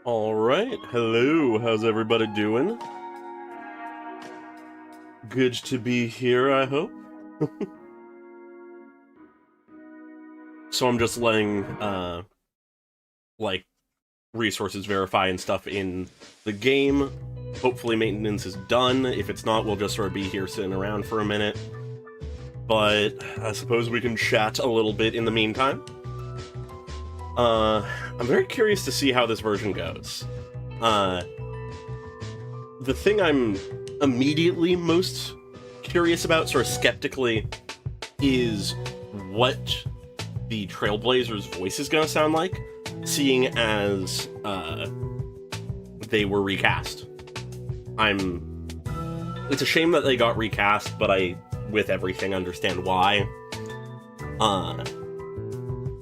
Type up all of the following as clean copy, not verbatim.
Alright, hello, how's everybody doing? Good to be here, I hope. So I'm just letting, resources verify and stuff in the game. Hopefully maintenance is done. If it's not, we'll just sort of be here sitting around for a minute. But I suppose we can chat a little bit in the meantime. I'm very curious to see how this version goes. The thing I'm immediately most curious about, sort of skeptically, is what the Trailblazer's voice is going to sound like, seeing as they were recast. It's a shame that they got recast, but I, with everything, understand why.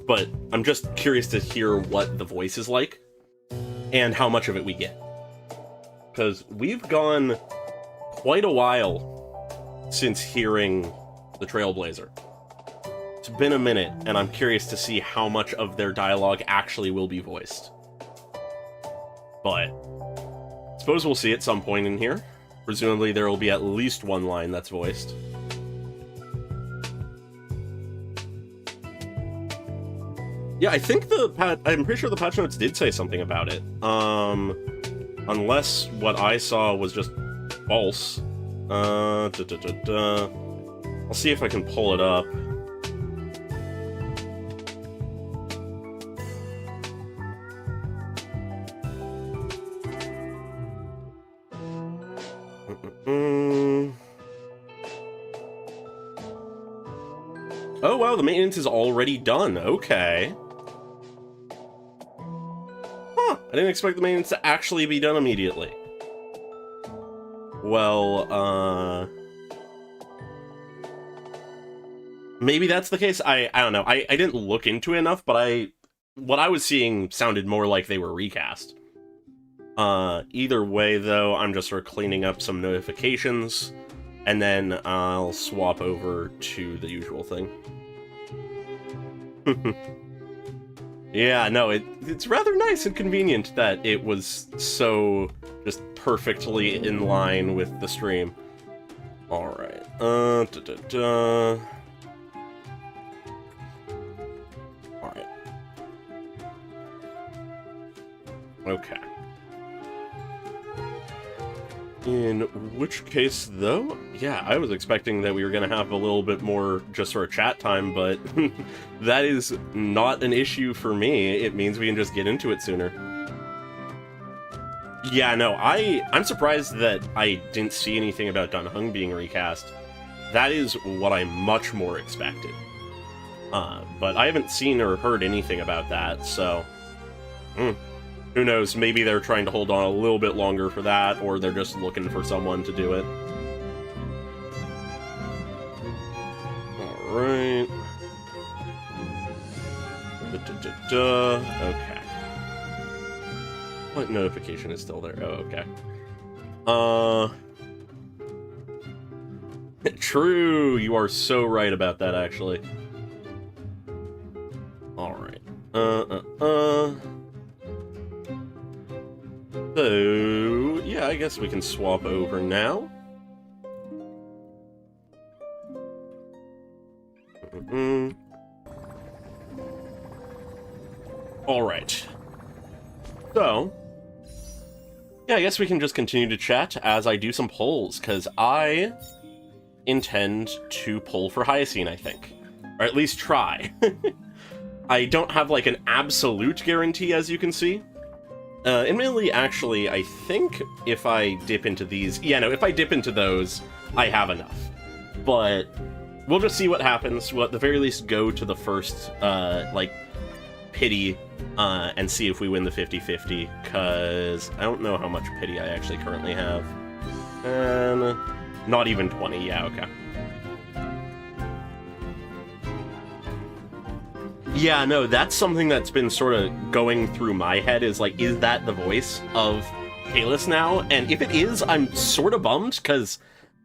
But I'm just curious to hear what the voice is like, and how much of it we get. Because we've gone quite a while since hearing the Trailblazer. It's been a minute, and I'm curious to see how much of their dialogue actually will be voiced. But I suppose we'll see at some point in here. Presumably there will be at least one line that's voiced. Yeah, I think I'm pretty sure the patch notes did say something about it. Unless what I saw was just false. I'll see if I can pull it up. Oh wow, the maintenance is already done. Okay. Huh, I didn't expect the maintenance to actually be done immediately. Well, maybe that's the case. I don't know. I didn't look into it enough, but what I was seeing sounded more like they were recast. Either way, though, I'm just sort of cleaning up some notifications, and then I'll swap over to the usual thing. Yeah, no, it's rather nice and convenient that it was so just perfectly in line with the stream. Alright, Alright. Okay. In which case, though, yeah, I was expecting that we were going to have a little bit more just sort of chat time, but that is not an issue for me. It means we can just get into it sooner. Yeah, no, I'm surprised that I didn't see anything about Dan Heng being recast. That is what I much more expected. But I haven't seen or heard anything about that, so... Who knows, maybe they're trying to hold on a little bit longer for that, or they're just looking for someone to do it. Alright. Okay. What notification is still there? Oh, okay. True, you are so right about that, actually. Alright. So, yeah, I guess we can swap over now. Alright. So, yeah, I guess we can just continue to chat as I do some polls, because I intend to poll for Hyacine, I think. Or at least try. I don't have, like, an absolute guarantee, as you can see. Admittedly, actually, I think if I dip into these... Yeah, no, if I dip into those, I have enough. But we'll just see what happens. We'll at the very least go to the first, pity, and see if we win the 50-50, because I don't know how much pity I actually currently have. And not even 20, yeah, okay. Yeah, no, that's something that's been sort of going through my head, is like, is that the voice of Kalis now? And if it is, I'm sort of bummed, because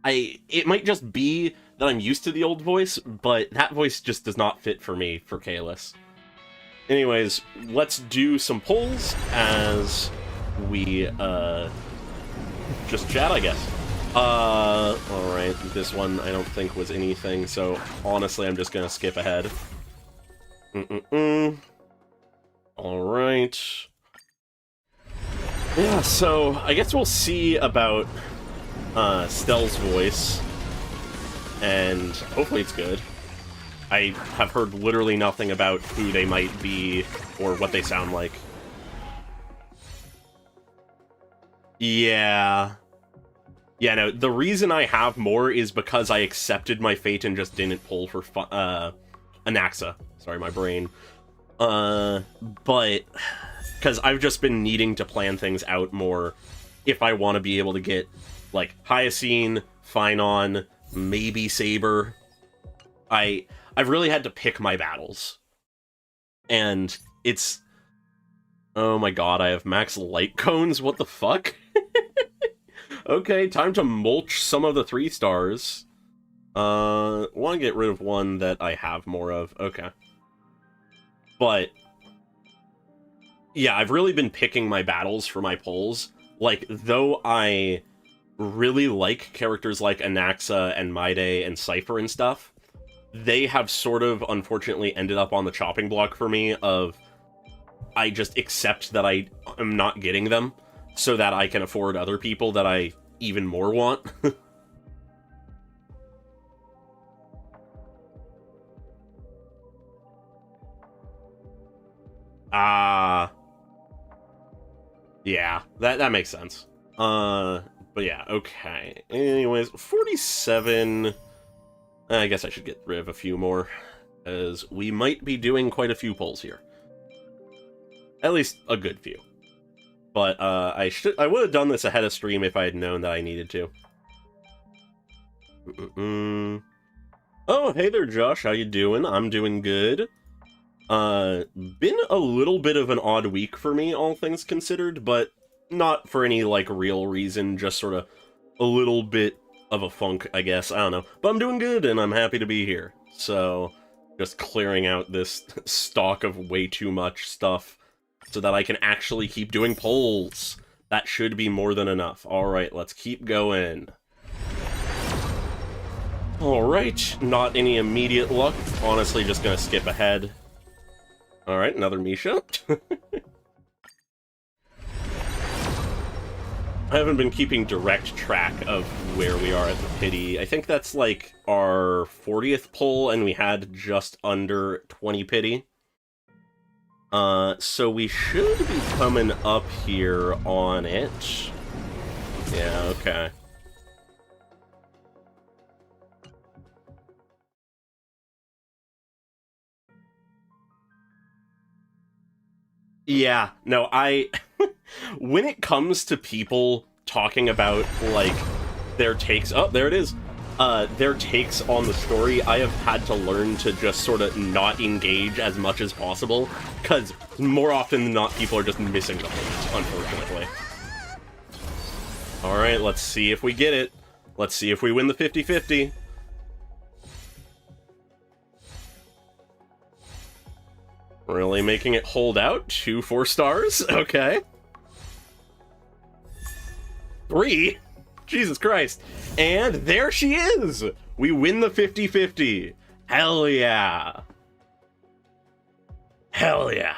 it might just be that I'm used to the old voice, but that voice just does not fit for me for Kalis. Anyways, let's do some polls as we just chat, I guess. Alright, this one I don't think was anything, so honestly I'm just gonna skip ahead. Alright. Yeah, so I guess we'll see about Stell's voice, and hopefully it's good. I have heard literally nothing about who they might be or what they sound like. Yeah. Yeah, no, the reason I have more is because I accepted my fate and just didn't pull for Anaxa. Sorry, my brain. But because I've just been needing to plan things out more if I want to be able to get, like, Hyacine, Phynon, maybe Saber. I've really had to pick my battles. And it's... Oh my god, I have max light cones? What the fuck? Okay, time to mulch some of the 3 stars. Want to get rid of one that I have more of. Okay. But... yeah, I've really been picking my battles for my pulls. Like, though I really like characters like Anaxa and Maide and Cipher and stuff, they have sort of, unfortunately, ended up on the chopping block for me of I just accept that I am not getting them so that I can afford other people that I even more want. Yeah, that makes sense. But yeah, okay. Anyways, 47... I guess I should get rid of a few more, as we might be doing quite a few pulls here. At least a good few. But I would have done this ahead of stream if I had known that I needed to. Oh, hey there, Josh. How you doing? I'm doing good. Been a little bit of an odd week for me, all things considered, but not for any, like, real reason, just sort of a little bit of a funk, I guess. I don't know. But I'm doing good, and I'm happy to be here. So, just clearing out this stock of way too much stuff so that I can actually keep doing polls. That should be more than enough. Alright, let's keep going. Alright, not any immediate luck. Honestly, just gonna skip ahead. Alright, another Misha. I haven't been keeping direct track of where we are at the pity. I think that's like our 40th pull, and we had just under 20 pity. So we should be coming up here on it. Yeah, okay. Yeah, no, when it comes to people talking about, like, their takes... Oh, there it is. Their takes on the story, I have had to learn to just sort of not engage as much as possible, because more often than not, people are just missing the point, unfortunately. Alright, let's see if we get it. Let's see if we win the 50-50. Really making it hold out? 2 4 stars? Okay. 3? Jesus Christ. And there she is! We win the 50-50. Hell yeah. Hell yeah.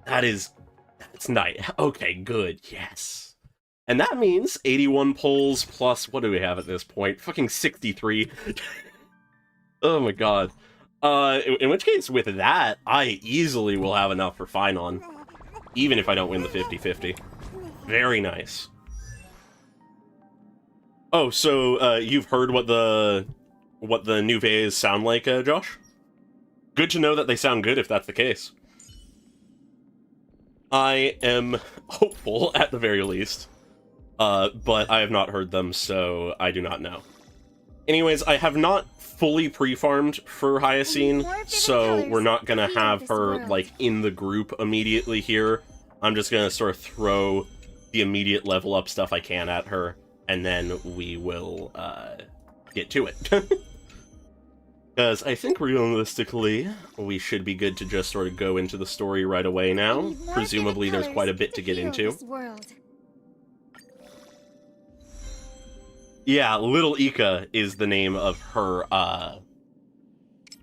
That's nice. Okay, good. Yes. And that means 81 pulls plus, what do we have at this point? Fucking 63. Oh my god. In which case, with that, I easily will have enough for Phynon. Even if I don't win the 50-50. Very nice. Oh, so, you've heard what the new phase sound like, Josh? Good to know that they sound good if that's the case. I am hopeful, at the very least. But I have not heard them, so I do not know. Anyways, I have not fully pre-farmed for Hyacine, so we're not gonna have her, like, in the group immediately here. I'm just gonna sort of throw the immediate level up stuff I can at her, and then we will, get to it. Because I think realistically, we should be good to just sort of go into the story right away now. Presumably there's quite a bit to get into. Yeah, Little Ika is the name of her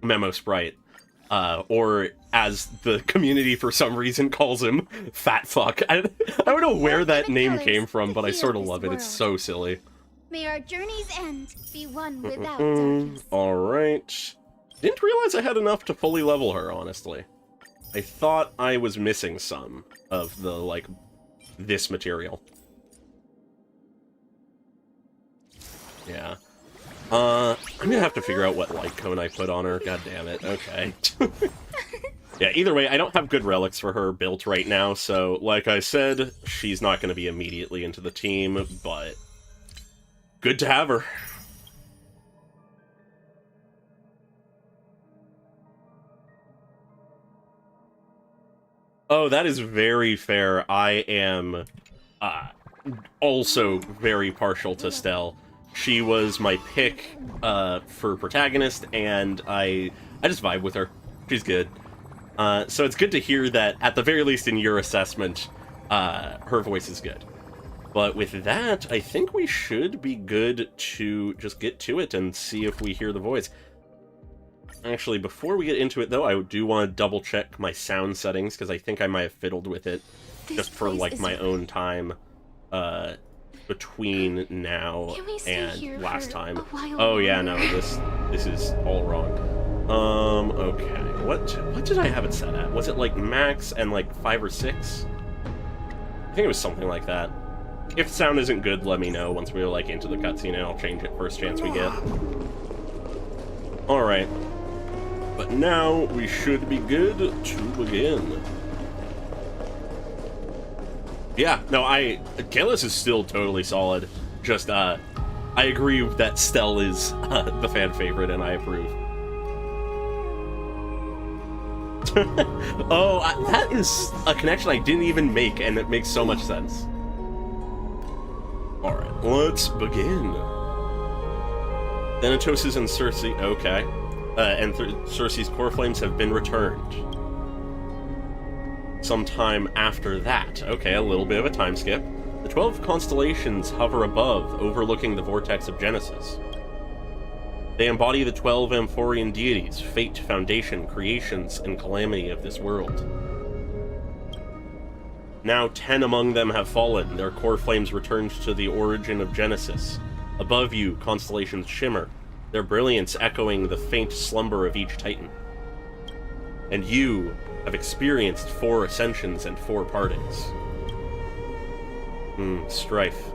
memo sprite. Or as the community for some reason calls him, Fat Fuck. I don't know where that name came from, but I sort of love it. It's so silly. May our journey's end be one without darkness. Alright. Didn't realize I had enough to fully level her, honestly. I thought I was missing some of the, like, this material. Yeah. I'm gonna have to figure out what light cone I put on her. God damn it. Okay. Yeah, either way, I don't have good relics for her built right now, so, like I said, she's not gonna be immediately into the team, but good to have her. Oh, that is very fair. I am also very partial to Stell. She was my pick for protagonist, and I just vibe with her. She's good. So it's good to hear that, at the very least in your assessment, her voice is good. But with that, I think we should be good to just get to it and see if we hear the voice. Actually, before we get into it, though, I do want to double-check my sound settings, because I think I might have fiddled with it just for, like, my own time between now and last time. Oh, yeah, no, this is all wrong. Okay. What did I have it set at? Was it, like, max and, like, 5 or 6? I think it was something like that. If sound isn't good, let me know once we're, like, into the cutscene, and I'll change it first chance we get. Alright. But now, we should be good to begin. Yeah, no, Kalis is still totally solid. Just, I agree that Stell is the fan favorite, and I approve. Oh, that is a connection I didn't even make, and it makes so much sense. Alright, let's begin. Thanatos and Circe, okay. And Circe's core flames have been returned. Sometime after that. Okay, a little bit of a time skip. The 12 constellations hover above, overlooking the Vortex of Genesis. They embody the 12 Amphorian deities, fate, foundation, creations, and calamity of this world. Now 10 among them have fallen, their core flames returned to the origin of Genesis. Above you, constellations shimmer, their brilliance echoing the faint slumber of each titan. And you have experienced 4 ascensions and 4 partings. Strife.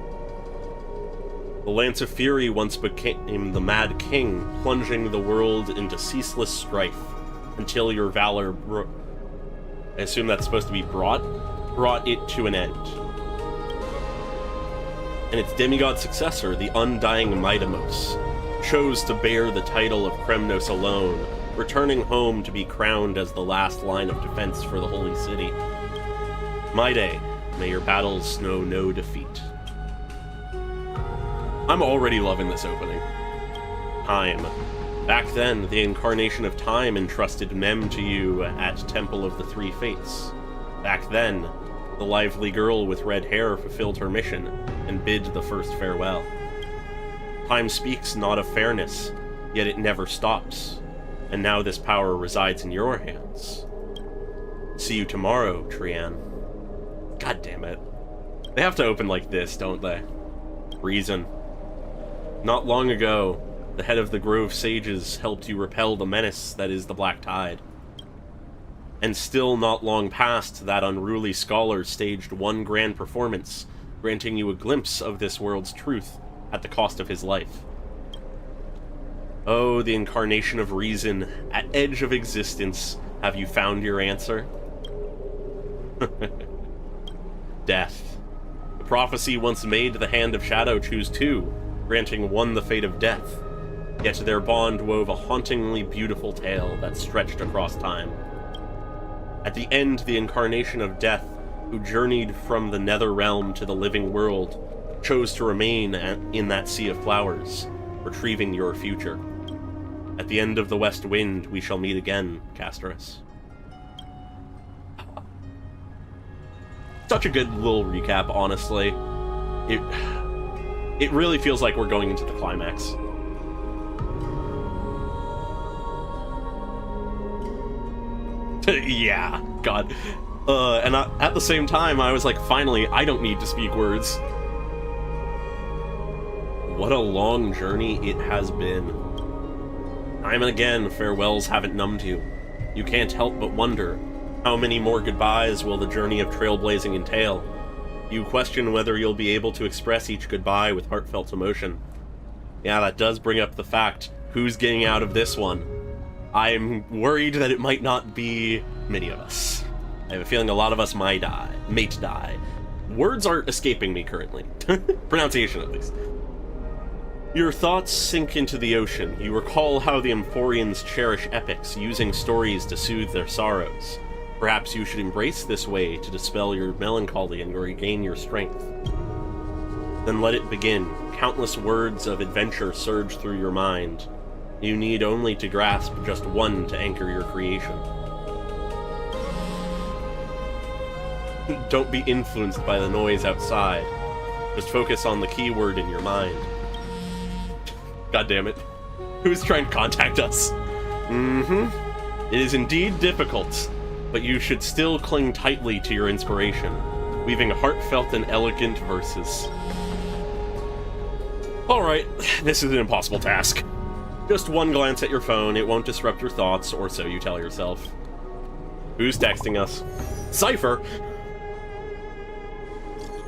The Lance of Fury once became the Mad King, plunging the world into ceaseless strife, until your valor I assume that's supposed to be brought it to an end. And its demigod successor, the undying Midamos, chose to bear the title of Kremnos alone, returning home to be crowned as the last line of defense for the Holy City. Mide, may your battles know no defeat. I'm already loving this opening. Time. Back then, the incarnation of Time entrusted Mem to you at Temple of the Three Fates. Back then, the lively girl with red hair fulfilled her mission and bid the first farewell. Time speaks not of fairness, yet it never stops, and now this power resides in your hands. See you tomorrow, Trian. God damn it. They have to open like this, don't they? Reason. Not long ago, the head of the Grove Sages helped you repel the menace that is the Black Tide. And still not long past, that unruly scholar staged one grand performance, granting you a glimpse of this world's truth at the cost of his life. Oh, the incarnation of reason, at edge of existence, have you found your answer? Death. The prophecy once made the Hand of Shadow choose 2, granting one the fate of death. Yet their bond wove a hauntingly beautiful tale that stretched across time. At the end, the incarnation of death, who journeyed from the nether realm to the living world, chose to remain in that sea of flowers, retrieving your future. At the end of the west wind, we shall meet again, Casterus. Such a good little recap, honestly. It really feels like we're going into the climax. Yeah, God. And at the same time, I was like, finally, I don't need to speak words. What a long journey it has been. Time and again, farewells haven't numbed you. You can't help but wonder, how many more goodbyes will the journey of trailblazing entail? You question whether you'll be able to express each goodbye with heartfelt emotion. Yeah, that does bring up the fact, who's getting out of this one? I'm worried that it might not be many of us. I have a feeling a lot of us might die. Words aren't escaping me currently. Pronunciation, at least. Your thoughts sink into the ocean. You recall how the Amphorians cherish epics, using stories to soothe their sorrows. Perhaps you should embrace this way to dispel your melancholy and regain your strength. Then let it begin. Countless words of adventure surge through your mind. You need only to grasp just one to anchor your creation. Don't be influenced by the noise outside. Just focus on the key word in your mind. God damn it. Who's trying to contact us? It is indeed difficult, but you should still cling tightly to your inspiration, weaving heartfelt and elegant verses. Alright, this is an impossible task. Just one glance at your phone, it won't disrupt your thoughts, or so you tell yourself. Who's texting us? Cipher!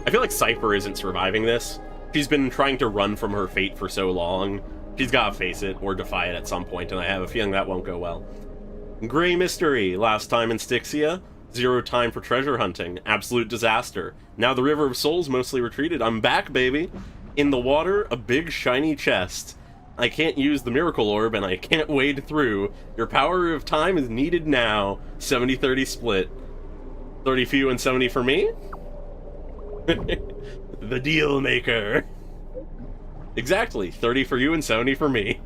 I feel like Cipher isn't surviving this. She's been trying to run from her fate for so long. She's gotta face it, or defy it at some point, and I have a feeling that won't go well. Gray mystery. Last time in Stixia, zero time for treasure hunting. Absolute disaster. Now the River of Souls mostly retreated. I'm back, baby! In the water, a big shiny chest. I can't use the miracle orb, and I can't wade through. Your power of time is needed now. 70-30 split. 30 for you and 70 for me? The deal maker. Exactly. 30 for you and 70 for me.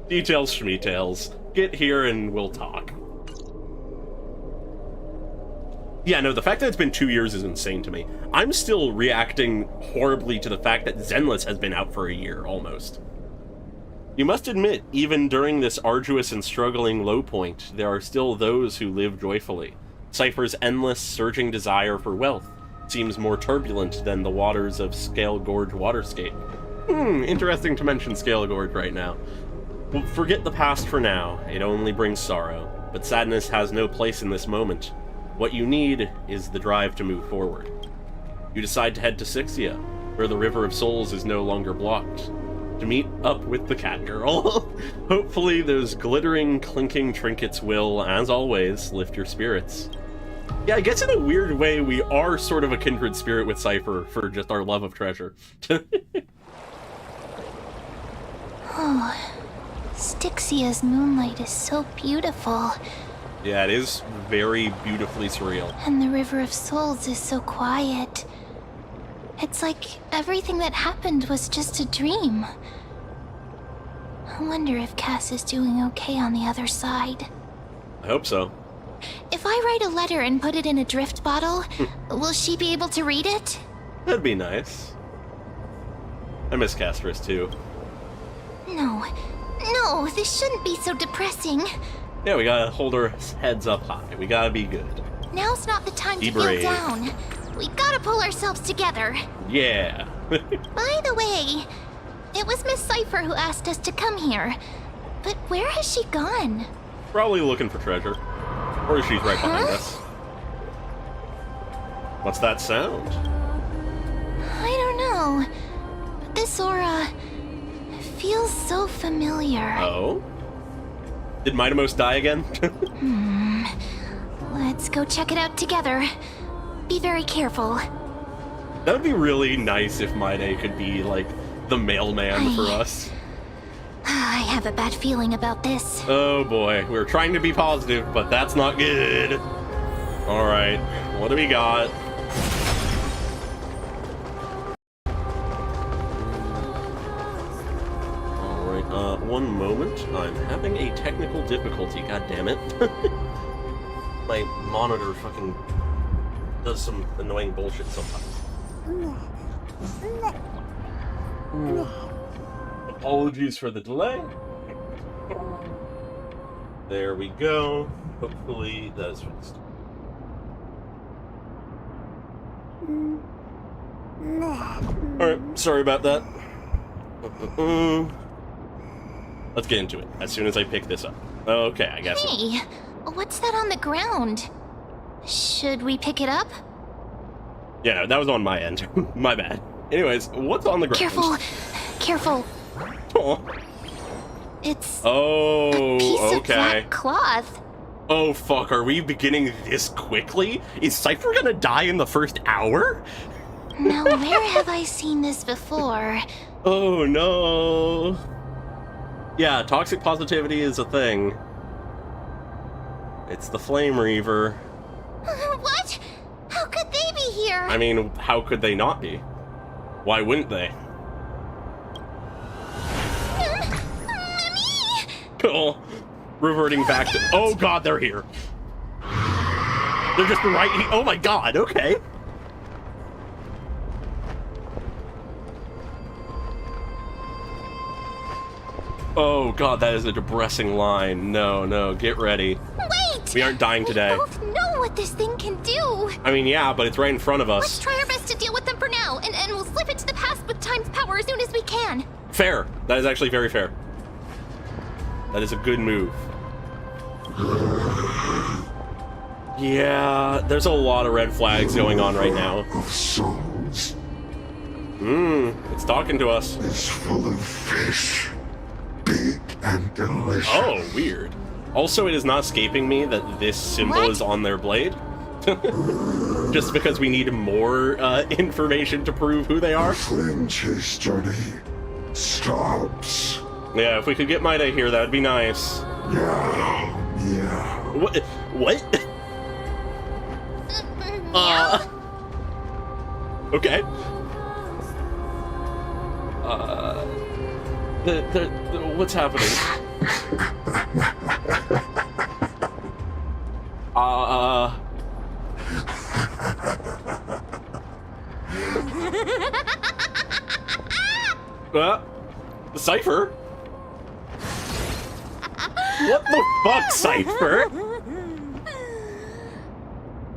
Details schmeetails. Get here and we'll talk. Yeah, no, the fact that it's been 2 years is insane to me. I'm still reacting horribly to the fact that Zenless has been out for a year, almost. You must admit, even during this arduous and struggling low point, there are still those who live joyfully. Cipher's endless, surging desire for wealth seems more turbulent than the waters of Scale Gorge waterscape. Interesting to mention Scale Gorge right now. Well, forget the past for now. It only brings sorrow. But sadness has no place in this moment. What you need is the drive to move forward. You decide to head to Styxia, where the River of Souls is no longer blocked, to meet up with the cat girl. Hopefully those glittering, clinking trinkets will, as always, lift your spirits. Yeah, I guess in a weird way we are sort of a kindred spirit with Cipher for just our love of treasure. Oh, Styxia's moonlight is so beautiful. Yeah, it is very beautifully surreal. And the River of Souls is so quiet. It's like everything that happened was just a dream. I wonder if Cass is doing okay on the other side. I hope so. If I write a letter and put it in a drift bottle, will she be able to read it? That'd be nice. I miss Casterus too. No, this shouldn't be so depressing. Yeah, we gotta hold our heads up high. We gotta be good. Now's not the time Be to feel brave. down. We gotta pull ourselves together. Yeah. By the way, it was Miss Cipher who asked us to come here. But where has she gone? Probably looking for treasure. Or she's right behind us. What's that sound? I don't know. But this aura feels so familiar. Oh? Did Mightimos die again? Let's go check it out together. Be very careful. That would be really nice if Maide could be, like, the mailman for us. I have a bad feeling about this. Oh boy, we're trying to be positive, but that's not good. Alright, what do we got? one moment. I'm having a technical difficulty, god damn it. My monitor fucking does some annoying bullshit sometimes. Apologies for the delay. There we go. Hopefully that is fixed. Alright, sorry about that. Let's get into it as soon as I pick this up. Okay, I guess. Hey, what's that on the ground? Should we pick it up? Yeah, that was on my end. My bad. Anyways, what's on the ground? Careful, careful. Oh. It's Oh, a piece of okay. black cloth. Oh fuck, are we beginning this quickly? Is Cipher gonna die in the first hour? Now, where have I seen this before? Oh no. Yeah, toxic positivity is a thing. It's the Flame Reaver. What? How could they be here? I mean, how could they not be? Why wouldn't they? Mummy! Oh, reverting back to... Oh god, they're here. They're just right here. Oh my god, okay. Oh god, that is a depressing line. No, no, get ready. Wait! We aren't dying today. We both know what this thing can do. I mean, yeah, but it's right in front of Let's us. try our best to deal with them for now, and we'll slip into the past with time's power as soon as we can. Fair. That is actually very fair. That is a good move. Yeah, there's a lot of red flags going on right now. Of souls It's talking to us. is full of fish, big and delicious. Oh, weird. Also, it is not escaping me that this symbol What? is on their blade. Just because we need more information to prove who they are. Flame chase journey stops. Yeah, if we could get Maida here, that would be nice. Yeah. What? What? Okay. What's happening? Cipher? What the fuck, Cipher?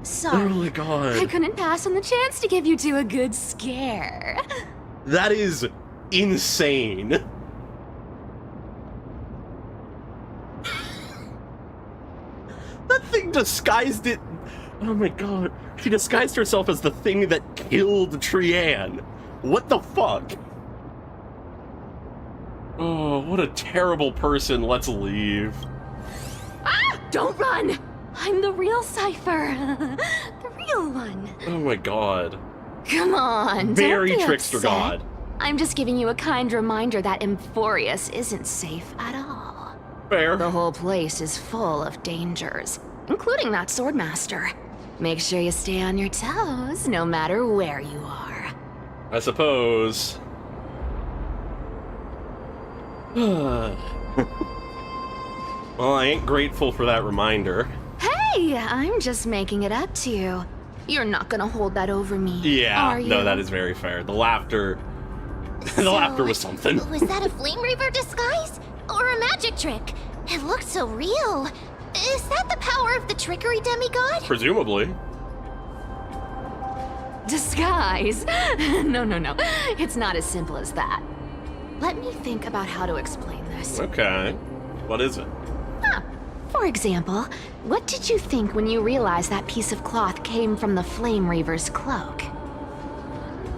Sorry. Oh my god. I couldn't pass on the chance to give you two a good scare. That is insane. That thing disguised it. Oh my god. She disguised herself as the thing that killed Trian. What the fuck? Oh, what a terrible person. Let's leave. Ah! Don't run! I'm the real Cipher. The real one. Oh my god. Come on, Very don't be trickster upset. god. I'm just giving you a kind reminder that Emphorius isn't safe at all. Fair. The whole place is full of dangers, including that swordmaster. Make sure you stay on your toes, no matter where you are. I suppose. Well, I ain't grateful for that reminder. Hey, I'm just making it up to you. You're not gonna hold that over me, Yeah, are you? no, that is very fair. The laughter... the laughter was something. Was that a Flame Reaver disguise? Or a magic trick? It looked so real. Is that the power of the trickery demigod? Presumably. Disguise? No. It's not as simple as that. Let me think about how to explain this. Okay. What is it? For example, what did you think when you realized that piece of cloth came from the Flame Reaver's cloak?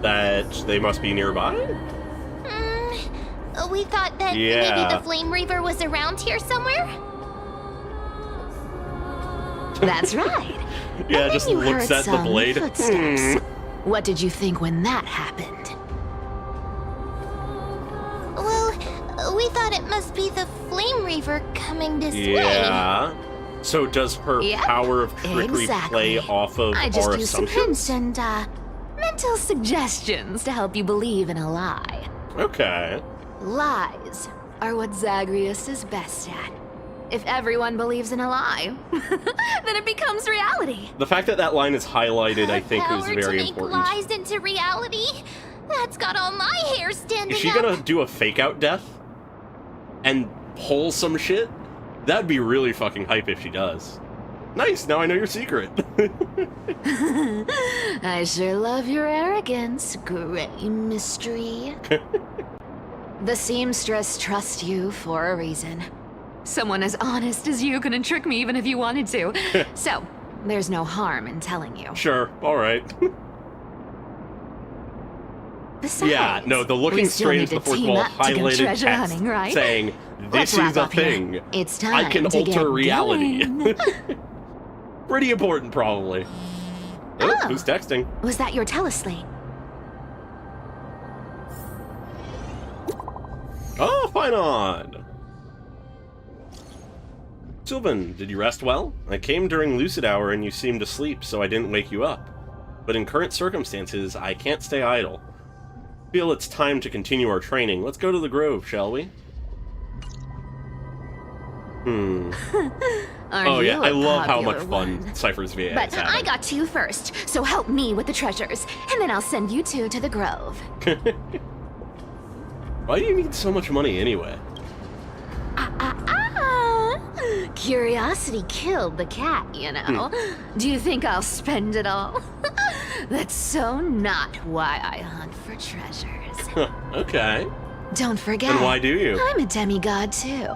That they must be nearby? We thought that Yeah. maybe the Flame Reaver was around here somewhere? That's right. Yeah, And just then you looks heard at the some blade. footsteps. What did you think when that happened? Well, we thought it must be the Flame Reaver coming this way. Yeah. So does her Yep, power of trickery exactly. play off of I just our used some assumptions? hints and mental suggestions to help you believe in a lie. Okay. Lies are what Zagreus is best at. If everyone believes in a lie, then it becomes reality. The fact that that line is highlighted, I think, is Power very to make important. lies into reality? That's got all my hair standing Is she up. gonna do a fake-out death? And pull some shit? That'd be really fucking hype if she does. Nice, now I know your secret. I sure love your arrogance, Gray Mystery. The seamstress trusts you for a reason. Someone as honest as you couldn't trick me even if you wanted to. So, there's no harm in telling you. Sure, alright. Besides, Yeah, no, the looking we still straight need into the to fourth team wall up to go highlighted treasure text hunting, right? saying, Let's this wrap is a up here. thing. It's time I can to alter get reality. going. Pretty important, probably. Oh, who's texting? Was that your teleslate? Oh, fine on. Sylvan, did you rest well? I came during lucid hour and you seemed asleep, so I didn't wake you up. But in current circumstances, I can't stay idle. Feel it's time to continue our training. Let's go to the Grove, shall we? Oh yeah, I love how much fun Cipher's VA But is having. I got to you first, so help me with the treasures, and then I'll send you two to the Grove. Why do you need so much money anyway? Curiosity killed the cat, you know. Do you think I'll spend it all? That's so not why I hunt for treasures. Okay. Don't forget, And why do you? I'm a demigod too.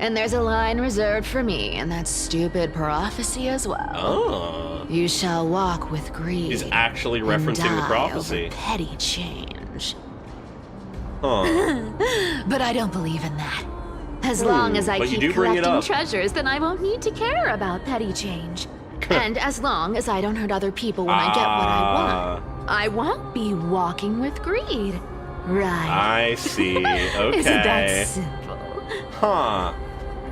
And there's a line reserved for me in that stupid prophecy as well. Oh. You shall walk with greed. He's actually and referencing the die prophecy. over petty change. Huh. But I don't believe in that. As long as I but you keep do bring it collecting up. treasures, then I won't need to care about petty change. And as long as I don't hurt other people when I get what I want, I won't be walking with greed. Right. I see. Okay. Isn't that simple? Huh.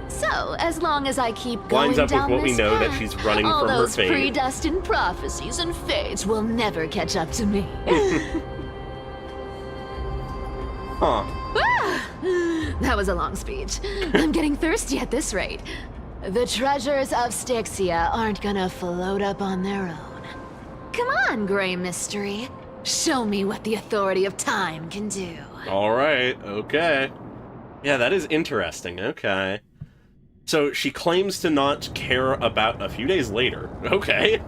So, as long as I keep going Lines up with down what we this know that path, she's running all from her those fate. predestined prophecies and fates will never catch up to me. Huh. That was a long speech. I'm getting thirsty at this rate. The treasures of Styxia aren't gonna float up on their own. Come on, Gray Mystery. Show me what the authority of time can do. Alright, okay. Yeah, that is interesting, okay. So, she claims to not care about a few days later. Okay.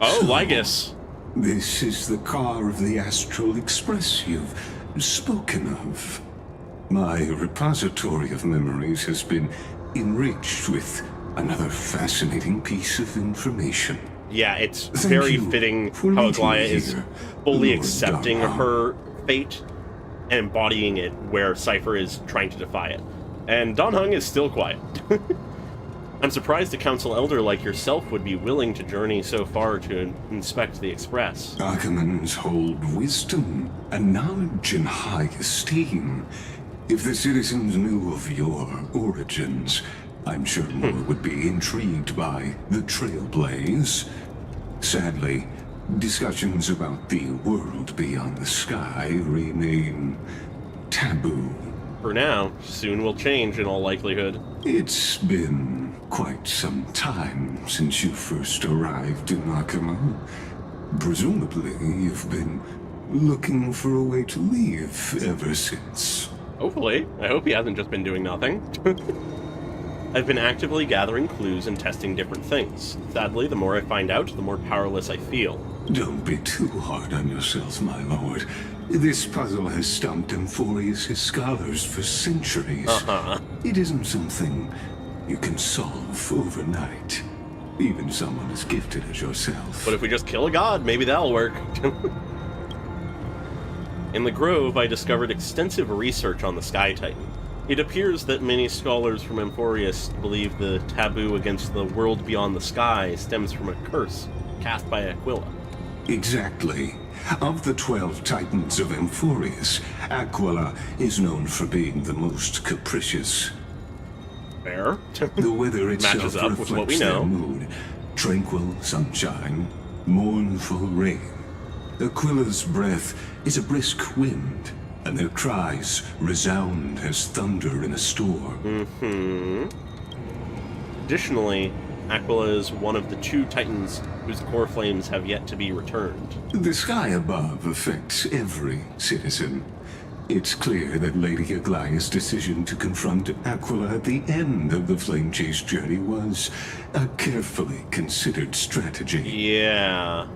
Oh, Lygus. This is the car of the Astral Express you've spoken of. My repository of memories has been enriched with another fascinating piece of information. Yeah, it's Thank very you fitting for how meeting Aglaea me is here, fully Lord accepting Dan Heng. her fate and embodying it where Cipher is trying to defy it. And Dan Heng is still quiet. I'm surprised a council elder like yourself would be willing to journey so far to inspect the Express. Archimans hold wisdom and knowledge in high esteem. If the citizens knew of your origins, I'm sure more would be intrigued by the Trailblaze. Sadly, discussions about the world beyond the sky remain taboo. For now, soon will change in all likelihood. It's been quite some time since you first arrived in Akama. Presumably, you've been looking for a way to leave ever since. Hopefully. I hope he hasn't just been doing nothing. I've been actively gathering clues and testing different things. Sadly, the more I find out, the more powerless I feel. Don't be too hard on yourself, my lord. This puzzle has stumped Emphorius' scholars for centuries. It isn't something you can solve overnight. Even someone as gifted as yourself. But if we just kill a god, maybe that'll work. In the Grove, I discovered extensive research on the Sky Titan. It appears that many scholars from Emphorius believe the taboo against the world beyond the sky stems from a curse cast by Aquila. Exactly. Of the 12 Titans of Emphorius, Aquila is known for being the most capricious. Fair. The weather itself Matches up with what we reflects know. their mood. Tranquil sunshine, mournful rain. Aquila's breath is a brisk wind, and their cries resound as thunder in a storm. Additionally, Aglaea is one of the 2 titans whose core flames have yet to be returned. The sky above affects every citizen. It's clear that Lady Aglaea's decision to confront Aglaea at the end of the Flame Chase journey was a carefully considered strategy. Yeah.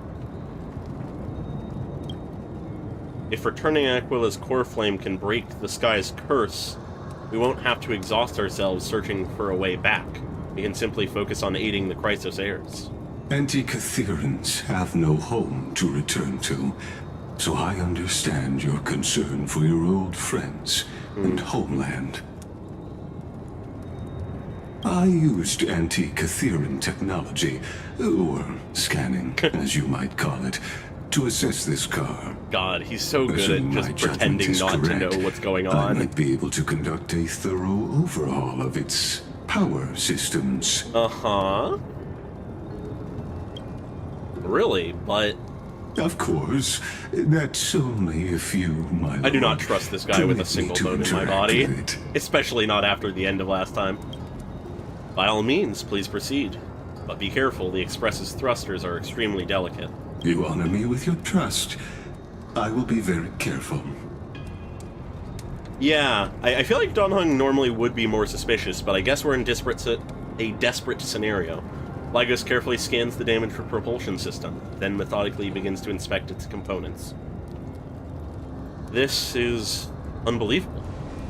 If returning Aglaea's core flame can break the sky's curse, we won't have to exhaust ourselves searching for a way back. We can simply focus on aiding the Chrysos heirs. Anti-Catherians have no home to return to, so I understand your concern for your old friends and homeland. I used anti-Catherian technology, or scanning, as you might call it, to assess this car. God, he's so good Assuming at my just pretending judgment not is to know correct, what's going I on. might be able to conduct a thorough overhaul of its power systems. Uh-huh. Really, but... Of course, that's only if you, my lord, I do not trust this guy with a permit me single to bone in my interact body. with it. Especially not after the end of last time. By all means, please proceed. But be careful, the Express's thrusters are extremely delicate. You honor me with your trust. I will be very careful. Yeah, I feel like Dan Heng normally would be more suspicious, but I guess we're in a desperate scenario. Lygos carefully scans the damaged propulsion system, then methodically begins to inspect its components. This is unbelievable.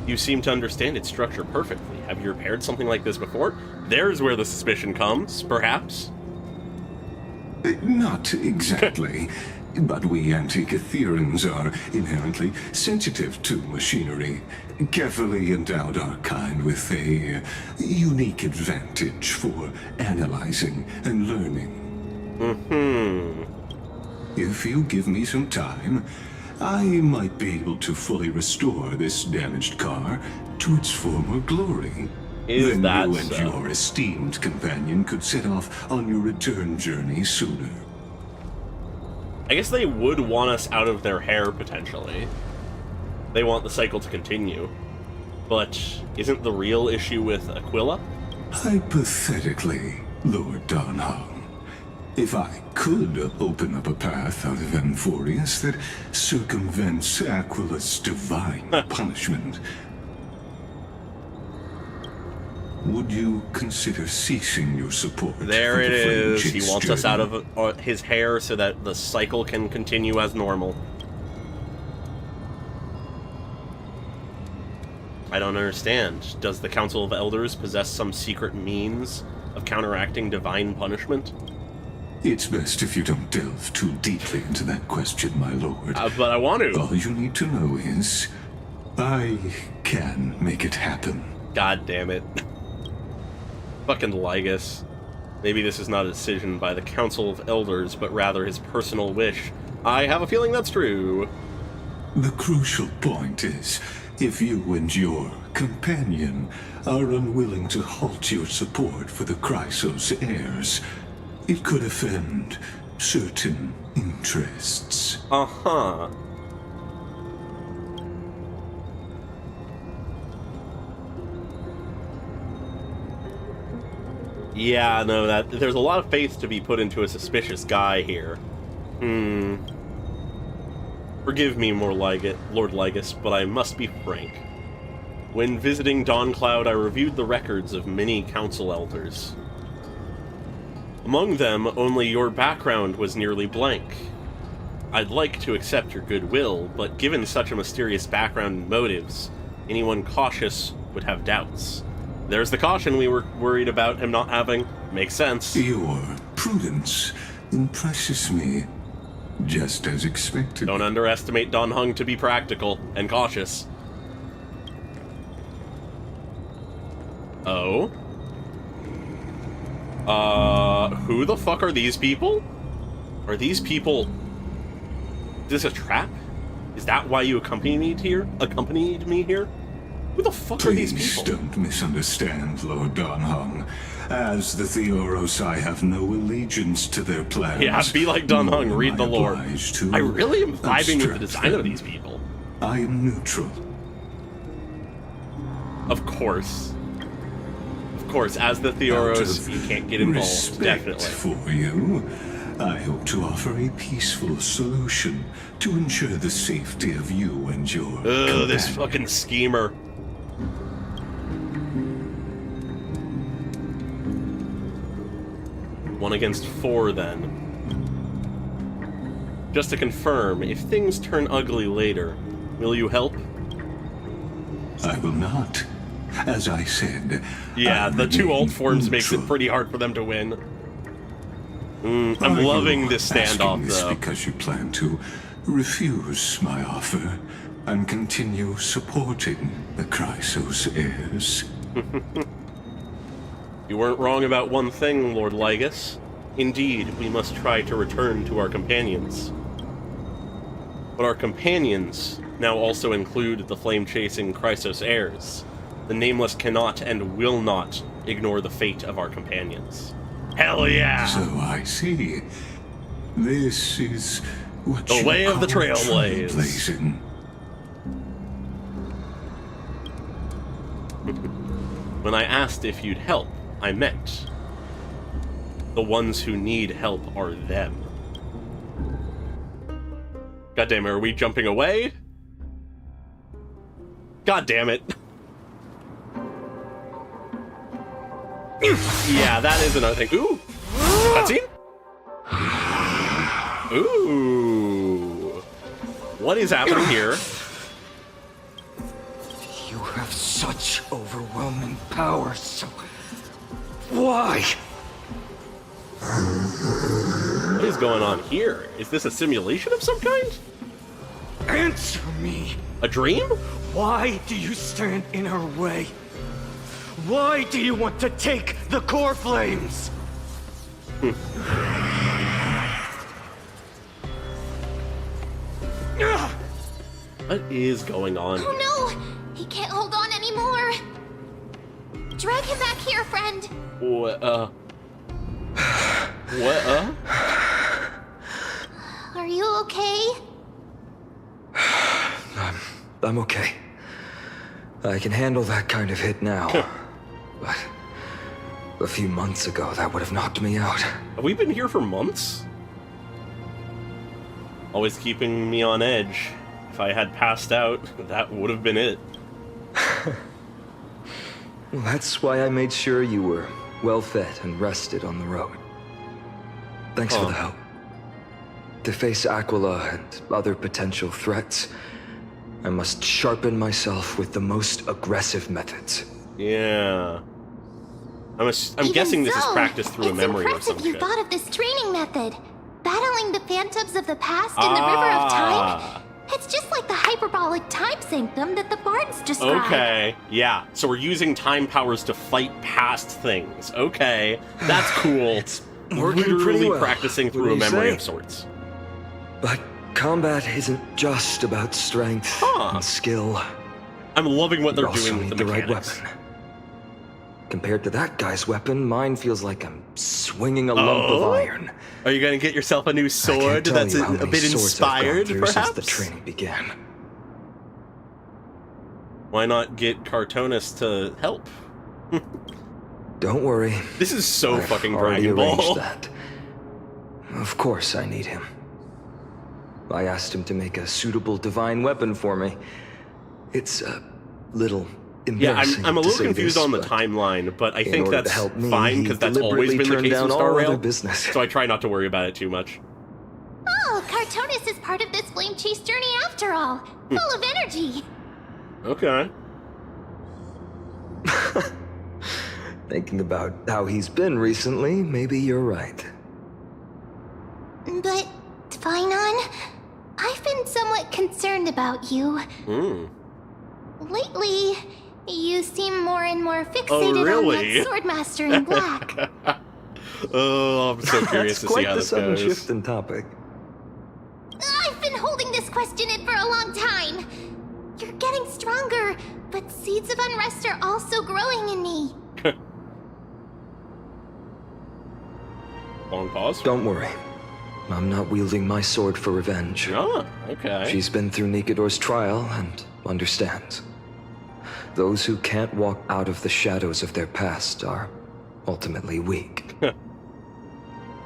You seem to understand its structure perfectly. Have you repaired something like this before? There's where the suspicion comes, perhaps? Not exactly. But we Anti-Catherians are inherently sensitive to machinery. Carefully endowed our kind with a unique advantage for analyzing and learning. If you give me some time, I might be able to fully restore this damaged car to its former glory. Is then that you and so? your esteemed companion could set off on your return journey sooner. I guess they would want us out of their hair, potentially. They want the cycle to continue. But isn't the real issue with Aquila? Hypothetically, Lord Dan Heng, if I could open up a path out of Amphorius that circumvents Aquila's divine punishment, would you consider ceasing your support? There for it the Flame is. He Chase wants us out journey? of his hair so that the cycle can continue as normal. I don't understand. Does the Council of Elders possess some secret means of counteracting divine punishment? It's best if you don't delve too deeply into that question, my lord. But I want to. All you need to know is, I can make it happen. God damn it. Fucking Lygos. Maybe this is not a decision by the Council of Elders, but rather his personal wish. I have a feeling that's true. The crucial point is, if you and your companion are unwilling to halt your support for the Chrysos heirs, it could offend certain interests. Uh-huh. Yeah, no, there's a lot of faith to be put into a suspicious guy here. Forgive me, Lord Lygos, but I must be frank. When visiting Dawncloud, I reviewed the records of many council elders. Among them, only your background was nearly blank. I'd like to accept your goodwill, but given such a mysterious background and motives, anyone cautious would have doubts. There's the caution we were worried about him not having. Makes sense. Your prudence impresses me, just as expected. Don't underestimate Dan Heng to be practical and cautious. Oh? Who the fuck are these people? Are these people... Is this a trap? Is that why you accompanied me here? Who the fuck are these Please people? don't misunderstand, Lord Dan Heng. As the Theoros, I have no allegiance to their plans. Yeah, be like Dan nor Heng, am read I the lore. obliged to I really am vibing with the obstruct design of them. these people. I am neutral. Of course. Of course, as the Theoros, you can't get involved, Respect definitely. for you, I hope to offer a peaceful solution to ensure the safety of you and your Ugh, this companion. fucking schemer. One against 4, then. Just to confirm, if things turn ugly later, will you help? I will not. As I said, Yeah, I the two remain alt forms makes it neutral. pretty hard for them to win. I'm Are loving you this asking standoff, this though. because you plan to refuse my offer and continue supporting the Chrysos heirs? You weren't wrong about one thing, Lord Lygus. Indeed, we must try to return to our companions. But our companions now also include the flame-chasing Chrysos heirs. The Nameless cannot and will not ignore the fate of our companions. Hell yeah! So I see. This is what The you way of the call Trailblaze. trailblazing. When I asked if you'd help, I meant the ones who need help are them. God damn it, are we jumping away? God damn it. Yeah, that is another thing. Ooh! Cutscene? Ooh! What is happening here? You have such overwhelming power, so... Why? What is going on here? Is this a simulation of some kind? Answer me! A dream? Why do you stand in our way? Why do you want to take the core flames? What is going on here? Oh no! He can't hold on anymore! Drag him back here, friend! What, Are you okay? I'm okay. I can handle that kind of hit now. But a few months ago, that would have knocked me out. Have we been here for months? Always keeping me on edge. If I had passed out, that would have been it. Well, that's why I made sure you were well fed and rested on the road. Thanks for the help. To face Aglaea and other potential threats, I must sharpen myself with the most aggressive methods. Yeah. I'm Even guessing this is so, practiced through a memory or It's some impressive you shit. thought of this training method. Battling the phantoms of the past in the River of Time. It's just like the hyperbolic time sanctum that the bards describe. Okay, yeah. So we're using time powers to fight past things. Okay, that's cool. It's working pretty Literally well. practicing What through do a you memory say? of sorts. But combat isn't just about strength and skill. I'm loving what they're You also doing with need the the right mechanics. weapon. Compared to that guy's weapon, mine feels like I'm swinging a lump of iron. Are you gonna get yourself a new I sword can't tell that's you how a many bit swords I've gone inspired, through perhaps? since the training began. Why not get Cartonis to help? Don't worry. This is so I've fucking already Dragon Ball. arranged that. Of course I need him. I asked him to make a suitable divine weapon for me. It's a little Yeah, embarrassing I'm a to little say confused this, on the but timeline, but I in think order to that's help me, fine he because that's always deliberately been the turned case with down Star all Rail. other business. So I try not to worry about it too much. Oh, Cartonis is part of this flame chase journey after all. Full of energy. Okay. Thinking about how he's been recently, maybe you're right. But, Tvinon, I've been somewhat concerned about you. Lately, you seem more and more fixated on really? that swordmaster in black. Oh, I'm so curious to That's see quite how the this sudden goes. shift in topic. I've been holding this question in for a long time. You're getting stronger, but seeds of unrest are also growing in me. Long pause. Don't worry. I'm not wielding my sword for revenge. Oh, okay. She's been through Nikador's trial and understands. Those who can't walk out of the shadows of their past are ultimately weak.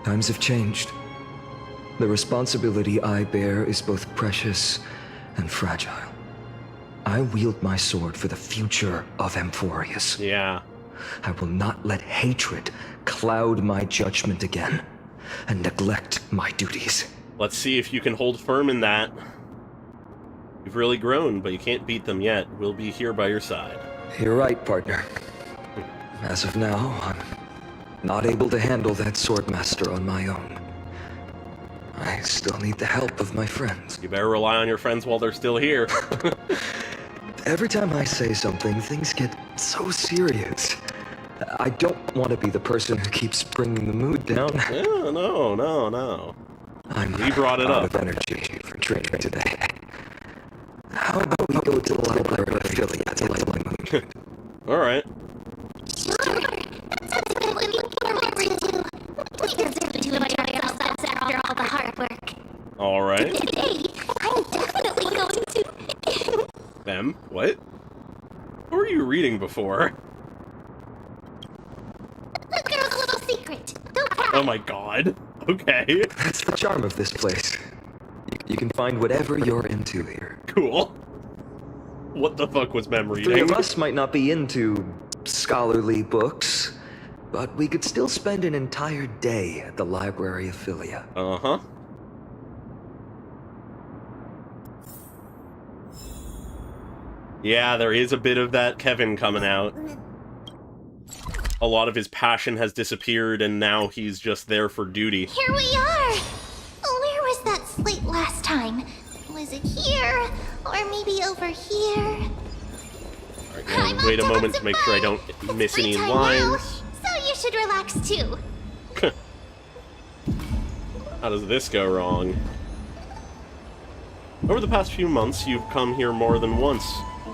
Times have changed. The responsibility I bear is both precious and fragile. I wield my sword for the future of Amphorius. Yeah. I will not let hatred cloud my judgment again and neglect my duties. Let's see if you can hold firm in that. You've really grown, but you can't beat them yet. We'll be here by your side. You're right, partner. As of now, I'm not able to handle that swordmaster on my own. I still need the help of my friends. You better rely on your friends while they're still here. Every time I say something, things get so serious. I don't want to be the person who keeps bringing the mood down. Yeah, no. We brought it out up. of energy for training today. How about we go to the library affiliate to light my mood? Alright. Sure. That sounds like I'm looking forward to. We deserve to enjoy ourselves after all the hard work. Alright. Today, I'm definitely going to. Them? What? What were you reading before? The girl's little secret. Don't cry. Oh my god. Okay. That's the charm of this place. You can find whatever you're into here. Cool. What the fuck was Mem reading? Three of us might not be into scholarly books, but we could still spend an entire day at the library of Philia. Uh-huh. Yeah, there is a bit of that Kevin coming out. A lot of his passion has disappeared, and now he's just there for duty. Here we are! Where was that slate last time? Was it here? Or maybe over here? Alright, now wait a moment to make sure I don't miss any lines. So you should relax too. How does this go wrong? Over the past few months, you've come here more than once,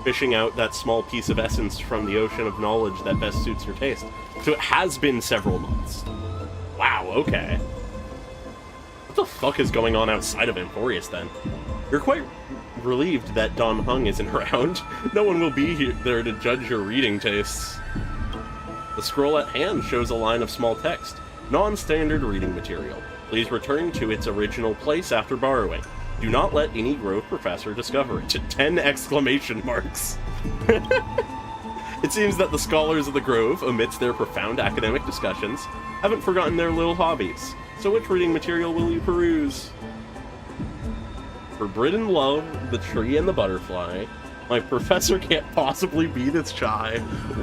fishing out that small piece of essence from the ocean of knowledge that best suits your taste. So it has been several months. Wow, okay. What the fuck is going on outside of Amphorius, then? You're quite relieved that Dan Heng isn't around. No one will be there to judge your reading tastes. The scroll at hand shows a line of small text. Non-standard reading material. Please return to its original place after borrowing. Do not let any Grove professor discover it. 10 exclamation marks. It seems that the scholars of the Grove, amidst their profound academic discussions, haven't forgotten their little hobbies. So which reading material will you peruse? Forbidden Love, The Tree and the Butterfly. My professor can't possibly be this shy.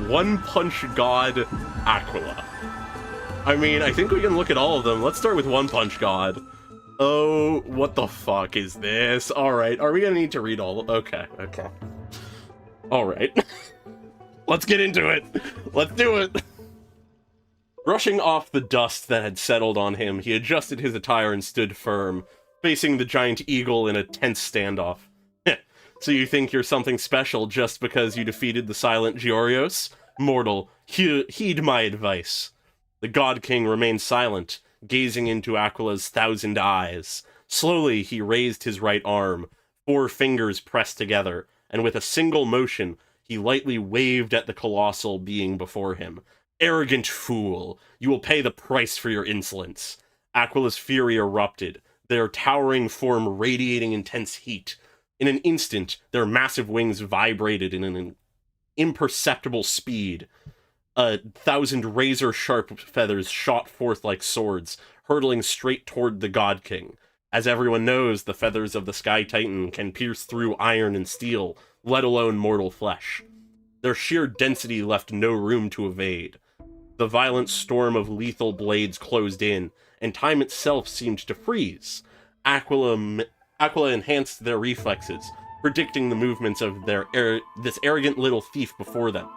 One Punch God, Aquila. I mean, I think we can look at all of them. Let's start with One Punch God. Oh, what the fuck is this? Alright, are we gonna need to read all? Okay. Alright. Let's get into it. Let's do it. Brushing off the dust that had settled on him, he adjusted his attire and stood firm, facing the giant eagle in a tense standoff. So you think you're something special just because you defeated the silent Georios? Mortal, heed my advice. The God King remained silent, gazing into Aquila's 1,000 eyes. Slowly, he raised his right arm, 4 fingers pressed together, and with a single motion, he lightly waved at the colossal being before him. Arrogant fool! You will pay the price for your insolence. Aquila's fury erupted, their towering form radiating intense heat. In an instant, their massive wings vibrated in an imperceptible speed. 1,000 razor-sharp feathers shot forth like swords, hurtling straight toward the God King. As everyone knows, the feathers of the Sky Titan can pierce through iron and steel, let alone mortal flesh. Their sheer density left no room to evade. The violent storm of lethal blades closed in, and time itself seemed to freeze. Aquila enhanced their reflexes, predicting the movements of this arrogant little thief before them.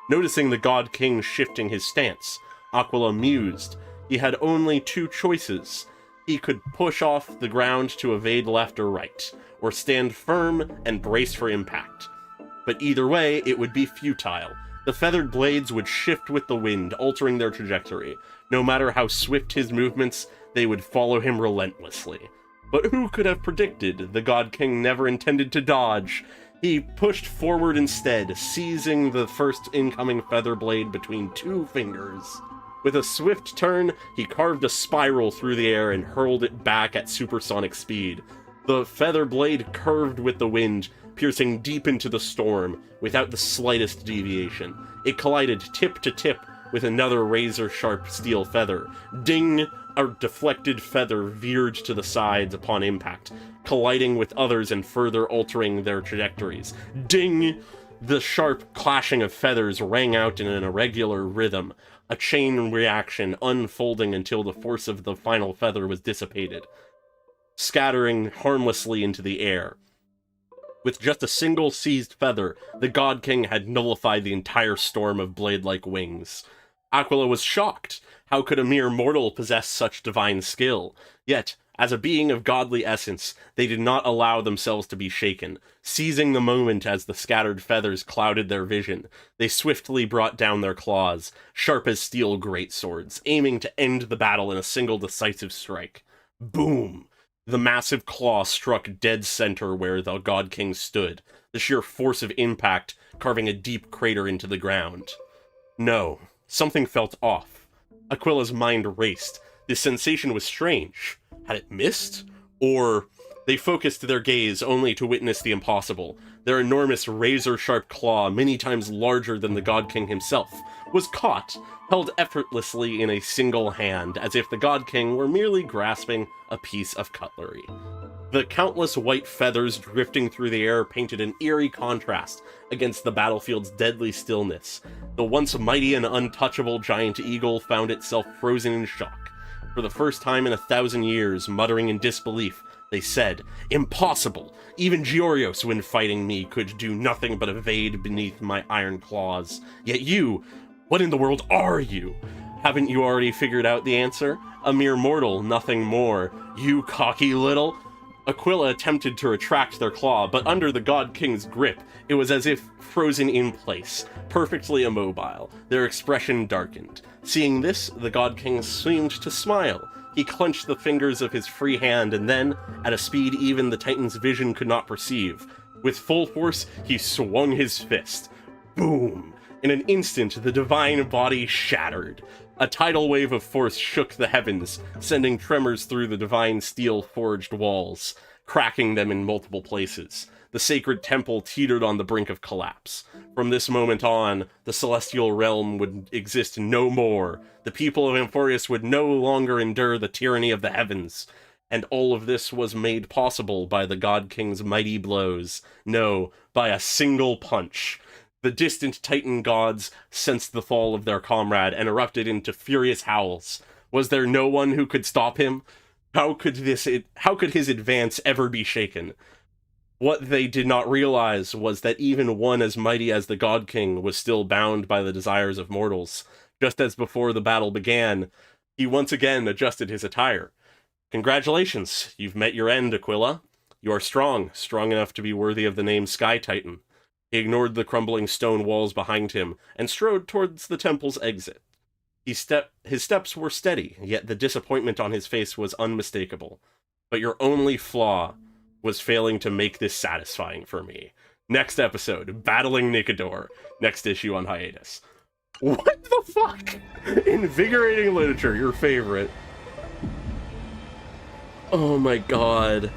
Noticing the God King shifting his stance, Aquila mused. He had only 2 choices. He could push off the ground to evade left or right, or stand firm and brace for impact. But either way, it would be futile. The feathered blades would shift with the wind, altering their trajectory. No matter how swift his movements, they would follow him relentlessly. But who could have predicted the God King never intended to dodge? He pushed forward instead, seizing the first incoming feather blade between 2 fingers. With a swift turn, he carved a spiral through the air and hurled it back at supersonic speed. The feather blade curved with the wind, piercing deep into the storm, without the slightest deviation. It collided tip to tip with another razor-sharp steel feather. Ding! A deflected feather veered to the sides upon impact, colliding with others and further altering their trajectories. Ding! The sharp clashing of feathers rang out in an irregular rhythm, a chain reaction unfolding until the force of the final feather was dissipated, scattering harmlessly into the air. With just a single seized feather, the God King had nullified the entire storm of blade-like wings. Aglaea was shocked. How could a mere mortal possess such divine skill? Yet, as a being of godly essence, they did not allow themselves to be shaken. Seizing the moment as the scattered feathers clouded their vision, they swiftly brought down their claws, sharp as steel greatswords, aiming to end the battle in a single decisive strike. Boom! The massive claw struck dead center where the God King stood, the sheer force of impact carving a deep crater into the ground. No, something felt off. Aquila's mind raced. This sensation was strange. Had it missed? Or they focused their gaze only to witness the impossible. Their enormous razor-sharp claw, many times larger than the God King himself, was caught, held effortlessly in a single hand, as if the God King were merely grasping a piece of cutlery. The countless white feathers drifting through the air painted an eerie contrast against the battlefield's deadly stillness. The once mighty and untouchable giant eagle found itself frozen in shock. For the first time in 1,000 years, muttering in disbelief, they said, "Impossible! Even Giorios, when fighting me, could do nothing but evade beneath my iron claws. Yet you, what in the world are you? Haven't you already figured out the answer? A mere mortal, nothing more. You cocky little..." Aquila attempted to retract their claw, but under the God King's grip, it was as if frozen in place, perfectly immobile. Their expression darkened. Seeing this, the God King seemed to smile. He clenched the fingers of his free hand, and then, at a speed even the Titan's vision could not perceive, with full force, he swung his fist. Boom! In an instant, the divine body shattered. A tidal wave of force shook the heavens, sending tremors through the divine steel-forged walls, cracking them in multiple places. The sacred temple teetered on the brink of collapse. From this moment on, the celestial realm would exist no more. The people of Amphorius would no longer endure the tyranny of the heavens. And all of this was made possible by the God King's mighty blows. No, by a single punch. The distant Titan gods sensed the fall of their comrade and erupted into furious howls. Was there no one who could stop him? How could his advance ever be shaken? What they did not realize was that even one as mighty as the God King was still bound by the desires of mortals. Just as before the battle began, he once again adjusted his attire. Congratulations, you've met your end, Aquila. You are strong enough to be worthy of the name Sky Titan. He ignored the crumbling stone walls behind him and strode towards the temple's exit. His steps were steady, yet the disappointment on his face was unmistakable. But your only flaw was failing to make this satisfying for me. Next episode, Battling Nicodor. Next issue on hiatus. What the fuck? Invigorating literature, your favorite. Oh my god.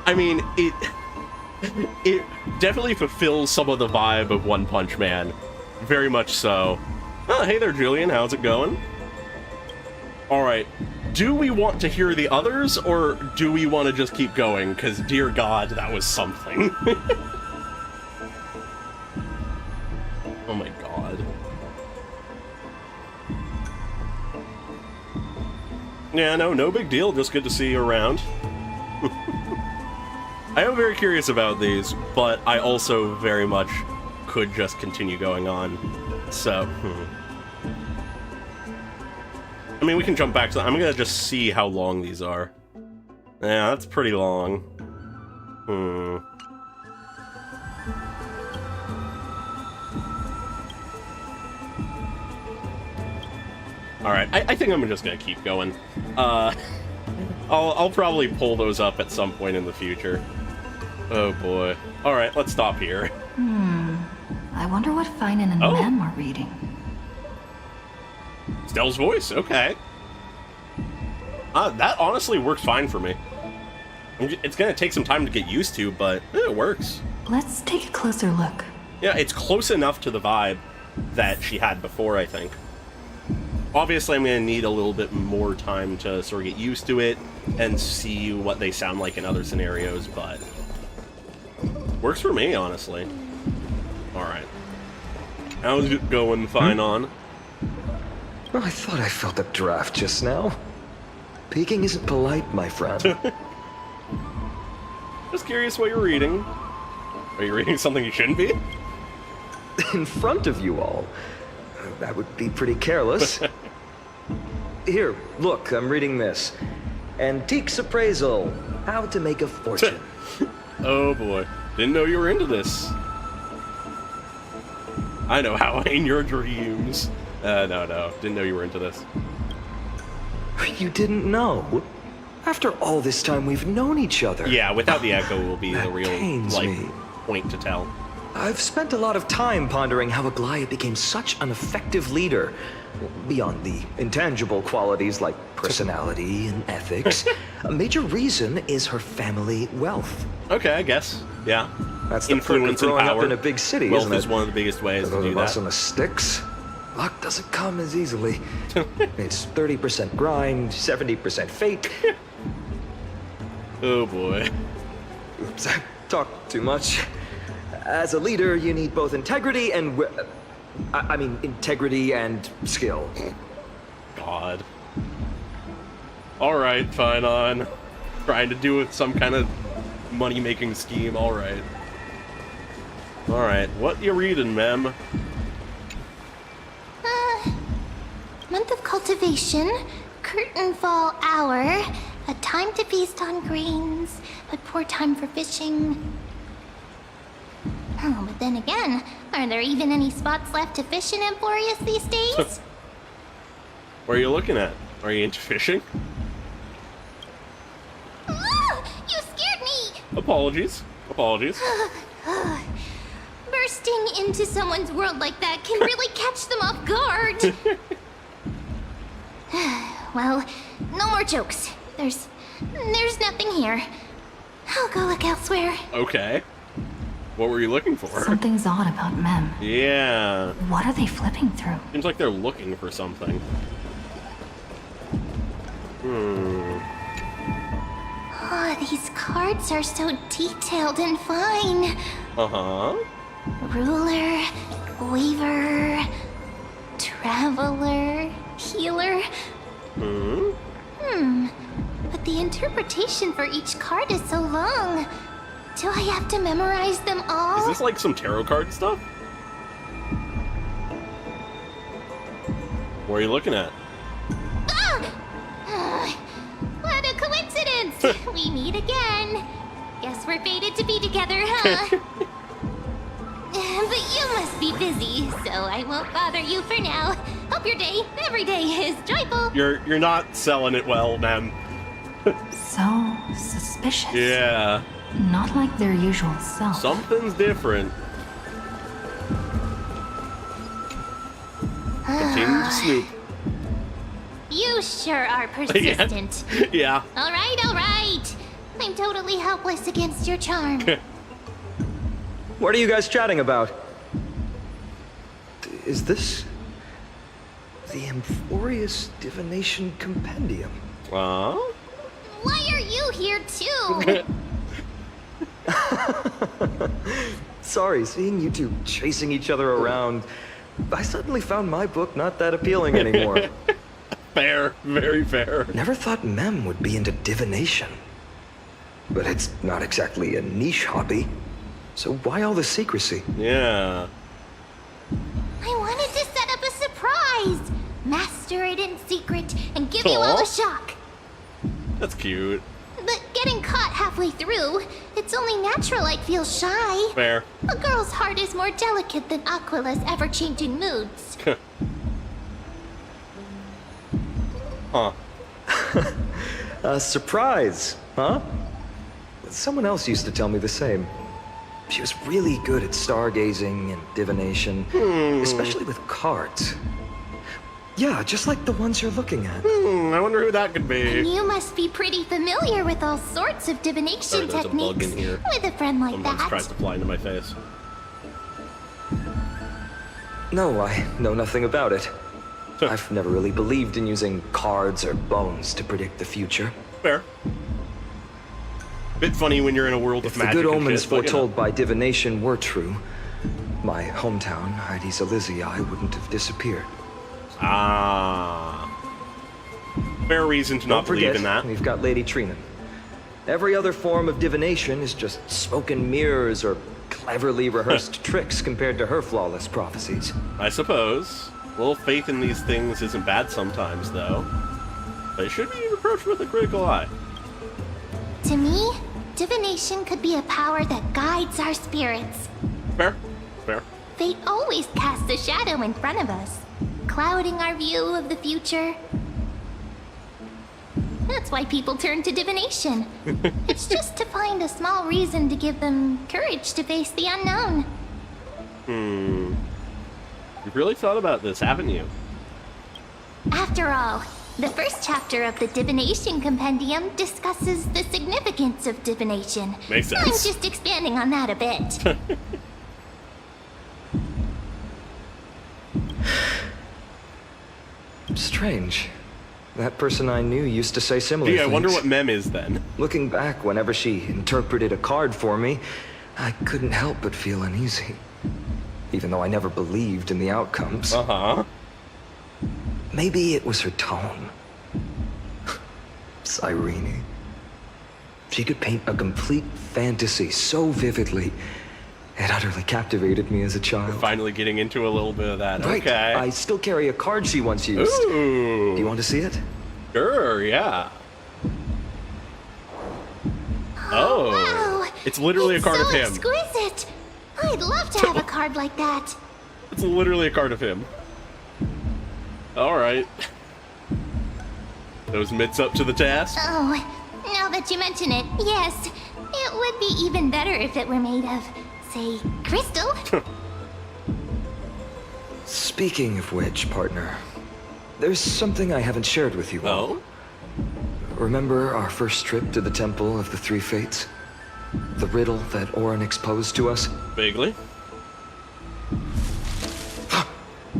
I mean, it definitely fulfills some of the vibe of One Punch Man. Very much so. Oh, hey there, Julian. How's it going? Alright. Do we want to hear the others, or do we want to just keep going? Because, dear God, that was something. Oh my god. Yeah, no big deal. Just good to see you around. I am very curious about these, but I also very much could just continue going on. So, I mean, we can jump back to... I'm gonna just see how long these are. Yeah, that's pretty long. Alright, I think I'm just gonna keep going. I'll probably pull those up at some point in the future. Oh boy. Alright, let's stop here. I wonder what Finan and Mem are reading. Stell's voice, okay. That honestly works fine for me. It's gonna take some time to get used to, but it works. Let's take a closer look. Yeah, it's close enough to the vibe that she had before, I think. Obviously, I'm gonna need a little bit more time to sort of get used to it and see what they sound like in other scenarios, but works for me, honestly. Alright. How's it going, Finan? Well, I thought I felt a draft just now. Peeking isn't polite, my friend. Just curious what you're reading. Are you reading something you shouldn't be? In front of you all. That would be pretty careless. Here, look, I'm reading this. Antiques Appraisal. How to Make a Fortune. Oh boy. Didn't know you were into this. I know how in your dreams. No. Didn't know you were into this. You didn't know? After all this time we've known each other. Yeah, without the echo will be the That real, pains like, me. point to tell. I've spent a lot of time pondering how Aglaea became such an effective leader. Beyond the intangible qualities like personality and ethics, a major reason is her family wealth. Okay, I guess. Yeah. That's the perk of Influence and growing power. up in a big city, Wealth isn't it? is one of the biggest ways For to those do of us that. on the Styx, luck doesn't come as easily. It's 30% grind, 70% fate. Oh boy. Oops, I talked too much. As a leader, you need both integrity and... I mean, integrity and skill. God. Alright, Finan. Trying to do with some kind of money-making scheme, alright. Alright, what you reading, Mem? Month of cultivation, curtain fall hour, a time to feast on grains, but poor time for fishing. Oh, but then again, are there even any spots left to fish in Emporius these days? What are you looking at? Are you into fishing? Ah, you scared me! Apologies. Apologies. Bursting into someone's world like that can really catch them off guard. Well, no more jokes. There's nothing here. I'll go look elsewhere. Okay. What were you looking for? Something's odd about Mem. Yeah. What are they flipping through? Seems like they're looking for something. Oh, these cards are so detailed and fine. Uh-huh. Ruler, weaver, traveler, healer. But the interpretation for each card is so long. Do I have to memorize them all? Is this like some tarot card stuff? What are you looking at? What a coincidence! We meet again. Guess we're fated to be together, huh? But you must be busy, so I won't bother you for now. Hope your day, every day, is joyful. You're not selling it well, man. So suspicious. Yeah. Not like their usual self. Something's different. Continue to snoop. You sure are persistent. Yeah. All right. I'm totally helpless against your charm. What are you guys chatting about? Is this... the Emporius Divination Compendium? Why are you here too? Sorry, seeing you two chasing each other around, I suddenly found my book not that appealing anymore. Fair. Very fair. Never thought Mem would be into divination. But it's not exactly a niche hobby. So why all the secrecy? Yeah. I wanted to set up a surprise. Master it in secret and give you all Aw. a shock. That's cute. But getting caught halfway through, it's only natural I'd feel shy. Fair. A girl's heart is more delicate than Aquila's ever-changing moods. Huh. A surprise, huh? Someone else used to tell me the same. She was really good at stargazing and divination, especially with cards. Yeah, just like the ones you're looking at. I wonder who that could be. And you must be pretty familiar with all sorts of divination Sorry, there's a bug techniques in here. with a friend like Sometimes that. tries to fly into my face. No, I know nothing about it. I've never really believed in using cards or bones to predict the future. Fair. Bit funny when you're in a world If of the magic good and omens shit, but, you know. foretold by divination were true, my hometown, Heidi's Elysiae, wouldn't have disappeared. Ah. Fair reason to not Don't believe forget, in that. we've got Lady Trina. Every other form of divination is just smoke and mirrors or cleverly rehearsed tricks compared to her flawless prophecies. I suppose. A little faith in these things isn't bad sometimes, though. But it should be approached with a critical eye. To me, divination could be a power that guides our spirits. Fair. Fair. Fate always casts a shadow in front of us, clouding our view of the future. That's why people turn to divination. It's just to find a small reason to give them courage to face the unknown. You've really thought about this, haven't you? After all, the first chapter of the Divination Compendium discusses the significance of divination. Makes sense. I'm just expanding on that a bit. Strange. That person I knew used to say similar Gee, things. I wonder what mem is then. Looking back, whenever she interpreted a card for me, I couldn't help but feel uneasy. Even though I never believed in the outcomes. Uh-huh. Maybe it was her tone. Cyrene. She could paint a complete fantasy so vividly, it utterly captivated me as a child. Finally getting into a little bit of that. Right. Okay. I still carry a card she once used. Ooh. Do you want to see it? Sure, yeah. Oh. Wow! It's literally a card so of him. Exquisite! I'd love to have a card like that. It's literally a card of him. Alright. Those mitts up to the task? Oh, now that you mention it, yes. It would be even better if it were made of, say, crystal. Speaking of which, partner, there's something I haven't shared with you all. Oh? Remember our first trip to the Temple of the Three Fates? The riddle that Orin exposed to us? Vaguely.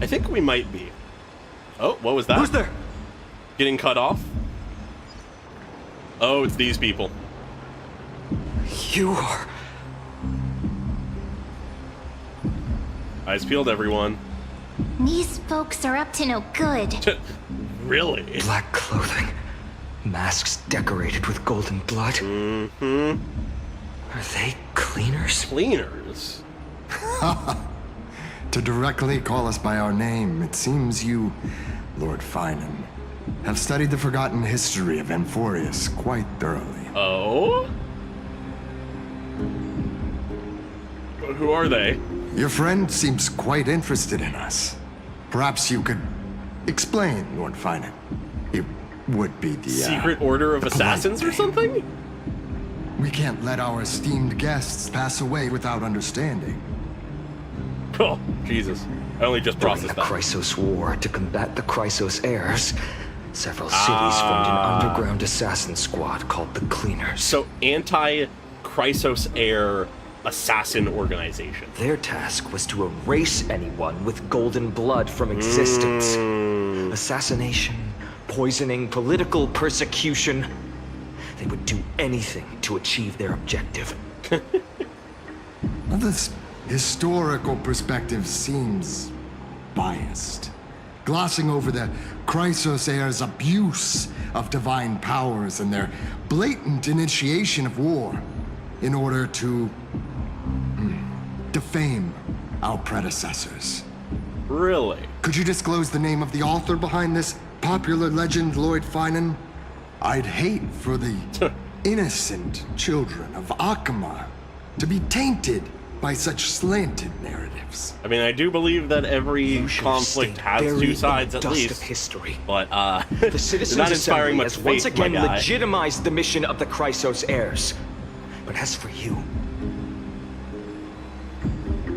I think we might be. Oh, what was that? Who's there? Getting cut off? Oh, it's these people. You are... Eyes peeled, everyone. These folks are up to no good. Really? Black clothing. Masks decorated with golden blood. Mm-hmm. Are they cleaners? Cleaners? To directly call us by our name, it seems you, Lord Finan, have studied the forgotten history of Amphorius quite thoroughly. Oh? But who are they? Your friend seems quite interested in us. Perhaps you could explain, Lord Finan. It would be the Secret Order of the polite Assassins or name. something? We can't let our esteemed guests pass away without understanding. Oh, Jesus. I only just During the processed that. Chrysos War, to combat the Chrysos heirs, several cities formed an underground assassin squad called the Cleaners. So, anti-Chrysos heir assassin organization. Their task was to erase anyone with golden blood from existence. Assassination, poisoning, political persecution. They would do anything to achieve their objective. Well, this historical perspective seems biased, glossing over the Chrysos heirs' abuse of divine powers and their blatant initiation of war in order to defame our predecessors. Really? Could you disclose the name of the author behind this popular legend, Lord Finan? I'd hate for the innocent children of Akama to be tainted by such slanted narratives. I mean, I do believe that every You should conflict stay has buried two in sides the at dust least. of history. But The Citizens not inspiring Assembly much has once faith, my again guy. legitimized the mission of the Chrysos heirs. But as for you,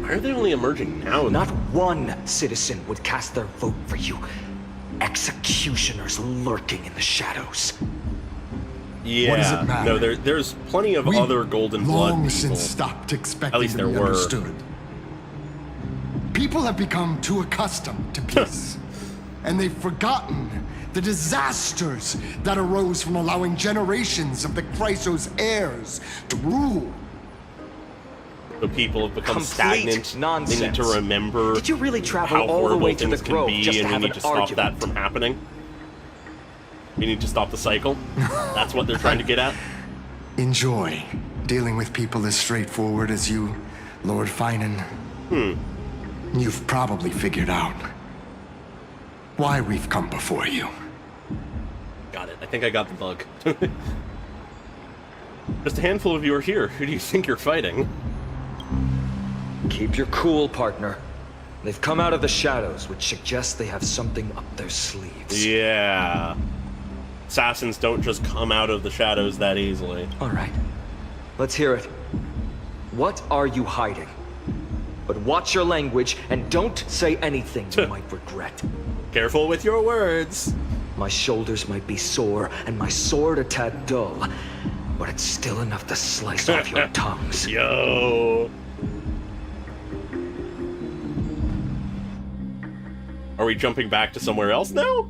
Why are they only emerging now? not one citizen would cast their vote for you. Executioners lurking in the shadows. Yeah, What does it matter? no, there's plenty of We've other golden blood long people. since stopped expecting At least to there be were. understood. People have become too accustomed to peace, and they've forgotten the disasters that arose from allowing generations of the Chrysos heirs to rule. The people have become Complete stagnant. nonsense. They need to remember Did you really travel how all the horrible way to the things can Grove be, just to and we have need an to stop that argument? from happening. We need to stop the cycle. That's what they're trying to get at. Enjoy dealing with people as straightforward as you, Lord Finan. You've probably figured out why we've come before you. Got it. I think I got the bug. Just a handful of you are here. Who do you think you're fighting? Keep your cool, partner. They've come out of the shadows, which suggests they have something up their sleeves. Yeah. Assassins don't just come out of the shadows that easily. All right. Let's hear it. What are you hiding? But watch your language and don't say anything you might regret. Careful with your words. My shoulders might be sore and my sword a tad dull, but it's still enough to slice off your tongues. Yo. Are we jumping back to somewhere else now?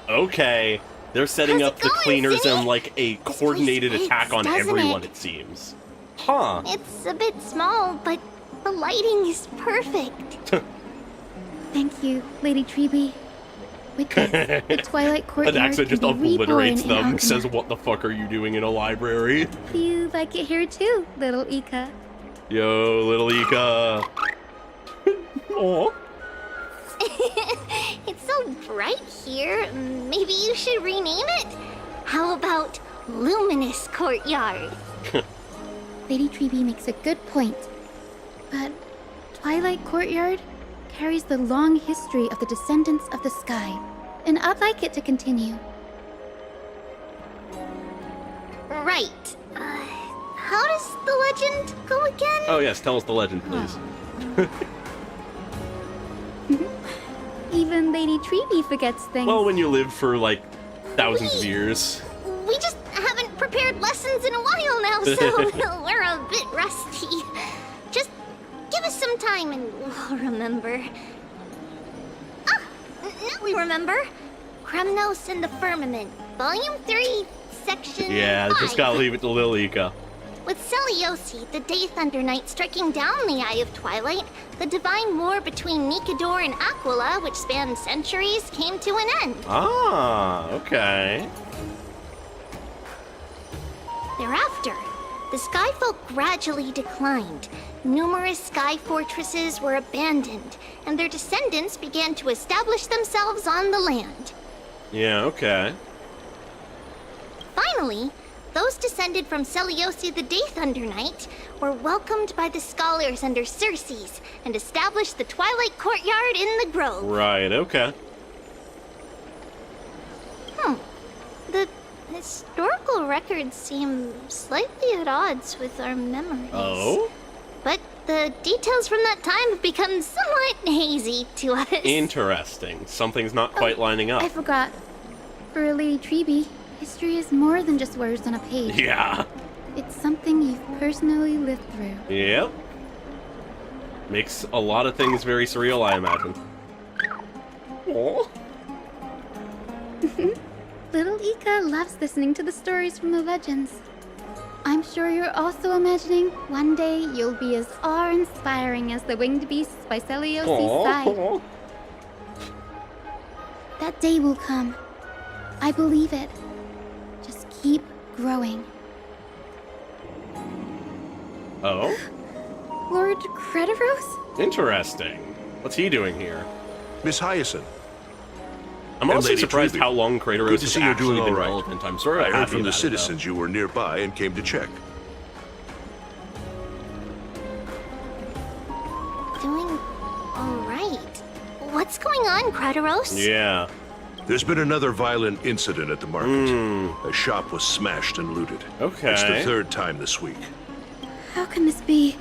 Okay. They're setting How's up it the going, cleaners Zinni? and like a This coordinated place attack on stinks, doesn't everyone, it? it seems. Huh. It's a bit small, but the lighting is perfect. Thank you, Lady Treeby. With this, the Twilight Courtyard Adaxa just can be obliterates reborn in them, says, Alchemy. "What the fuck are you doing in a library?" You like it here too, little Ika. Yo, little Ika. Aw. It's so bright here. Maybe you should rename it? How about Luminous Courtyard? Lady Treeby makes a good point. But Twilight Courtyard carries the long history of the descendants of the sky, and I'd like it to continue. Right. How does the legend go again? Oh yes, tell us the legend, please. Even Lady Treeby forgets things. Well, when you live for like thousands of years. We just haven't prepared lessons in a while now, so we're a bit rusty. Just give us some time and we'll remember. Ah, now we remember. Kremnos and the Firmament, Volume 3, Section Yeah, 5. just gotta leave it to Lil Ika. With Celiosi, the Day Thunder Knight, striking down the Eye of Twilight, the divine war between Nikador and Aquila, which spanned centuries, came to an end. Ah, okay. Thereafter, the Skyfolk gradually declined. Numerous sky fortresses were abandoned, and their descendants began to establish themselves on the land. Yeah, okay. Finally, those descended from Celiosi the Day Thunder Knight were welcomed by the scholars under Circes and established the Twilight Courtyard in the Grove. Right, okay. The historical records seem slightly at odds with our memories. Oh? But the details from that time have become somewhat hazy to us. Interesting. Something's not quite lining I up. forgot. For Lady Treeby, history is more than just words on a page. Yeah. It's something you've personally lived through. Yep. Makes a lot of things very surreal, I imagine. Aw. Little Ika loves listening to the stories from the legends. I'm sure you're also imagining one day you'll be as awe-inspiring as the winged beasts by Celiosi's side. Aw. That day will come. I believe it. Just keep growing. Oh? Lord Crediros? Interesting. What's he doing here? Miss Hyacinth, I'm And also Lady surprised Treeby. how long Good Kratos to has see you're actually doing been all right. relevant. I'm sort I of heard happy from the about it, citizens you were nearby and came to check. doing alright. What's going on, Krateros? Yeah. There's been another violent incident at the market. A shop was smashed and looted. Okay. It's the third time this week. How can this be?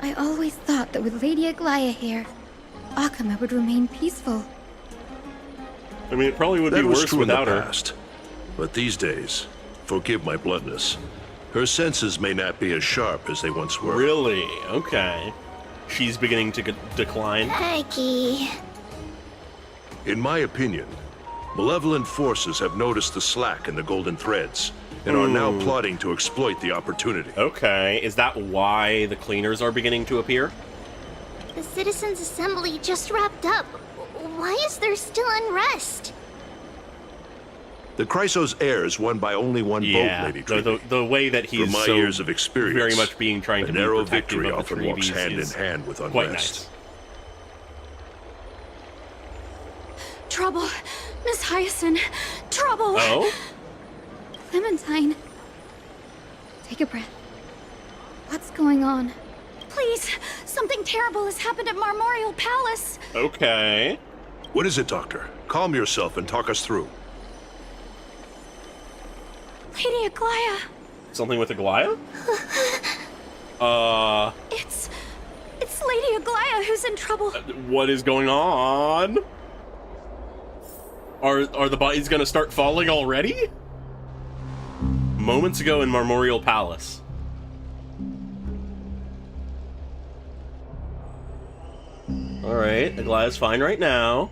I always thought that with Lady Aglaea here, Akama would remain peaceful. I mean, it probably would be That was worse true in the without her. past. But these days, forgive my bluntness, her senses may not be as sharp as they once were. Really? Okay. She's beginning to decline. Aggie. In my opinion, malevolent forces have noticed the slack in the golden threads and are now plotting to exploit the opportunity. Okay, is that why the cleaners are beginning to appear? The Citizens' Assembly just wrapped up. Why is there still unrest? The Chrysos heirs won by only one vote, Lady Tree. The way that he's From my so years of experience, very much being trying to a be narrow protective victory of often the walks Treebees hand in is hand with quite unrest. nice. Trouble. Miss Hyacinth. Trouble. Oh? Clementine. Take a breath. What's going on? Please, something terrible has happened at Marmorial Palace. Okay. What is it, Doctor? Calm yourself and talk us through. Lady Aglaea. Something with Aglaea? It's Lady Aglaea who's in trouble. What is going on? Are the bodies gonna start falling already? Moments ago in Marmorial Palace. Alright, Aglaea's fine right now.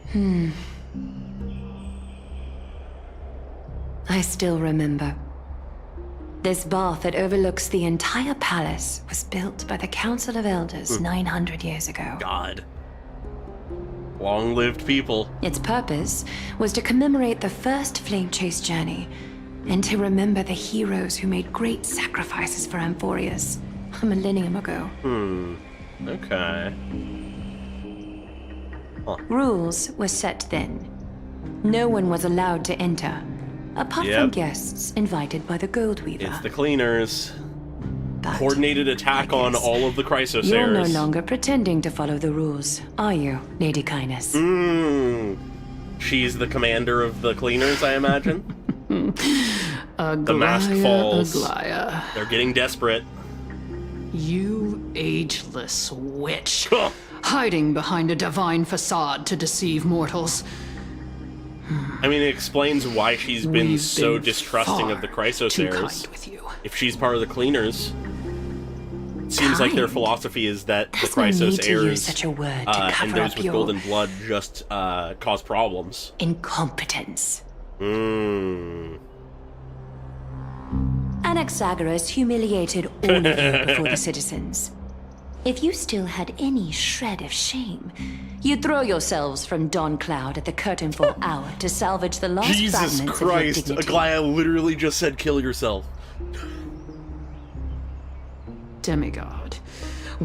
I still remember. This bath that overlooks the entire palace was built by the Council of Elders 900 years ago. God. Long-lived people. Its purpose was to commemorate the first flame chase journey, and to remember the heroes who made great sacrifices for Amphorius a millennium ago. Okay. Rules were set then. No one was allowed to enter, apart from guests invited by the Goldweaver. It's the cleaners. But Coordinated attack on all of the Chrysos you're no heirs. longer pretending to follow the rules, are you, Lady Kindness? She's the commander of the cleaners, I imagine. Aglaea, The mask falls. Aglaea. They're getting desperate. You ageless witch. Hiding behind a divine facade to deceive mortals. I mean, it explains why she's been We've so been distrusting of the Chrysos too heirs. kind with you. If she's part of the cleaners, it seems like their Kind? philosophy is that the There's no need Chrysos to use heirs such a word to and cover those up with your golden blood just cause problems. incompetence. Hmm. Anaxagoras humiliated all of you before the citizens. If you still had any shred of shame, you'd throw yourselves from dawn cloud at the curtain for hour to salvage the last Jesus fragments Christ, of your dignity. Aglaea literally just said kill yourself. Demigod,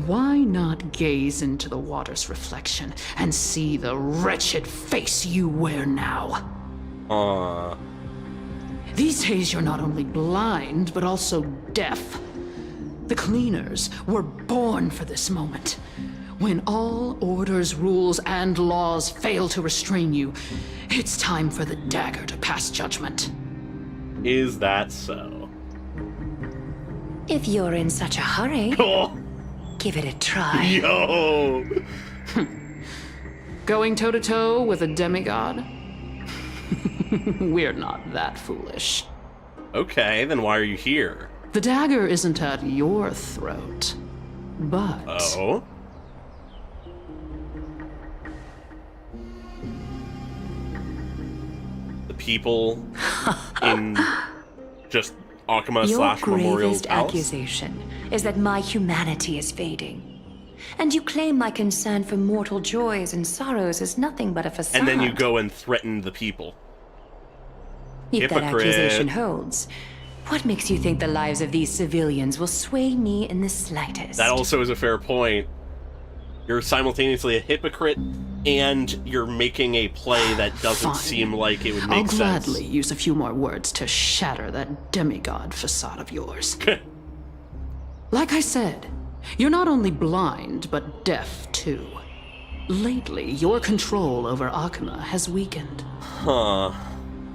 why not gaze into the water's reflection and see the wretched face you wear now? These days you're not only blind, but also deaf. The cleaners were born for this moment. When all orders, rules, and laws fail to restrain you, it's time for the dagger to pass judgment. Is that so? If you're in such a hurry, Oh, give it a try. yo! Going toe-to-toe with a demigod? We're not that foolish. Okay, then why are you here? The dagger isn't at your throat, but... Oh? The people in just Akama Your / Memorial gravest Palace? accusation is that my humanity is fading. And you claim my concern for mortal joys and sorrows is nothing but a facade. And then you go and threaten the people. If that Hypocrite. accusation holds, what makes you think the lives of these civilians will sway me in the slightest? That also is a fair point. You're simultaneously a hypocrite, and you're making a play that doesn't Fine. seem like it would I'll make sense. gladly use a few more words to shatter that demigod facade of yours. Like I said, You're not only blind, but deaf too. Lately, your control over Akuma has weakened. Huh.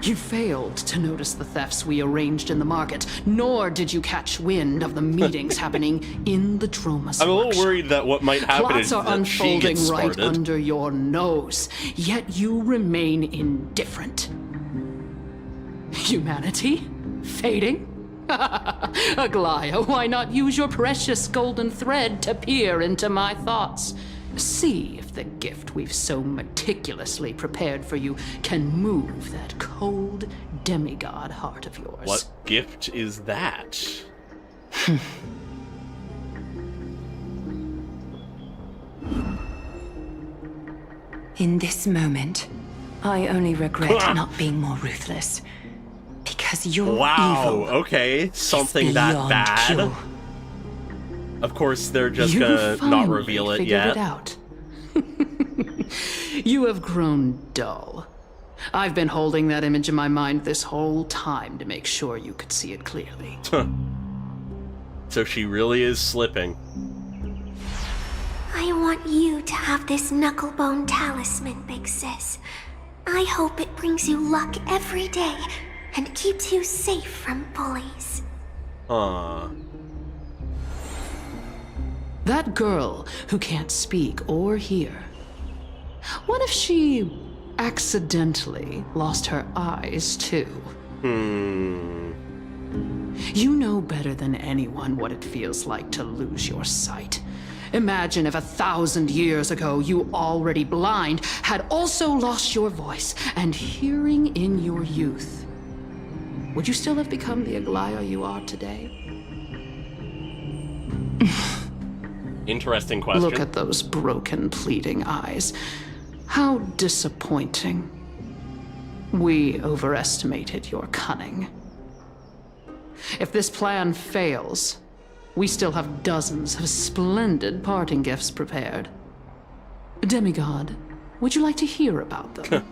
You failed to notice the thefts we arranged in the market, nor did you catch wind of the meetings happening in the Tromas. I'm a little worried that what might happen Plots is are that she unfolding gets right started. under your nose, yet you remain indifferent. Humanity? Fading? Aglaea, why not use your precious golden thread to peer into my thoughts? See if the gift we've so meticulously prepared for you can move that cold demigod heart of yours. What gift is that? In this moment, I only regret not being more ruthless. Because you're evil. Okay, something that beyond bad. cure. Of course, they're just You gonna not finally reveal it figured yet. it out. You have grown dull. I've been holding that image in my mind this whole time to make sure you could see it clearly. So she really is slipping. I want you to have this knucklebone talisman, Big Sis. I hope it brings you luck every day and keeps you safe from bullies. That girl who can't speak or hear. What if she accidentally lost her eyes too? You know better than anyone what it feels like to lose your sight. Imagine if 1,000 years ago you, already blind, had also lost your voice and hearing in your youth. Would you still have become the Aglaea you are today? Interesting question. Look at those broken, pleading eyes. How disappointing. We overestimated your cunning. If this plan fails, we still have dozens of splendid parting gifts prepared. Demigod, would you like to hear about them?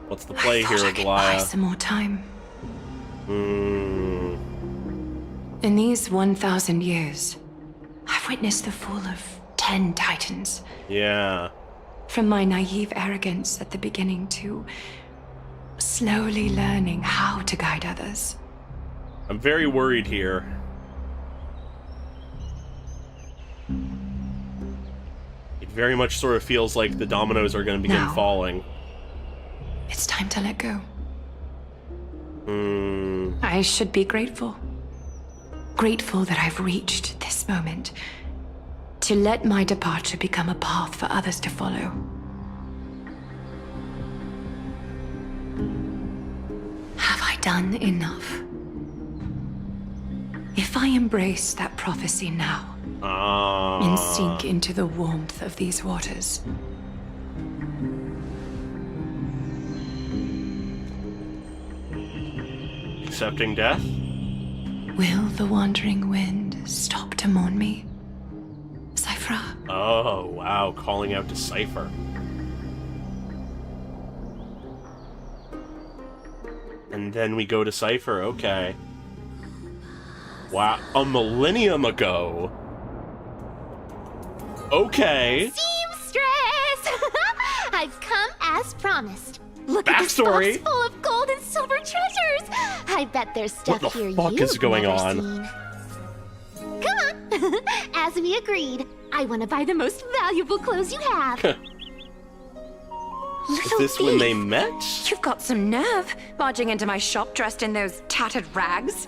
What's the play here, I could buy Aglaea? some more time. In these 1,000 years, I've witnessed the fall of 10 titans. Yeah. From my naive arrogance at the beginning to slowly learning how to guide others. I'm very worried here. It very much sort of feels like the dominoes are going to begin Now. falling. It's time to let go. I should be grateful. Grateful that I've reached this moment. To let my departure become a path for others to follow. Have I done enough? If I embrace that prophecy now, and sink into the warmth of these waters, Accepting death? will the wandering wind stop to mourn me? Cipher. Oh, wow. Calling out to Cipher. And then we go to Cipher. Okay. Wow. A millennium ago. Okay. Seamstress! I've come as promised. Look Backstory. at this box full of gold and silver treasures. I bet there's stuff What the here fuck you've is going never on? seen. Come on. As we agreed, I want to buy the most valuable clothes you have. Is Little this when they thief. met? You've got some nerve, barging into my shop dressed in those tattered rags.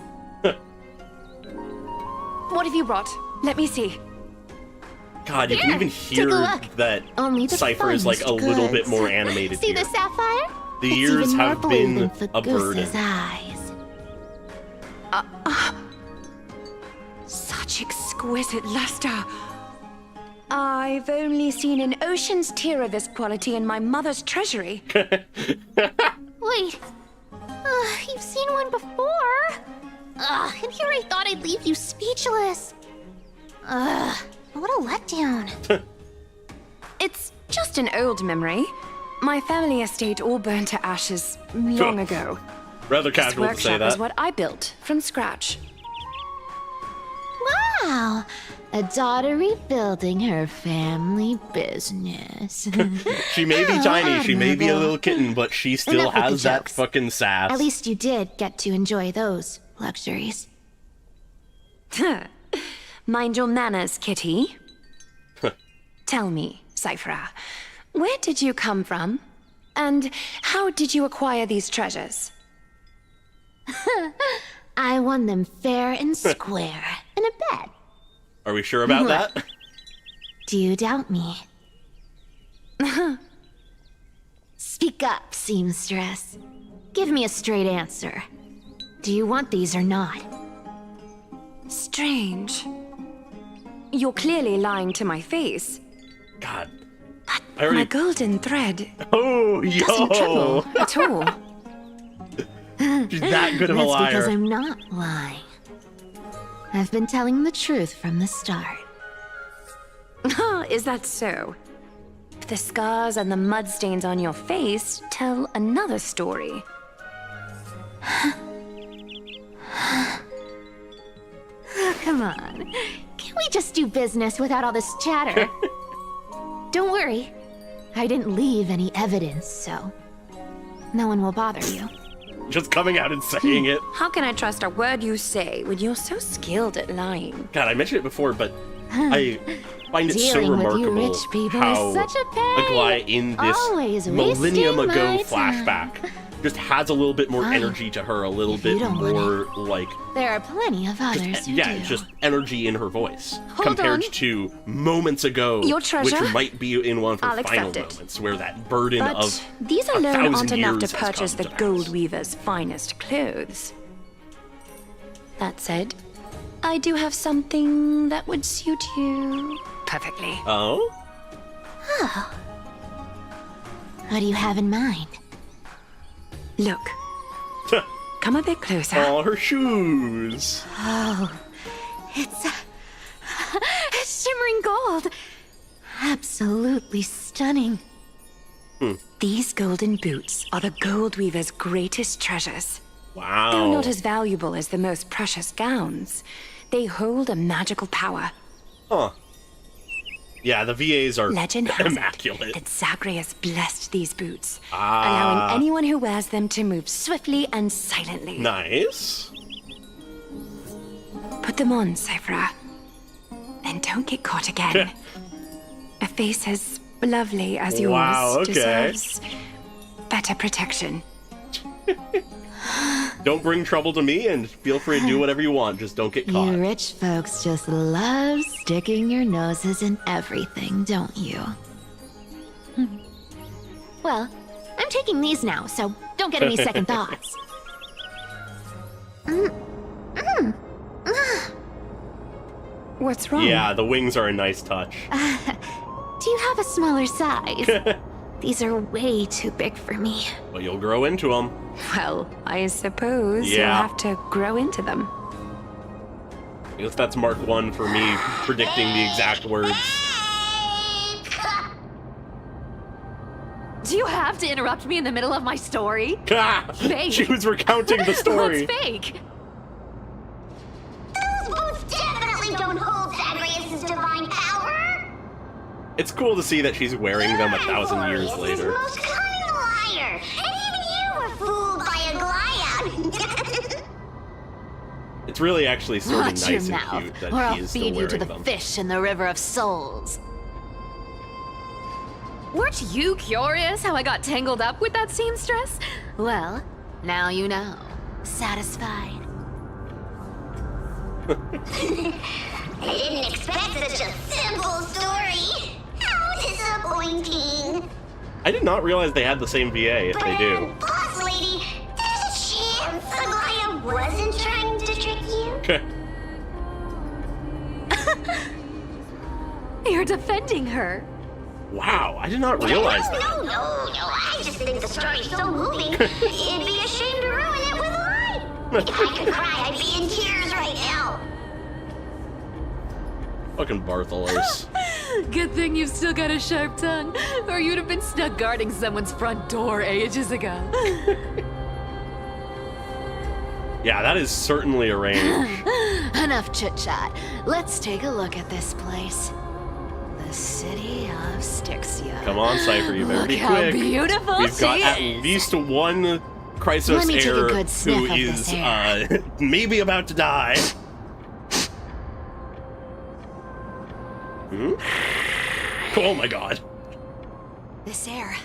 What have you brought? Let me see. God, you can Here, even take hear a look. that Only the Cipher is like a finest little bit goods. more animated See here. the sapphire? The It's years even more have bold been than for a burden. Goose's eyes. Such exquisite luster. I've only seen an ocean's tear of this quality in my mother's treasury. Wait. You've seen one before. And here I thought I'd leave you speechless. What a letdown. It's just an old memory. My family estate all burned to ashes long ago. Rather This casual to say workshop is that. what I built from scratch. Wow! A daughter rebuilding her family business. She may be Oh, tiny, she may be a admirable. little kitten, but she still Enough with the has that jokes. fucking sass. At least you did get to enjoy those luxuries. Mind your manners, kitty. Tell me, Cipher, where did you come from? And how did you acquire these treasures? I won them fair and square in a bet. Are we sure about that? Do you doubt me? Speak up, seamstress. Give me a straight answer. Do you want these or not? Strange. You're clearly lying to my face. God. But I already- my golden thread Oh, doesn't yo! trouble at all. She's that good of a That's because liar. I'm not lying. I've been telling the truth from the start. Is that so? The scars and the mud stains on your face tell another story. Oh, come on. Can we just do business without all this chatter? Don't worry. I didn't leave any evidence, so no one will bother you. Just coming out and saying it. How can I trust a word you say when you're so skilled at lying? God, I mentioned it before, but I find it so Dealing with you remarkable rich people how is such a pain. Aglaea in this Always millennium wasting ago my time. flashback just has a little bit more energy to her, a little if you bit don't want more like There are plenty of others who yeah, do. just energy in her voice Hold compared on. to moments ago, Your treasure? which might be in one of her I'll final accept it. moments, where that burden But of these a alone thousand aren't enough to years has purchase come the to gold pass. weaver's finest clothes. That said, I do have something that would suit you perfectly. Oh? What do you have in mind? Look, come a bit closer. All her shoes. Oh, it's shimmering gold. Absolutely stunning. These golden boots are the gold weaver's greatest treasures. Wow. Though not as valuable as the most precious gowns, they hold a magical power. Huh. Yeah, the VAs are Legend has immaculate. it that Zagreus blessed these boots, allowing anyone who wears them to move swiftly and silently. Nice. Put them on, Cipher. And don't get caught again. A face as lovely as yours Wow, okay. deserves better protection. Don't bring trouble to me, and feel free to do whatever you want. Just don't get caught. You rich folks just love sticking your noses in everything, don't you? Well, I'm taking these now, so don't get any second thoughts. What's wrong? Yeah, the wings are a nice touch. Do you have a smaller size? These are way too big for me. But you'll grow into them. Well, I suppose you'll Yeah. have to grow into them. I guess that's Mark 1 for me, predicting the exact words. Do you have to interrupt me in the middle of my story? Fake. She was recounting the story. What's fake? Those boots definitely don't hold Zagreus' divine power. It's cool to see that she's wearing them 1,000 years Glorious later. is most cunning liar, and even you were fooled by Aglaea. It's really actually sort of Watch nice your and mouth, cute or that I'll she is still feed you to wearing the them. fish in the river of souls. Weren't you curious how I got tangled up with that seamstress? Well, now you know. Satisfied? I didn't expect such a simple story. How disappointing. I did not realize they had the same VA, if they do. Boss lady, there's a chance Aglaea wasn't trying to trick you. You're defending her. Wow, I did not realize that. No. I just think the story's so moving. It'd be a shame to ruin it with a lie. If I could cry, I'd be in tears right now. Fucking Bartholos. Good thing you've still got a sharp tongue, or you'd have been stuck guarding someone's front door ages ago. Yeah, that is certainly a range. Enough chit-chat. Let's take a look at this place. The city of Styxia. Come on, Cipher, you better Look be how quick. beautiful We've got she at is. least one Chrysos Let me take a heir good sniff who of this is air. maybe about to die. Hmm? Oh my god. This air,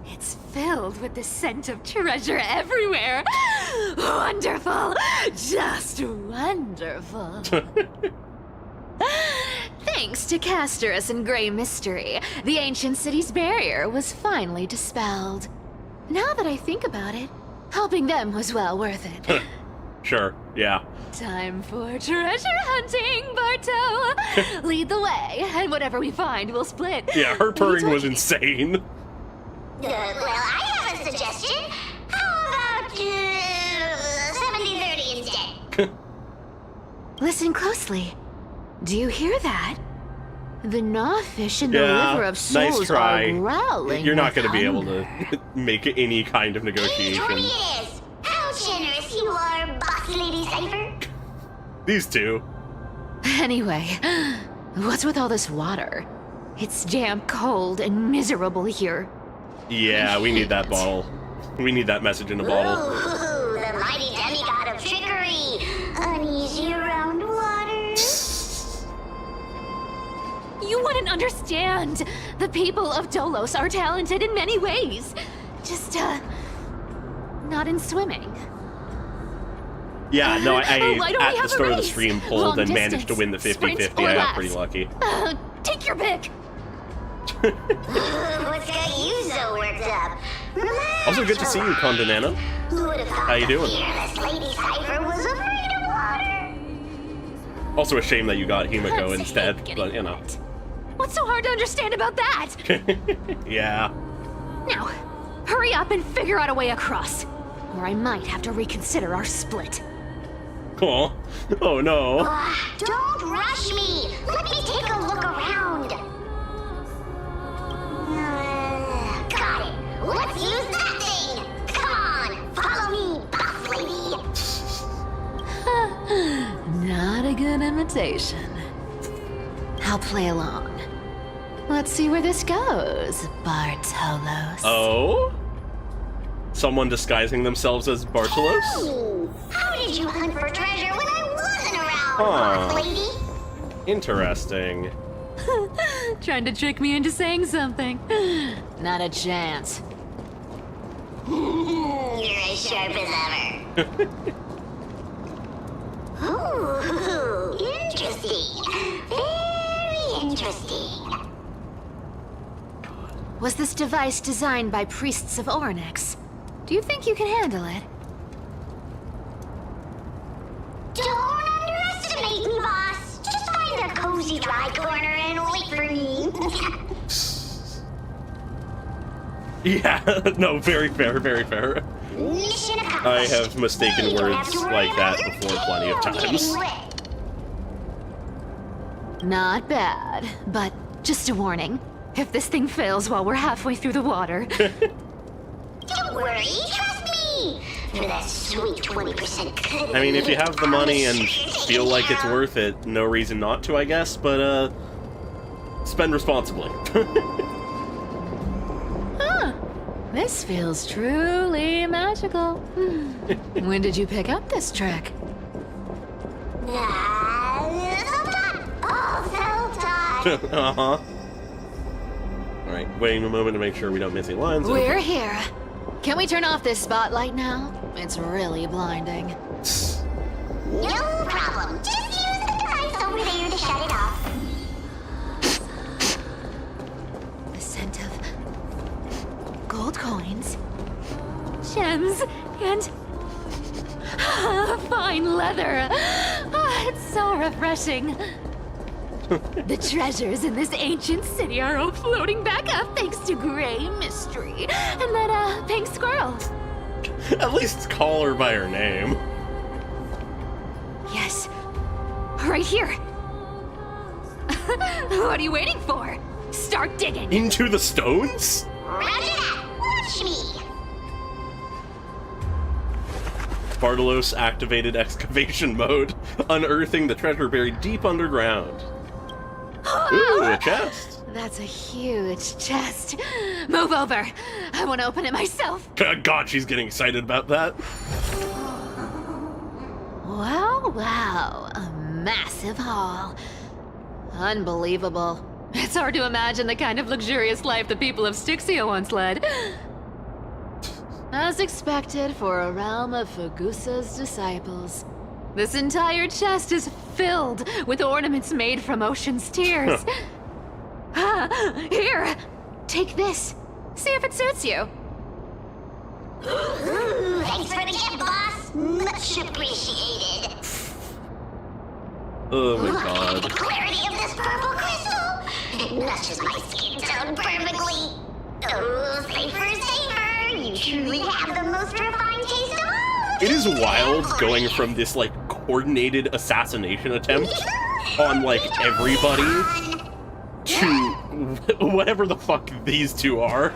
it's filled with the scent of treasure everywhere. Wonderful. Just wonderful. Thanks to Castorus and Grey Mystery, the ancient city's barrier was finally dispelled. Now that I think about it, helping them was well worth it. Sure, yeah. Time for treasure hunting, Barto! Lead the way, and whatever we find, we'll split. Yeah, her purring was insane. Well, I have a suggestion. How about 70-30 instead? Listen closely. Do you hear that? The gnawfish in the river of souls nice try. are growling. You're not with going to be able hunger. to make any kind of negotiation. 20 is. How generous you are, boss lady Cipher. These two. Anyway, what's with all this water? It's damp, cold, and miserable here. Yeah, we need that bottle. We need that message in a bottle. Ooh, the mighty demigod of trickery. Uneasy around water. You wouldn't understand. The people of Dolos are talented in many ways. Just, not in swimming. Yeah, no, Why don't we at the have a start of the race? stream pulled Long and managed to distance, win the 50-50. sprint or I got laps. pretty lucky. Take your pick. What's got you so worked up? Relax, Also, good to see you, Condanana. Who would have thought How you the doing? fearless Lady Cipher was afraid of water? Also a shame that you got Himiko Let's instead, hate but getting you know. wet. What's so hard to understand about that? Yeah. Now, hurry up and figure out a way across. Or I might have to reconsider our split. Oh, oh no. Don't rush me. Let me take a look around. Got it. Let's use that thing. Come on, follow me, boss lady. Not a good imitation. I'll play along. Let's see where this goes, Bartolos. Oh? Someone disguising themselves as Bartolos? Hey, how did you hunt for treasure when I wasn't around, Huh. boss lady? Interesting. Trying to trick me into saying something. Not a chance. You're as sharp as ever. Ooh, interesting. Very interesting. Was this device designed by priests of Ornyx? Do you think you can handle it? Don't underestimate me, boss. Just find a cozy dry corner and wait for me. Yeah, no, very fair, very fair. Mission accomplished. I have mistaken You don't have words to worry like that about your before plenty of tail getting times. wet. Not bad, but just a warning. If this thing fails while we're halfway through the water... Don't worry, trust me. For that sweet 20%. I mean, if you have the money and feel like it's worth it, no reason not to, I guess, but, spend responsibly. Huh. This feels truly magical. When did you pick up this trick? Uh-huh. Alright, waiting a moment to make sure we don't miss any lines. We're here. Can we turn off this spotlight now? It's really blinding. No problem. Just use the device over there to shut it off. The scent of gold coins, gems, and fine leather. It's so refreshing. The treasures in this ancient city are all floating back up thanks to Grey Mystery and that pink squirrel. At least call her by her name. Yes, right here. What are you waiting for? Start digging. Into the stones? Roger that. Watch me. Bartolos activated excavation mode, unearthing the treasure buried deep underground. Ooh, a chest. That's a huge chest. Move over. I want to open it myself. God, she's getting excited about that. Wow, a massive haul. Unbelievable. It's hard to imagine the kind of luxurious life the people of Styxia once led. As expected for a realm of Fagusa's disciples. This entire chest is filled with ornaments made from ocean's tears. Here, take this. See if it suits you. Thanks for the gift, boss. Much appreciated. Oh my god. The clarity of this purple crystal. It matches my skin tone perfectly. Oh, Cipher. You truly have the most refined taste of all. It is wild going from this, like, coordinated assassination attempt on, like, everybody to whatever the fuck these two are.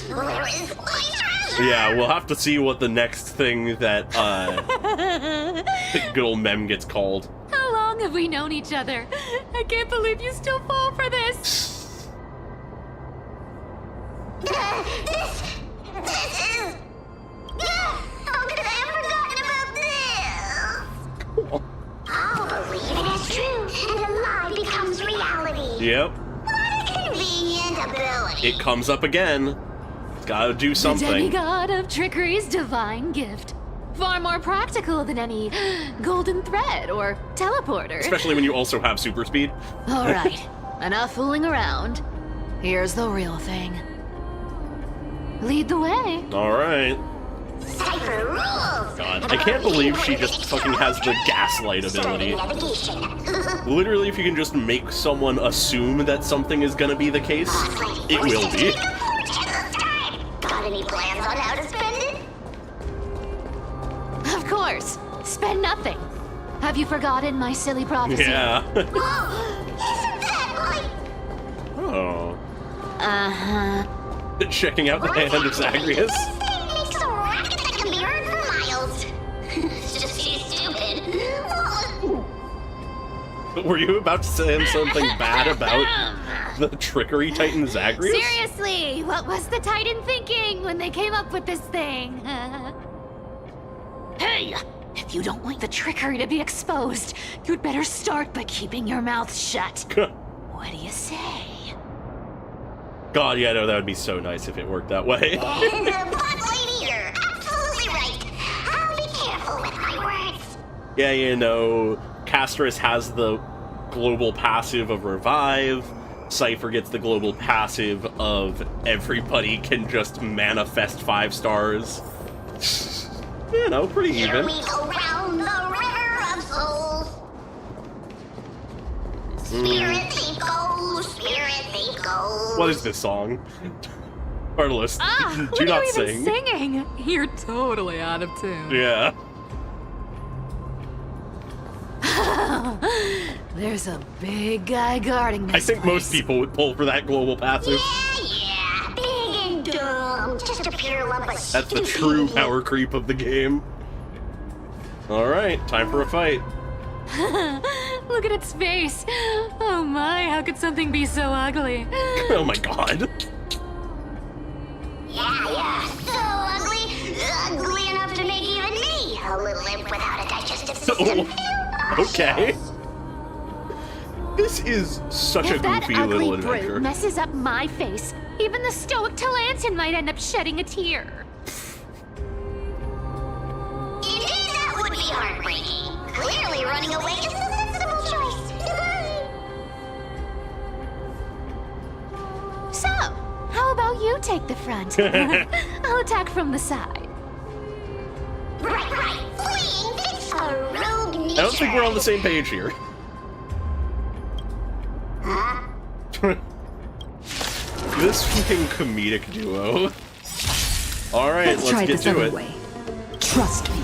Where is my treasure? Yeah, we'll have to see what the next thing that, good old Mem gets called. How long have we known each other? I can't believe you still fall for this. This is... How could I have forgotten about this? I'll believe it is true, and a lie becomes reality. Yep. What a convenient ability. It comes up again. It's gotta do The something. demigod of trickery's divine gift. Far more practical than any golden thread or teleporter. Especially when you also have super speed. All right, enough fooling around. Here's the real thing. Lead the way. Alright. Cipher rules. God, I can't believe she just fucking has the gaslight ability. Literally, if you can just make someone assume that something is gonna be the case, it will be. Got any plans on how to spend it? Of course. Spend nothing. Have you forgotten my silly prophecy? Yeah. Isn't that like... Oh. Uh-huh. Checking out the hand of Zagreus. This thing makes a racket that can be heard for miles. It's just too stupid. Were you about to say something bad about the trickery Titan Zagreus? Seriously, what was the Titan thinking when they came up with this thing? Hey, if you don't want the trickery to be exposed, you'd better start by keeping your mouth shut. What do you say? God, yeah, no, that would be so nice if it worked that way. But lady, you're absolutely right. I'll be careful with my words. Yeah, you know, Castris has the global passive of Revive. Cipher gets the global passive of everybody can just manifest 5 stars. You know, pretty Here even. we go round the river of souls. Spirit they go, spirit they go. What is this song? Artlist, do not sing. Singing? You're totally out of tune. Yeah. There's a big guy guarding this I think place. most people would pull for that global passive. Yeah, big and dumb. Just a pure lump of That's the true power creep of the game. Alright, time for a fight. Look at its face. Oh my, how could something be so ugly? Oh my god. Yeah, so ugly. Ugly enough to make even me a little imp without a digestive system. Okay. This is such a If that goofy ugly little adventure. brute messes up my face, even the stoic Talantin might end up shedding a tear. Indeed, that would be heartbreaking. Clearly, running away is the sensible choice. So, how about you take the front? I'll attack from the side. Right. Fleeing fits a rogue nature. I don't think we're on the same page here. Huh? This fucking comedic duo. Alright, let's try get this to other it. way. Trust me.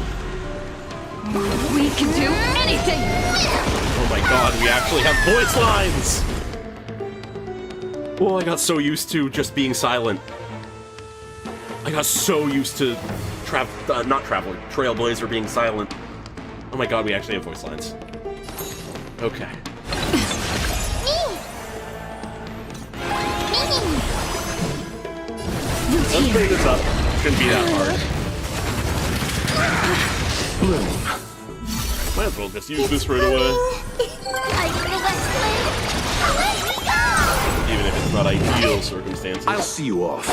We can do anything! Oh my god, we actually have voice lines! Oh, I got so used to just being silent. I got so used to Trailblazer being silent. Oh my god, we actually have voice lines. Okay. Let's clean this up. Shouldn't be that hard. Bloom. Might as well just use this right away. Even if it's not ideal circumstances. I'll see you off.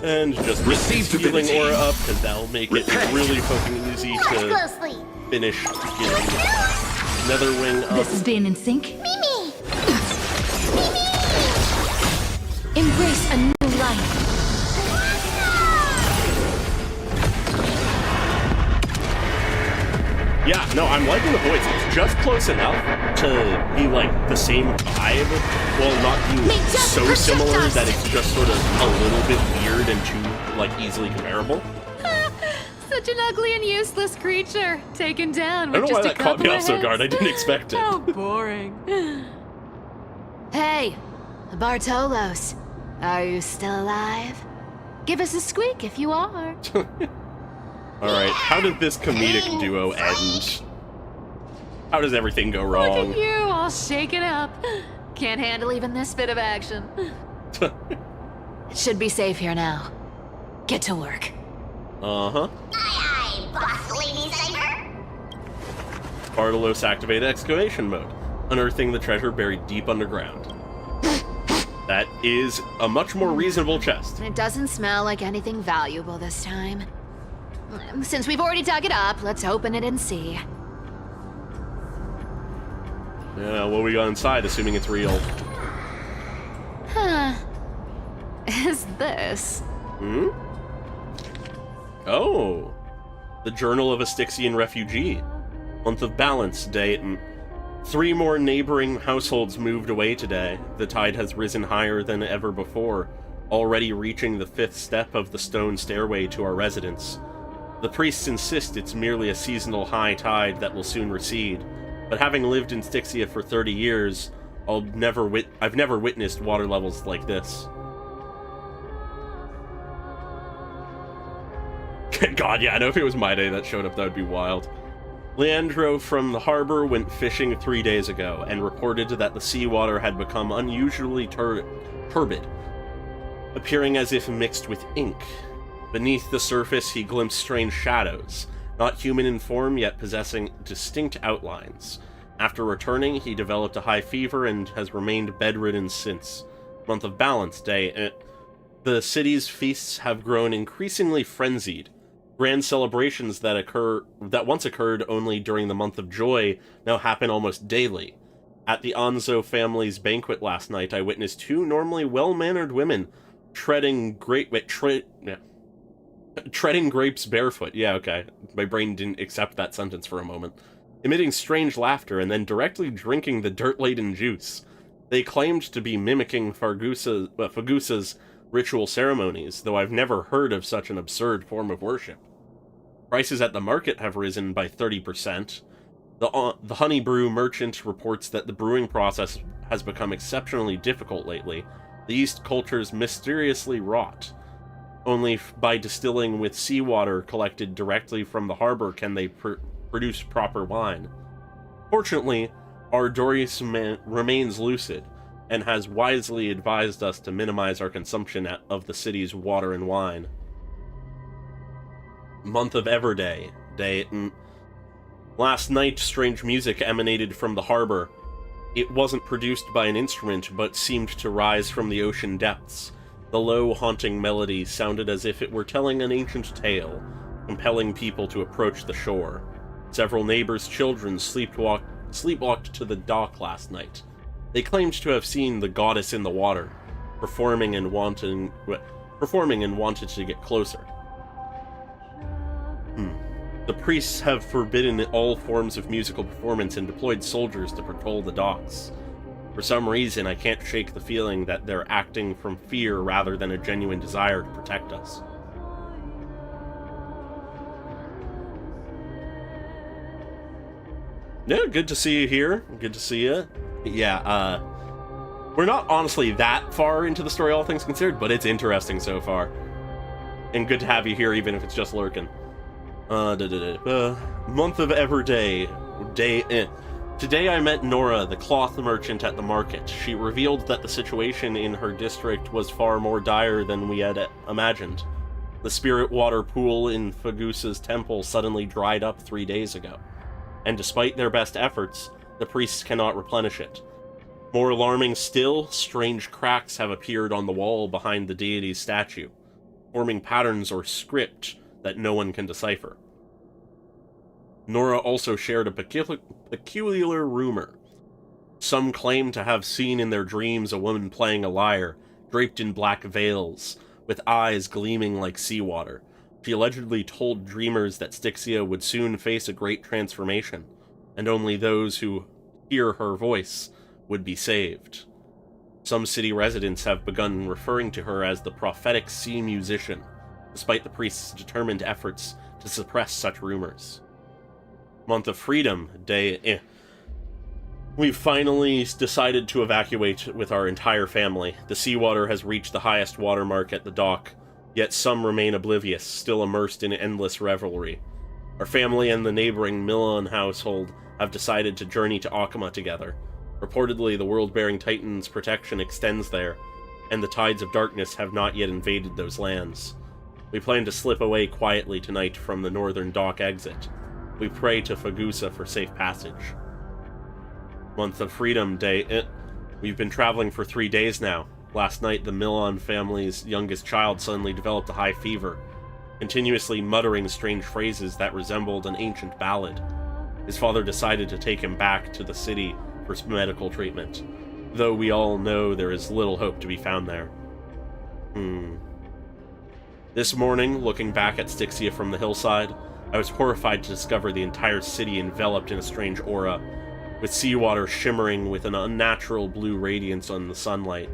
And just receive the healing aura up, because that'll make it really fucking easy to finish getting Netherwing up. This is being in sync. Mimi! Embrace a new life. Yeah, no, I'm liking the voice. It's just close enough to be like the same vibe, while not being so similar that it's just sort of a little bit weird and too like easily comparable. Such an ugly and useless creature, taken down I with don't know why just a that caught me couple off so of guard. I heads. didn't expect it. How boring. Hey, Bartolos, are you still alive? Give us a squeak if you are. Alright, how did this comedic duo end? How does everything go Look wrong? at you, all shaken up. Can't handle even this bit of action. It should be safe here now. Get to work. Uh-huh. Aye, aye, boss lady Cipher. Bartolos activate excavation mode, unearthing the treasure buried deep underground. That is a much more reasonable chest. It doesn't smell like anything valuable this time. Since we've already dug it up, let's open it and see. Yeah, what we got inside, assuming it's real. Huh. Is this? Hmm? Oh. The Journal of a Styxian Refugee. Month of Balance, day... 3 more neighboring households moved away today. The tide has risen higher than ever before, already reaching the 5th step of the stone stairway to our residence. The priests insist it's merely a seasonal high tide that will soon recede, but having lived in Stixia for 30 years, I've never witnessed water levels like this. God, yeah, I know if it was my day that showed up, that would be wild. Leandro from the harbor went fishing 3 days ago, and reported that the seawater had become unusually turbid, appearing as if mixed with ink. Beneath the surface, he glimpsed strange shadows, not human in form, yet possessing distinct outlines. After returning, he developed a high fever and has remained bedridden since. Month of Balance Day. The city's feasts have grown increasingly frenzied. Grand celebrations that once occurred only during the month of joy now happen almost daily. At the Anzo family's banquet last night, I witnessed 2 normally well-mannered women treading grapes barefoot. Yeah, okay. My brain didn't accept that sentence for a moment. Emitting strange laughter and then directly drinking the dirt-laden juice. They claimed to be mimicking Fagusa's ritual ceremonies, though I've never heard of such an absurd form of worship. Prices at the market have risen by 30%. The honey brew merchant reports that the brewing process has become exceptionally difficult lately. The yeast cultures mysteriously rot. Only by distilling with seawater collected directly from the harbor can they produce proper wine. Fortunately, our Doris remains lucid, and has wisely advised us to minimize our consumption of the city's water and wine. Month of Everday. Last night, strange music emanated from the harbor. It wasn't produced by an instrument, but seemed to rise from the ocean depths. The low, haunting melody sounded as if it were telling an ancient tale, compelling people to approach the shore. Several neighbors' children sleepwalked to the dock last night. They claimed to have seen the goddess in the water, performing and wanted to get closer. The priests have forbidden all forms of musical performance and deployed soldiers to patrol the docks. For some reason, I can't shake the feeling that they're acting from fear rather than a genuine desire to protect us. Yeah, good to see you here. Good to see you. Yeah, we're not honestly that far into the story, all things considered, but it's interesting so far. And good to have you here, even if it's just lurking. Month of Everday. Today I met Nora, the cloth merchant at the market. She revealed that the situation in her district was far more dire than we had imagined. The spirit water pool in Fagusa's temple suddenly dried up 3 days ago. And despite their best efforts, the priests cannot replenish it. More alarming still, strange cracks have appeared on the wall behind the deity's statue, forming patterns or script that no one can decipher. Nora also shared a peculiar rumor. Some claim to have seen in their dreams a woman playing a lyre, draped in black veils, with eyes gleaming like seawater. She allegedly told dreamers that Stixia would soon face a great transformation, and only those who hear her voice would be saved. Some city residents have begun referring to her as the prophetic sea musician, despite the priest's determined efforts to suppress such rumors. Month of Freedom Day. We've finally decided to evacuate with our entire family. The seawater has reached the highest watermark at the dock, yet some remain oblivious, still immersed in endless revelry. Our family and the neighboring Milan household have decided to journey to Akama together. Reportedly, the world-bearing Titan's protection extends there, and the tides of darkness have not yet invaded those lands. We plan to slip away quietly tonight from the northern dock exit. We pray to Fagusa for safe passage. Month of Freedom Day. We've been traveling for 3 days now. Last night, the Milan family's youngest child suddenly developed a high fever, continuously muttering strange phrases that resembled an ancient ballad. His father decided to take him back to the city for medical treatment, though we all know there is little hope to be found there. This morning, looking back at Styxia from the hillside, I was horrified to discover the entire city enveloped in a strange aura, with seawater shimmering with an unnatural blue radiance on the sunlight.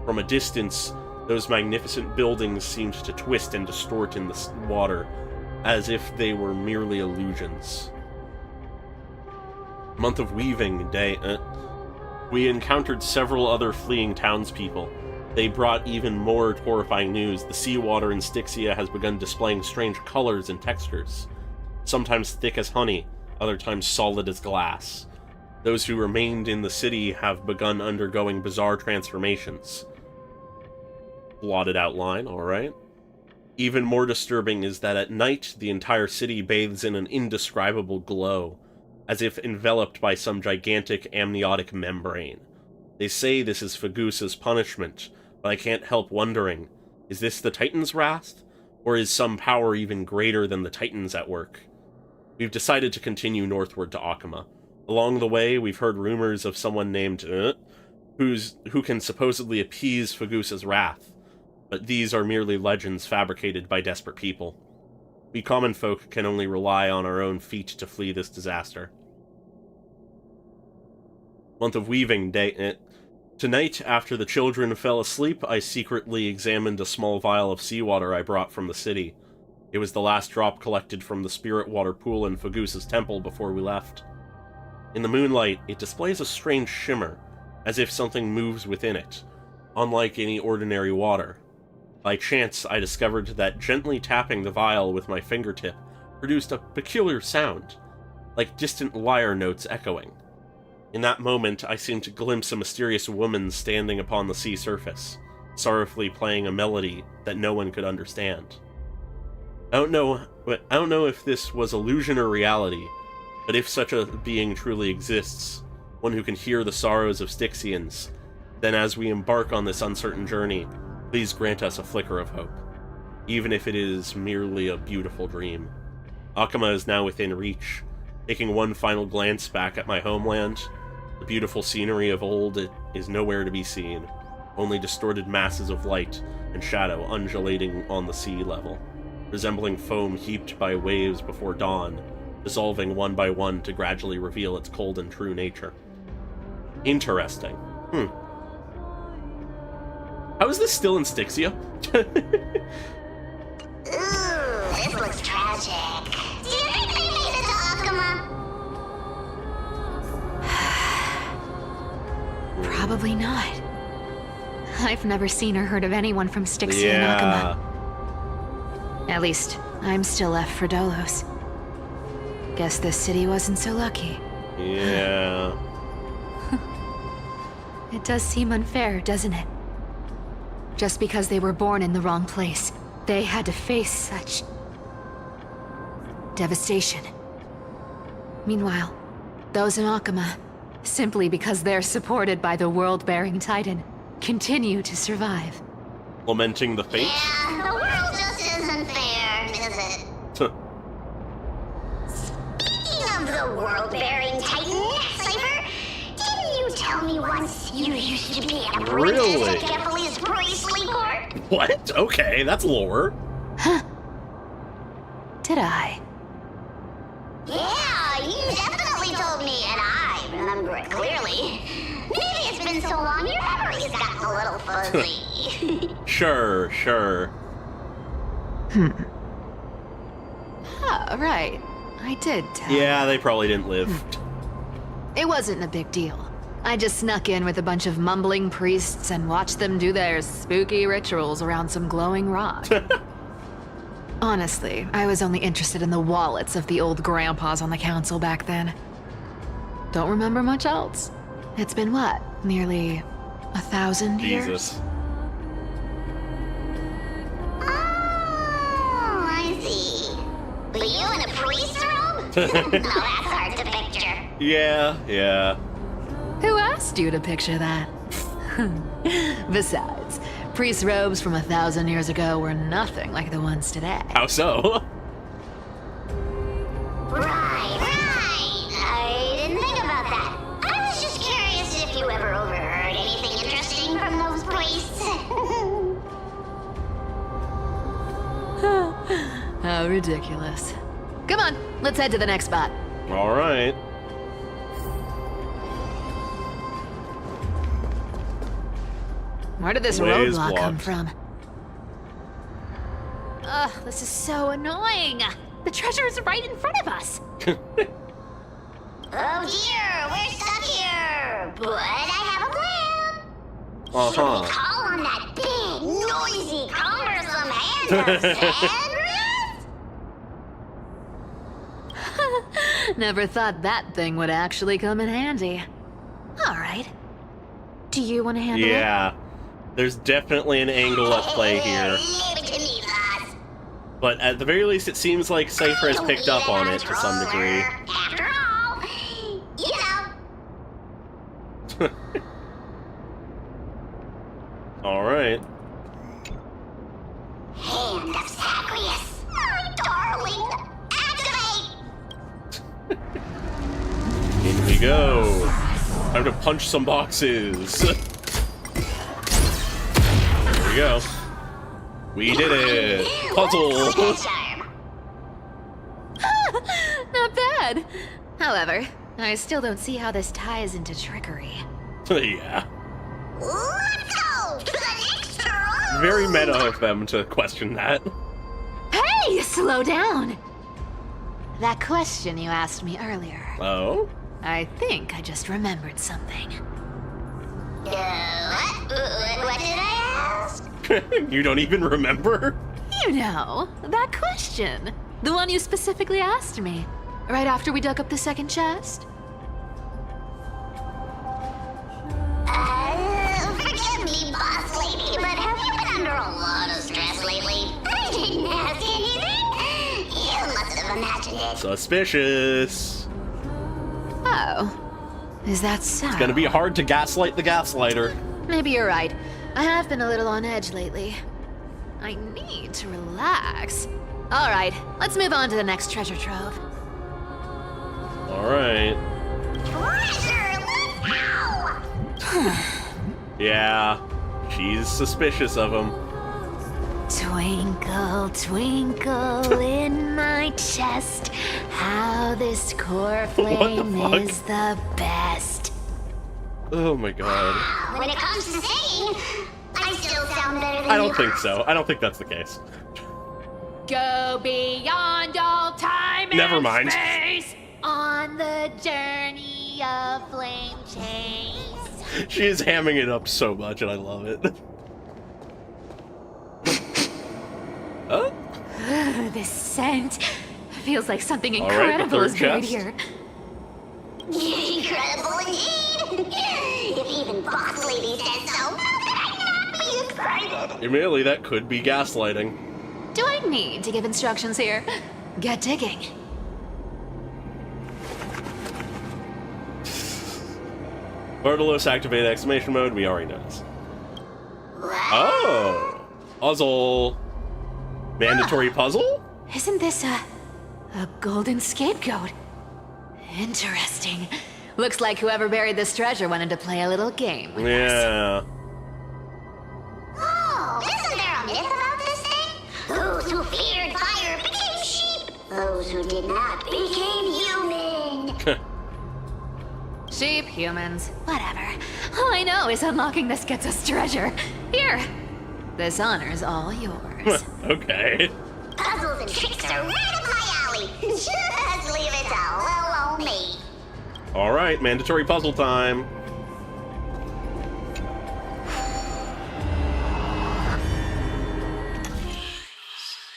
From a distance, those magnificent buildings seemed to twist and distort in the water, as if they were merely illusions. Month of Weaving Day. We encountered several other fleeing townspeople. They brought even more horrifying news. The seawater in Stixia has begun displaying strange colors and textures, sometimes thick as honey, other times solid as glass. Those who remained in the city have begun undergoing bizarre transformations. Blotted outline, alright. Even more disturbing is that at night, the entire city bathes in an indescribable glow, as if enveloped by some gigantic amniotic membrane. They say this is Fagusa's punishment, but I can't help wondering, is this the Titan's wrath? Or is some power even greater than the Titans at work? We've decided to continue northward to Akama. Along the way, we've heard rumors of someone named who can supposedly appease Fagusa's wrath, but these are merely legends fabricated by desperate people. We common folk can only rely on our own feet to flee this disaster. Month of Weaving Day. Tonight, after the children fell asleep, I secretly examined a small vial of seawater I brought from the city. It was the last drop collected from the spirit water pool in Fagusa's temple before we left. In the moonlight, it displays a strange shimmer, as if something moves within it, unlike any ordinary water. By chance, I discovered that gently tapping the vial with my fingertip produced a peculiar sound, like distant lyre notes echoing. In that moment, I seemed to glimpse a mysterious woman standing upon the sea surface, sorrowfully playing a melody that no one could understand. I don't know if this was illusion or reality, but if such a being truly exists, one who can hear the sorrows of Styxians, then as we embark on this uncertain journey, please grant us a flicker of hope, even if it is merely a beautiful dream. Akama is now within reach. Taking one final glance back at my homeland, the beautiful scenery of old is nowhere to be seen, only distorted masses of light and shadow undulating on the sea level, resembling foam heaped by waves before dawn, dissolving one by one to gradually reveal its cold and true nature. Interesting. How is this still in Stixia? Ooh, this looks tragic. Do you think they made it to Akama? Probably not. I've never seen or heard of anyone from Styxia and Akama. At least, I'm still left for Dolos. Guess this city wasn't so lucky. Yeah. It does seem unfair, doesn't it? Just because they were born in the wrong place, they had to face such devastation. Meanwhile, those in Akama, simply because they're supported by the world-bearing Titan, continue to survive. Lamenting the fate? Yeah, the world just isn't fair, is it? Speaking of the world-bearing Titan, Cipher, didn't you tell me once you used to be a princess Really? at Kephal's priestly court? What? Okay, that's lore. Huh. Did I? Yeah, you definitely told me, and I remember it clearly. Maybe it's been so long your memory's gotten a little fuzzy. Sure. Oh, right. I did tell. Yeah, they probably didn't live. It wasn't a big deal. I just snuck in with a bunch of mumbling priests and watched them do their spooky rituals around some glowing rock. Honestly, I was only interested in the wallets of the old grandpas on the council back then. Don't remember much else. It's been what? Nearly 1,000 years? Jesus. Oh, I see. But you in a priest robe? No, that's hard to picture. Yeah. Who asked you to picture that? Besides, priest robes from 1,000 years ago were nothing like the ones today. How so? Right. I didn't think about that. I was just curious if you ever overheard anything interesting from those priests. How ridiculous. Come on, let's head to the next spot. All right. Where did this Way is roadblock come blocked. from? Ugh, this is so annoying. The treasure is right in front of us. Oh dear, we're stuck here. But I have a plan. Should we call on that big, noisy, cumbersome hand of Sandrith? Never thought that thing would actually come in handy. All right. Do you want to handle it? Yeah. There's definitely an angle at play here. Leave it to me, lads. But at the very least, it seems like Cipher has picked up on it to some degree. After all, you know. All right. Hand of Zagreus, my darling, activate! In we go. Time to punch some boxes. There we go. We did it. Puzzle. Not bad. However, I still don't see how this ties into trickery. Yeah. Let's go to the next room! Very meta of them to question that. Hey, slow down. That question you asked me earlier. Oh? I think I just remembered something. What did I ask? You don't even remember? You know, that question. The one you specifically asked me. Right after we dug up the second chest. Forgive me, boss lady, but have you been under a lot of stress lately? I didn't ask anything. You must have imagined it. Suspicious. Oh. Is that so? It's gonna be hard to gaslight the gaslighter. Maybe you're right. I have been a little on edge lately. I need to relax. All right, let's move on to the next treasure trove. All right. Treasure, let's go! Yeah, she's suspicious of him. Twinkle, twinkle in my chest, how this core flame fuck? is the best. Oh my god. When it comes to singing, I still sound better than I don't you. think so. I don't think that's the case. Go beyond all time Never and mind. space on the journey of flame chase. She is hamming it up so much, and I love it. Oh? This scent feels like something All right, the incredible third is buried chest. here. Incredible indeed! If even Boss Lady says so, how could I not be excited? Admittedly, that could be gaslighting. Do I need to give instructions here? Get digging. Bartolos activate exclamation mode, we already know this. Oh! Puzzle. Mandatory puzzle? Isn't this a golden scapegoat? Interesting. Looks like whoever buried this treasure wanted to play a little game with us. Yeah. Oh, isn't there a myth about this thing? Those who feared fire became sheep. Those who did not became human. Sheep, humans, whatever. All I know is unlocking this gets us treasure. Here. This honor's all yours. Okay. Puzzles and tricks are right up my alley. Just leave it all alone me. Alright, mandatory puzzle time.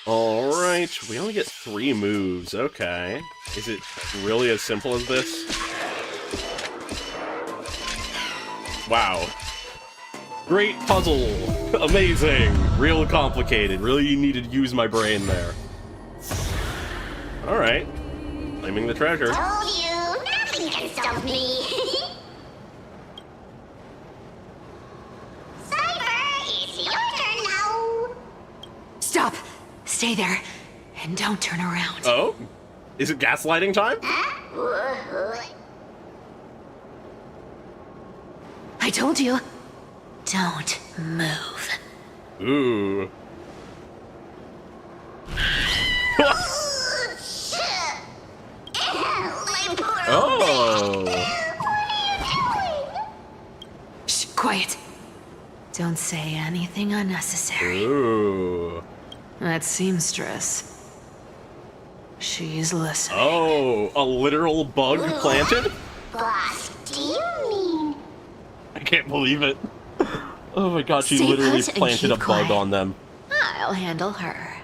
Alright, we only get 3 moves, okay. Is it really as simple as this? Wow. Great puzzle! Amazing! Real complicated. Really needed to use my brain there. Alright. Claiming the treasure. Told you, nothing can stop me. Cipher, it's your turn now. Stop. Stay there. And don't turn around. Oh? Is it gaslighting time? I told you. Don't move. Ooh. My poor Oh. Shh, quiet. Don't say anything unnecessary. Ooh. That seamstress. She's listening. Oh, a literal bug planted? Boss, do you mean? I can't believe it. Oh my god, she Stay literally put and planted a keep bug quiet. on them. I'll handle her.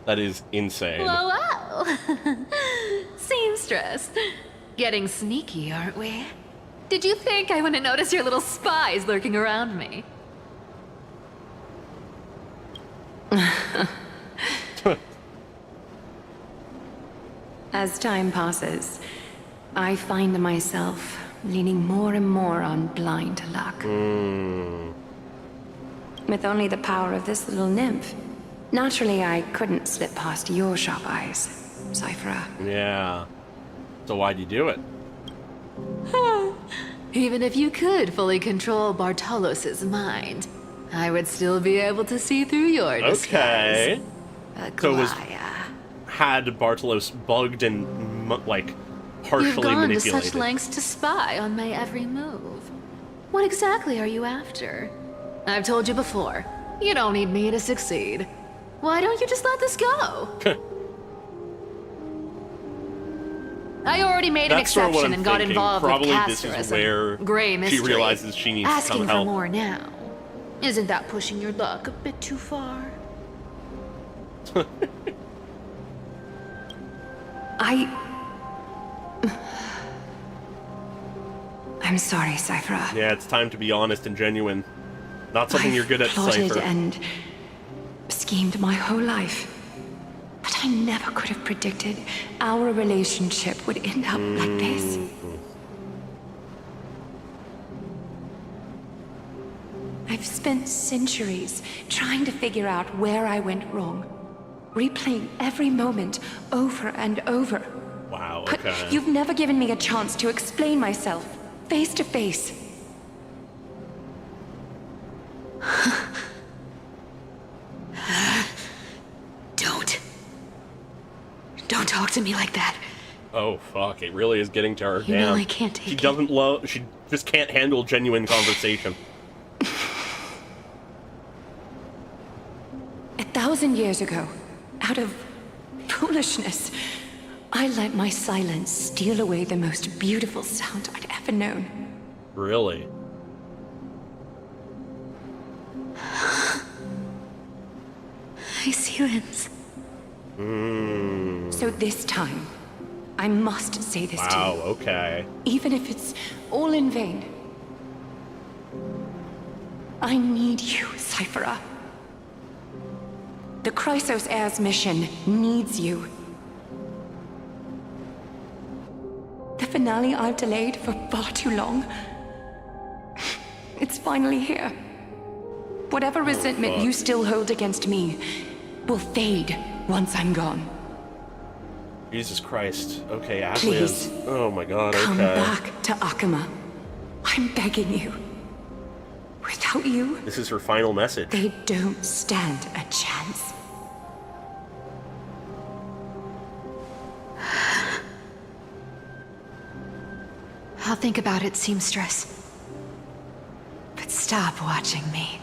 That is insane. Whoa, whoa. Seamstress. Getting sneaky, aren't we? Did you think I wouldn't notice your little spies lurking around me? As time passes, I find myself leaning more and more on blind luck. With only the power of this little nymph, naturally I couldn't slip past your sharp eyes, Cipher. Yeah. So why'd you do it? Even if you could fully control Bartolos's mind, I would still be able to see through your disguise. Okay. So it was Aglaea. had Bartolos bugged and like partially You've gone to manipulated. such lengths to spy on my every move. What exactly are you after? I've told you before, you don't need me to succeed. Why don't you just let this go? I already made an That's sort of what exception I'm and got thinking. involved Probably with this is Castorus where and Grey she Mystery. realizes she needs Asking some for help. more now. Isn't that pushing your luck a bit too far? I'm sorry, Cipher. Yeah, it's time to be honest and genuine. Not something I've you're good at, plotted Cipher. and schemed my whole life. But I never could have predicted our relationship would end up like this. I've spent centuries trying to figure out where I went wrong, replaying every moment over and over. Wow, But okay. you've never given me a chance to explain myself, face to face. Don't talk to me like that. Oh fuck, it really is getting to her. You know I can't take She it. doesn't love. She just can't handle genuine conversation. 1,000 years ago, out of foolishness, I let my silence steal away the most beautiful sound I'd ever known. Really? My silence. So this time, I must say this to you. Wow, okay. Even if it's all in vain. I need you, Cipher. The Chrysos Heir's mission needs you. The finale I've delayed for far too long. It's finally here. Whatever resentment you still hold against me will fade once I'm gone. Jesus Christ. Okay, Aglaea's... Please, oh my god, okay. come back to Akama. I'm begging you. Without you, This is her final message. they don't stand a chance. I'll think about it, seamstress. But stop watching me.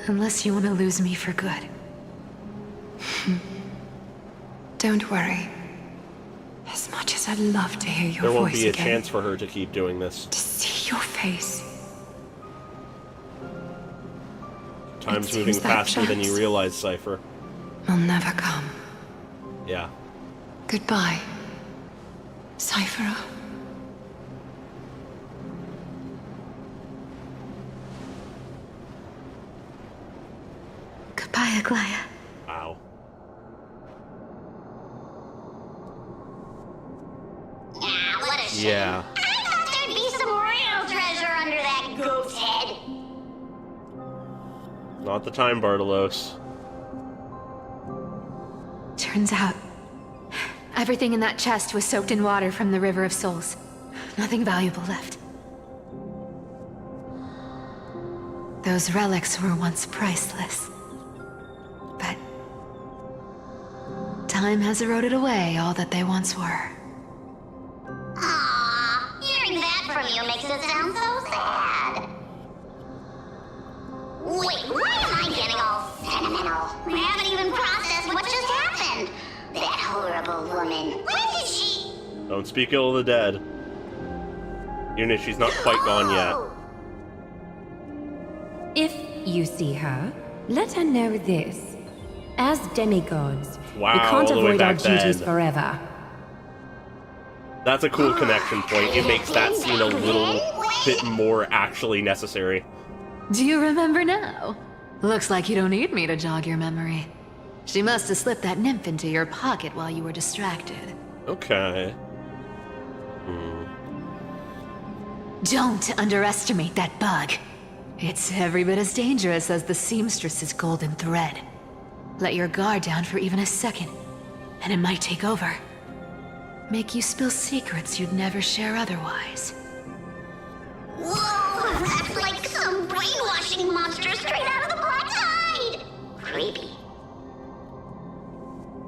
Unless you want to lose me for good. Don't worry. As much as I'd love to hear your There won't voice be a again, chance for her to keep doing this. to see your face, Time's seems moving that faster than you chance realize, Cipher. will never come. Yeah. Goodbye, Cipher. Goodbye, Aglaea. Wow. Ah, what a shame. Yeah. I thought there'd be some real treasure under that goat's head. Not the time, Bartolos. Turns out, everything in that chest was soaked in water from the River of Souls. Nothing valuable left. Those relics were once priceless. But time has eroded away all that they once were. Aww, hearing that from you makes it sound so sad. Wait, why am I getting all sentimental? I haven't even processed what just happened. That horrible woman. When did she... Don't speak ill of the dead. Even if she's not quite gone yet. If you see her, let her know this. As demigods, Wow, we can't all the way avoid our back then. duties forever. That's a cool connection point. It makes that scene a little bit more actually necessary. Do you remember now? Looks like you don't need me to jog your memory. She must have slipped that nymph into your pocket while you were distracted. Okay. Don't underestimate that bug. It's every bit as dangerous as the seamstress's golden thread. Let your guard down for even a second, and it might take over. Make you spill secrets you'd never share otherwise. Whoa, that's like some brainwashing monster straight out of the Black Tide. Creepy.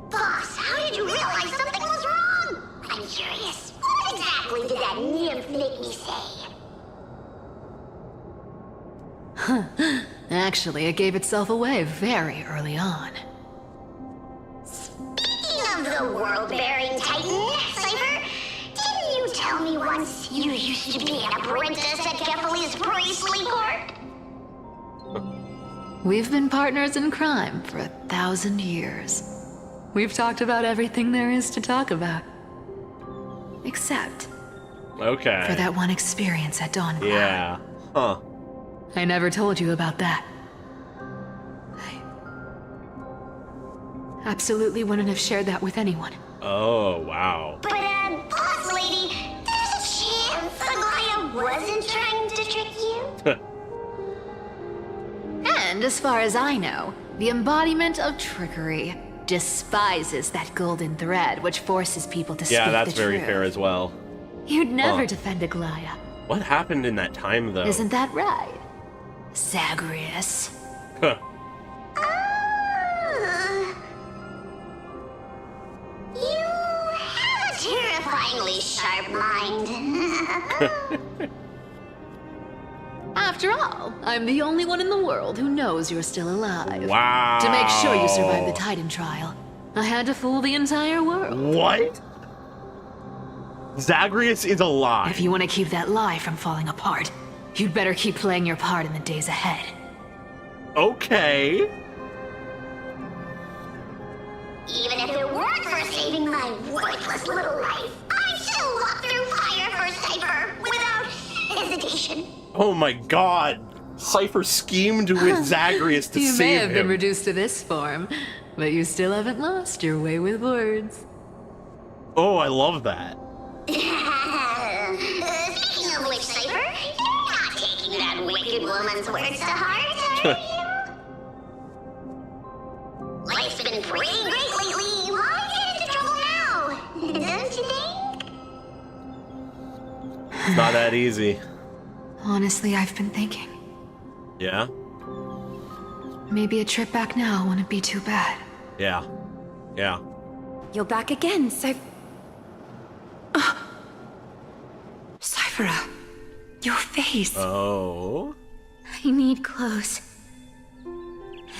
Boss, how did you realize something was wrong? I'm curious. What exactly did that nymph make me say? Actually, it gave itself away very early on. Speaking of the world-bearing titan, Cipher, didn't you tell me once you used to be an apprentice at Kefali's priestly court? We've been partners in crime for 1,000 years. We've talked about everything there is to talk about. Except Okay. for that one experience at Dawn. Yeah. Huh. I never told you about that. I absolutely wouldn't have shared that with anyone. Oh, wow. But, boss lady, there's a chance Aglaea wasn't trying to trick you? And as far as I know, the embodiment of trickery despises that golden thread which forces people to speak Yeah, the that's very truth. fair as well. You'd never Huh. defend Aglaea. What happened in that time, though? Isn't that right? Zagreus. Huh. You have a terrifyingly sharp mind. After all, I'm the only one in the world who knows you're still alive. Wow. To make sure you survive the Titan trial, I had to fool the entire world. What? Zagreus is alive. If you want to keep that lie from falling apart, you'd better keep playing your part in the days ahead. Okay. Even if it weren't for saving my worthless little life, I'd still walk through fire for Cipher without hesitation. Oh my god! Cipher schemed with Zagreus to You save may have been him. reduced to this form, but you still haven't lost your way with words. Oh, I love that. Speaking of which, Cipher, you're not taking that wicked woman's words to heart, are you? Life's been pretty great lately. Why get into trouble now? Don't you think? It's not that easy. Honestly, I've been thinking. Yeah? Maybe a trip back now wouldn't be too bad. Yeah. Yeah. You're back again, Cyphera, your face. Oh? I need clothes.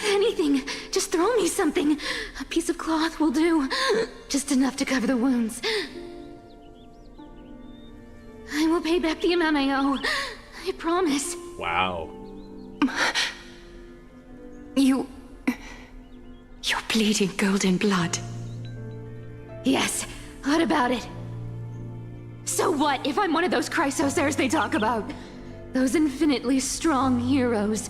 Anything. Just throw me something. A piece of cloth will do. Just enough to cover the wounds. I will pay back the amount I owe. I promise. Wow. You're bleeding golden blood. Yes. What about it? So what if I'm one of those chrysosairs they talk about? Those infinitely strong heroes.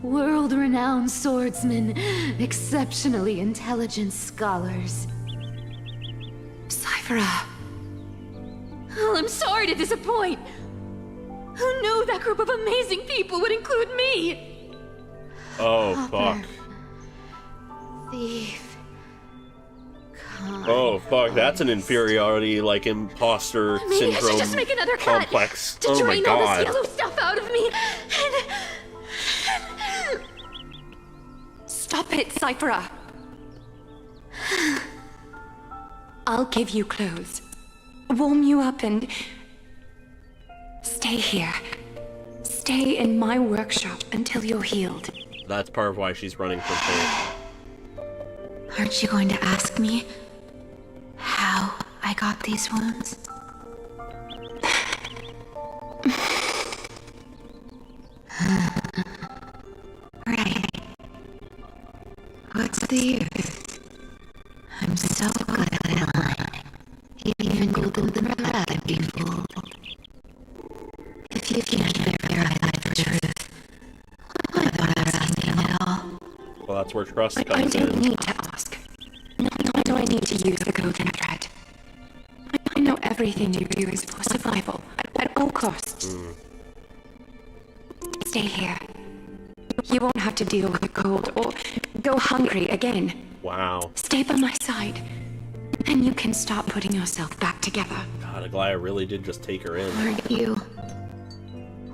World-renowned swordsmen. Exceptionally intelligent scholars. Cyphera. Oh, I'm sorry to disappoint. Who knew that group of amazing people would include me? Oh, Pauper. fuck. Thief. Oh, fuck. That's an inferiority, like, imposter Maybe I should syndrome just make another cut complex. to Oh my drain all this god. yellow stuff out of me. Stop it, Cyphera. I'll give you clothes. Warm you up and... stay here. Stay in my workshop until you're healed. That's part of why she's running from pain. Aren't you going to ask me how I got these wounds? Right. What's the use? I'm so good at lying. Even golden thread can be fooled. If you can't verify the truth, why bother asking at all? Well, that's where trust I comes don't in. need to ask. Nor do I need to use the golden thread. I know everything you do is for survival, at all costs. Stay here. You won't have to deal with the cold or go hungry again. Wow. Stay by my side, and you can start putting yourself back together. God, Aglaea really did just take her in. Aren't you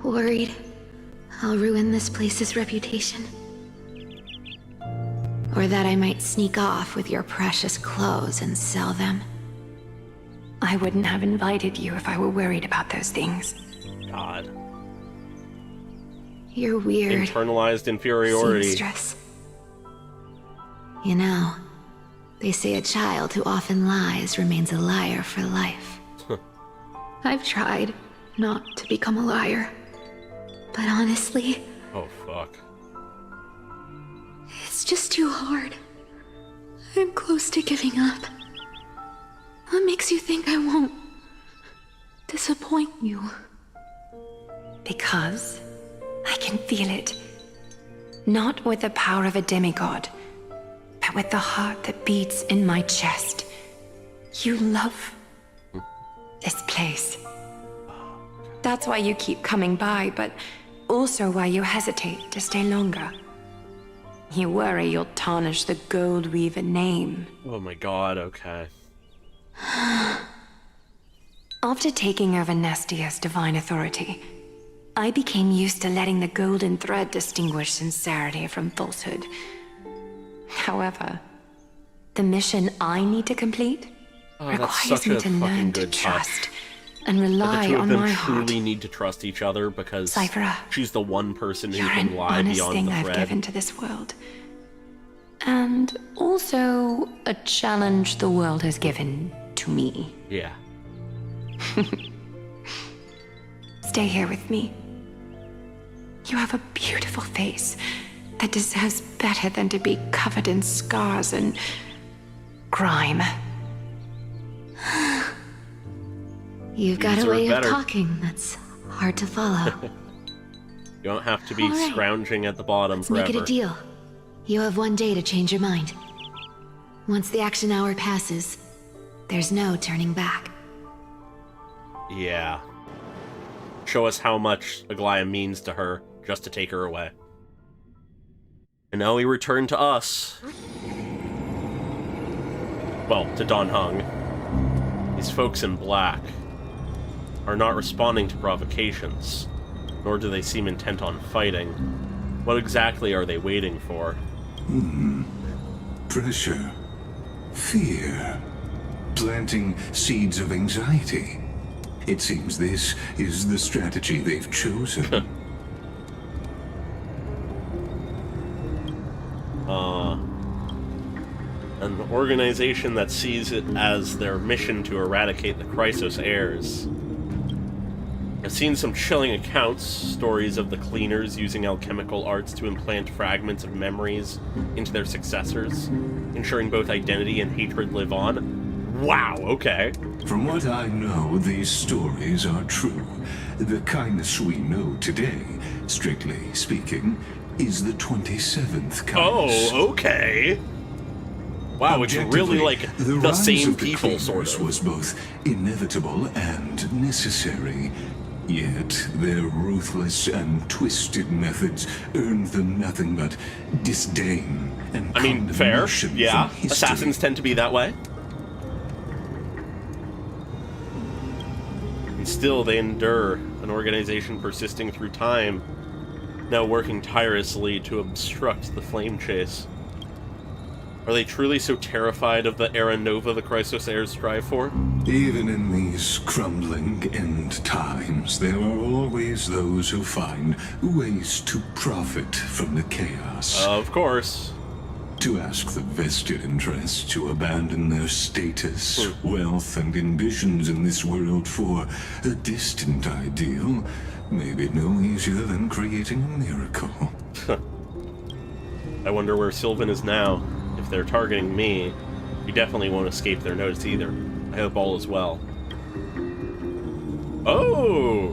worried I'll ruin this place's reputation? Or that I might sneak off with your precious clothes and sell them? I wouldn't have invited you if I were worried about those things. God. You're weird, Internalized inferiority. seamstress. You know, they say a child who often lies remains a liar for life. I've tried not to become a liar. But honestly, Oh, fuck. it's just too hard. I'm close to giving up. What makes you think I won't disappoint you? Because I can feel it. Not with the power of a demigod, but with the heart that beats in my chest. You love this place. That's why you keep coming by, but also why you hesitate to stay longer. You worry you'll tarnish the Gold Weaver name. Oh my god, okay. After taking over Nestia's divine authority, I became used to letting the golden thread distinguish sincerity from falsehood. However, the mission I need to complete Oh, that's requires such me a to fucking learn to good touch. trust and But rely the two of on them my heart. truly need to trust each other because Cipher, she's the one person who You're can an lie honest beyond thing the I've thread. given to this world. And also a challenge the world has given to me. Yeah. Stay here with me. You have a beautiful face that deserves better than to be covered in scars and Grime. You've got You a way deserve of better. talking that's hard to follow. You don't have to be All right. scrounging at the bottom Let's forever. make it a deal. You have 1 day to change your mind. Once the action hour passes, there's no turning back. Yeah. Show us how much Aglaea means to her, just to take her away. And now we return to us. Well, to Dan Heng. These folks in black are not responding to provocations, nor do they seem intent on fighting. What exactly are they waiting for? Pressure. Fear. Planting seeds of anxiety. It seems this is the strategy they've chosen. An organization that sees it as their mission to eradicate the Chrysos heirs. I've seen some chilling accounts, stories of the cleaners using alchemical arts to implant fragments of memories into their successors, ensuring both identity and hatred live on. Wow, okay. From what I know, these stories are true. The kindness we know today, strictly speaking, is the 27th kindness. Oh, okay. Wow, it's really like the rise same of the people, cleaners sort of. was both inevitable and necessary. Yet their ruthless and twisted methods earned them nothing but disdain and I mean, fair. condemnation Yeah, from history. assassins tend to be that way. And still, they endure, an organization persisting through time, now working tirelessly to obstruct the flame chase. Are they truly so terrified of the era nova the Chrysos heirs strive for? Even in these crumbling end times, there are always those who find ways to profit from the chaos. Of course. To ask the vested interests to abandon their status, wealth, and ambitions in this world for a distant ideal may be no easier than creating a miracle. I wonder where Sylvan is now. If they're targeting me, we definitely won't escape their notice either. I hope all is well. Oh!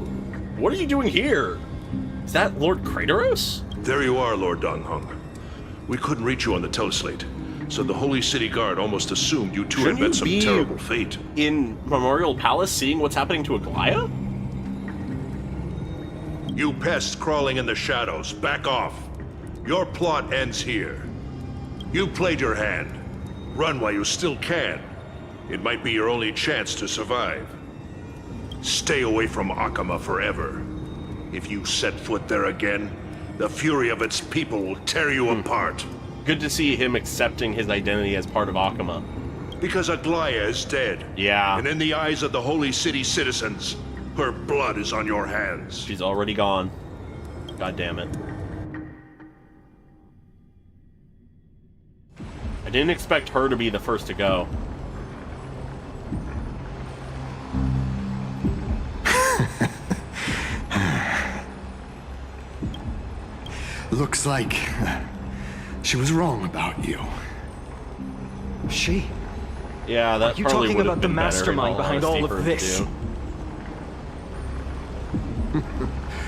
What are you doing here? Is that Lord Kratos? There you are, Lord Dan Heng. We couldn't reach you on the teleslate, so the Holy City Guard almost assumed you two Shouldn't had met you some be terrible fate. in Memorial Palace seeing what's happening to Aglaea? You pests crawling in the shadows, back off. Your plot ends here. You played your hand. Run while you still can. It might be your only chance to survive. Stay away from Akama forever. If you set foot there again, the fury of its people will tear you apart. Good to see him accepting his identity as part of Akama. Because Aglaea is dead. Yeah. And in the eyes of the Holy City citizens, her blood is on your hands. She's already gone. God damn it. I didn't expect her to be the first to go. Looks like she was wrong about you. She? Yeah, that Are you probably talking would about have the been better, in mastermind behind honesty, all of for him to this? do.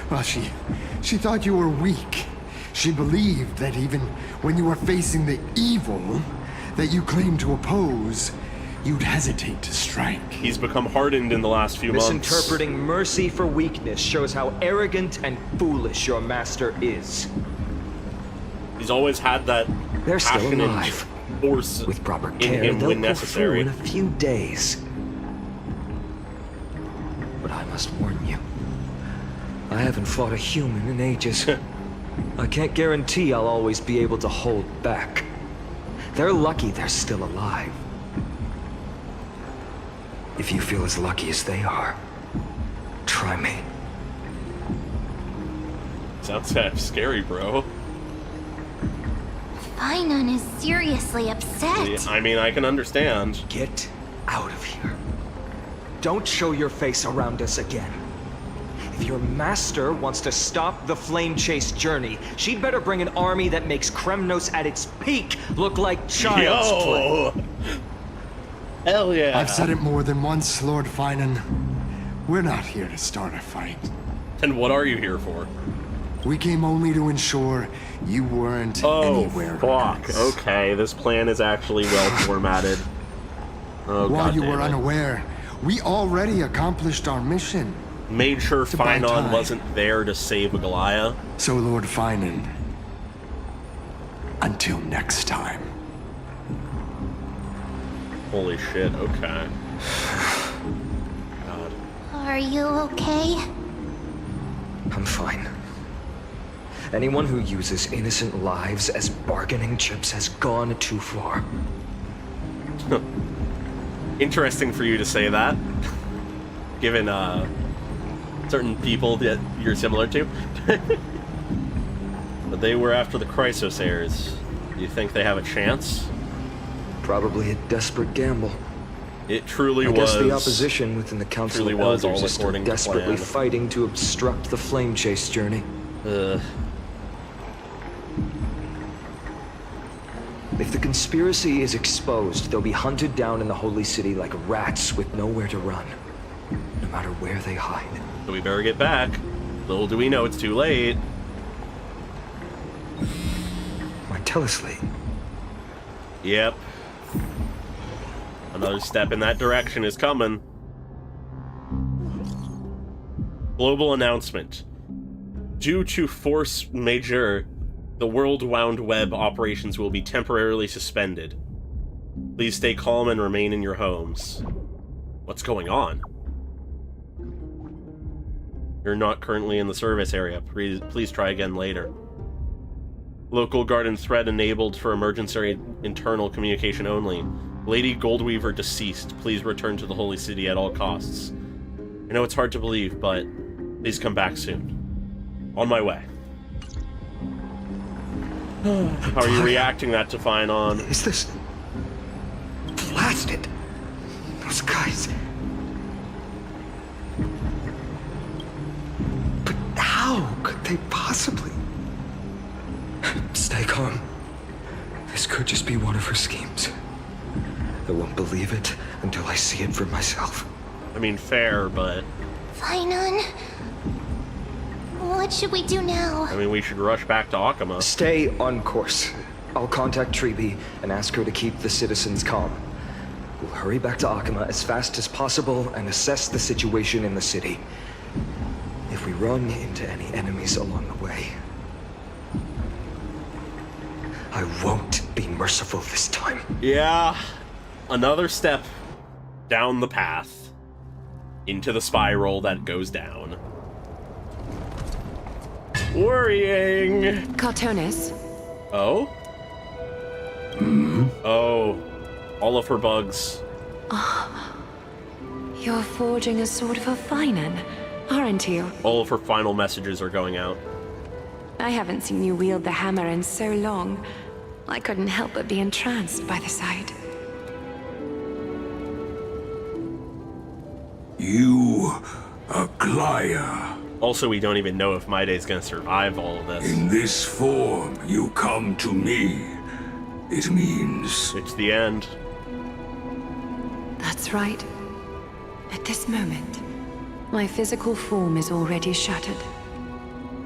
Well, she thought you were weak. She believed that even when you were facing the evil that you claimed to oppose, you'd hesitate to strike. He's become hardened in the last few months. Misinterpreting mercy for weakness shows how arrogant and foolish your master is. He's always had that They're still passion and alive. force With proper in care, him they'll when pull necessary. through in a few days. But I must warn you, I haven't fought a human in ages. I can't guarantee I'll always be able to hold back. They're lucky they're still alive. If you feel as lucky as they are, try me. Sounds kind of scary, bro. Finon is seriously upset. I mean, I can understand. Get out of here. Don't show your face around us again. If your master wants to stop the flame chase journey, she'd better bring an army that makes Kremnos at its peak look like child's play. Hell yeah. I've said it more than once, Lord Finan. We're not here to start a fight. Then what are you here for? We came only to ensure you weren't anywhere fuck. else. Okay, this plan is actually well formatted. Oh, While you goddamn were it. unaware, we already accomplished our mission. Made sure To buy Finon time. wasn't there to save Aglaea. So, Lord Finan, until next time. Holy shit, okay. God. Are you okay? I'm fine. Anyone who uses innocent lives as bargaining chips has gone too far. Interesting for you to say that, given certain people that you're similar to. But they were after the Chrysosairs. Do you think they have a chance? Probably a desperate gamble. It truly I was. guess the opposition within the Council truly of was Elders all is still according to desperately plan. fighting to obstruct the flame chase journey. If the conspiracy is exposed, they'll be hunted down in the Holy City like rats with nowhere to run, no matter where they hide. So we better get back. Little do we know it's too late. Martellously. Yep. Another step in that direction is coming. Global announcement. Due to force majeure, the world-wound web operations will be temporarily suspended. Please stay calm and remain in your homes. What's going on? You're not currently in the service area. Please try again later. Local garden thread enabled for emergency internal communication only. Lady Goldweaver deceased. Please return to the Holy City at all costs. I know it's hard to believe, but please come back soon. On my way. How are you reacting that to Finon? Is this... blasted? Those guys... But how could they possibly... Stay calm. This could just be one of her schemes. I won't believe it until I see it for myself. I mean, fair, but... Finon, what should we do now? I mean, we should rush back to Akama. Stay on course. I'll contact Treeby and ask her to keep the citizens calm. We'll hurry back to Akama as fast as possible and assess the situation in the city. If we run into any enemies along the way, I won't be merciful this time. Yeah, another step down the path into the spiral that goes down. Worrying. Cartonis. Oh? Oh, all of her bugs. You're forging a sword for Finan, aren't you? All of her final messages are going out. I haven't seen you wield the hammer in so long. I couldn't help but be entranced by the sight. You, Aglaea. Also, we don't even know if Maide's gonna survive all of this. In this form, you come to me. It means... It's the end. That's right. At this moment, my physical form is already shattered.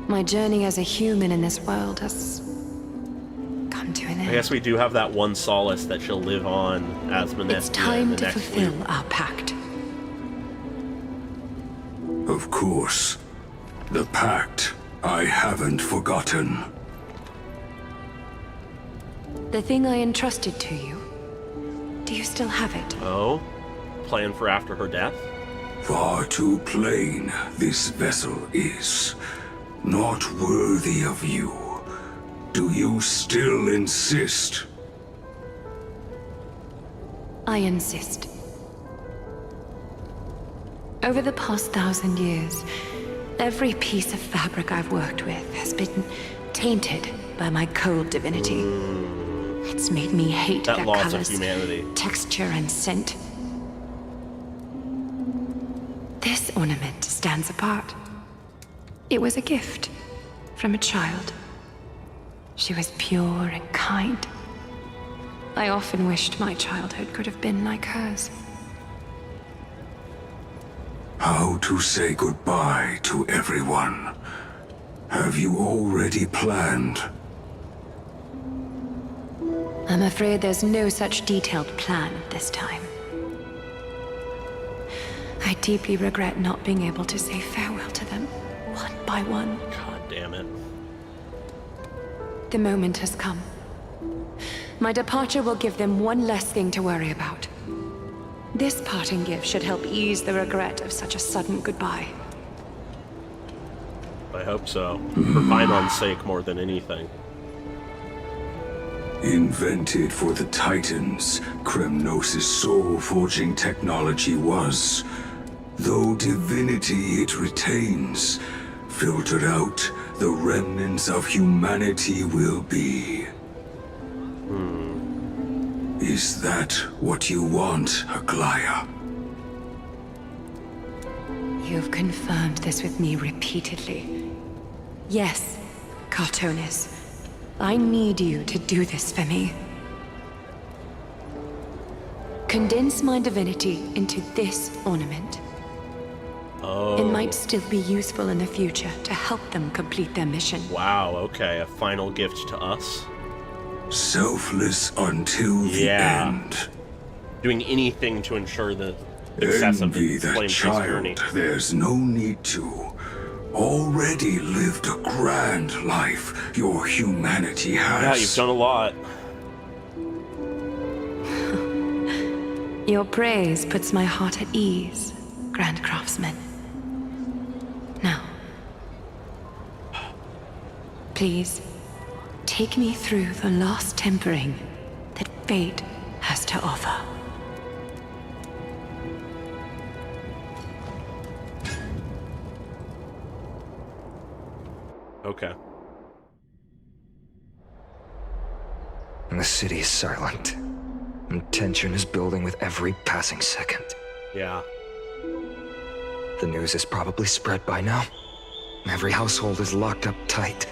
My journey as a human in this world has come to an end. I guess we do have that one solace that she'll live on as Manethia It's time the to next fulfill loop. our pact. Of course. The pact. I haven't forgotten. The thing I entrusted to you, do you still have it? Oh? Plan for after her death? Far too plain this vessel is. Not worthy of you. Do you still insist? I insist. Over the past 1,000 years, every piece of fabric I've worked with has been tainted by my cold divinity. It's made me hate That their loss of colors, humanity. texture, and scent. This ornament stands apart. It was a gift from a child. She was pure and kind. I often wished my childhood could have been like hers. How to say goodbye to everyone? Have you already planned? I'm afraid there's no such detailed plan at this time. I deeply regret not being able to say farewell to them, one by one. God damn it. The moment has come. My departure will give them one less thing to worry about. This parting gift should help ease the regret of such a sudden goodbye. I hope so. For Paimon's sake more than anything. Invented for the Titans, Kremnos' soul-forging technology was. Though divinity it retains, filtered out, the remnants of humanity will be. Is that what you want, Aglaea? You've confirmed this with me repeatedly. Yes, Cartonis. I need you to do this for me. Condense my divinity into this ornament. Oh. It might still be useful in the future to help them complete their mission. Wow, okay, a final gift to us. Selfless until the end. Doing anything to ensure the success of the that child. There's no need to. Already lived a grand life your humanity has. Yeah, you've done a lot. Your praise puts my heart at ease, Grand Craftsman. Now, please, take me through the last tempering that fate has to offer. Okay. And the city is silent. And tension is building with every passing second. Yeah. The news is probably spread by now. Every household is locked up tight.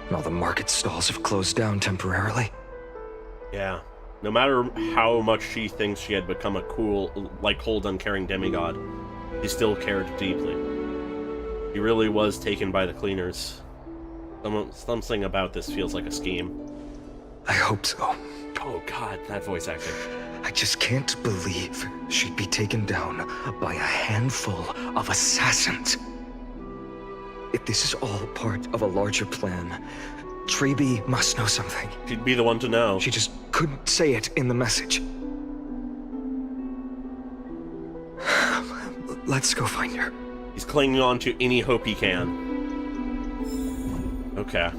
And all the market stalls have closed down temporarily. Yeah. No matter how much she thinks she had become a cool, cold, uncaring demigod, she still cared deeply. She really was taken by the cleaners. Something about this feels like a scheme. I hope so. Oh god, that voice acting. I just can't believe she'd be taken down by a handful of assassins. If this is all part of a larger plan, Trailblaze must know something. She'd be the one to know. She just couldn't say it in the message. Let's go find her. He's clinging on to any hope he can. Okay.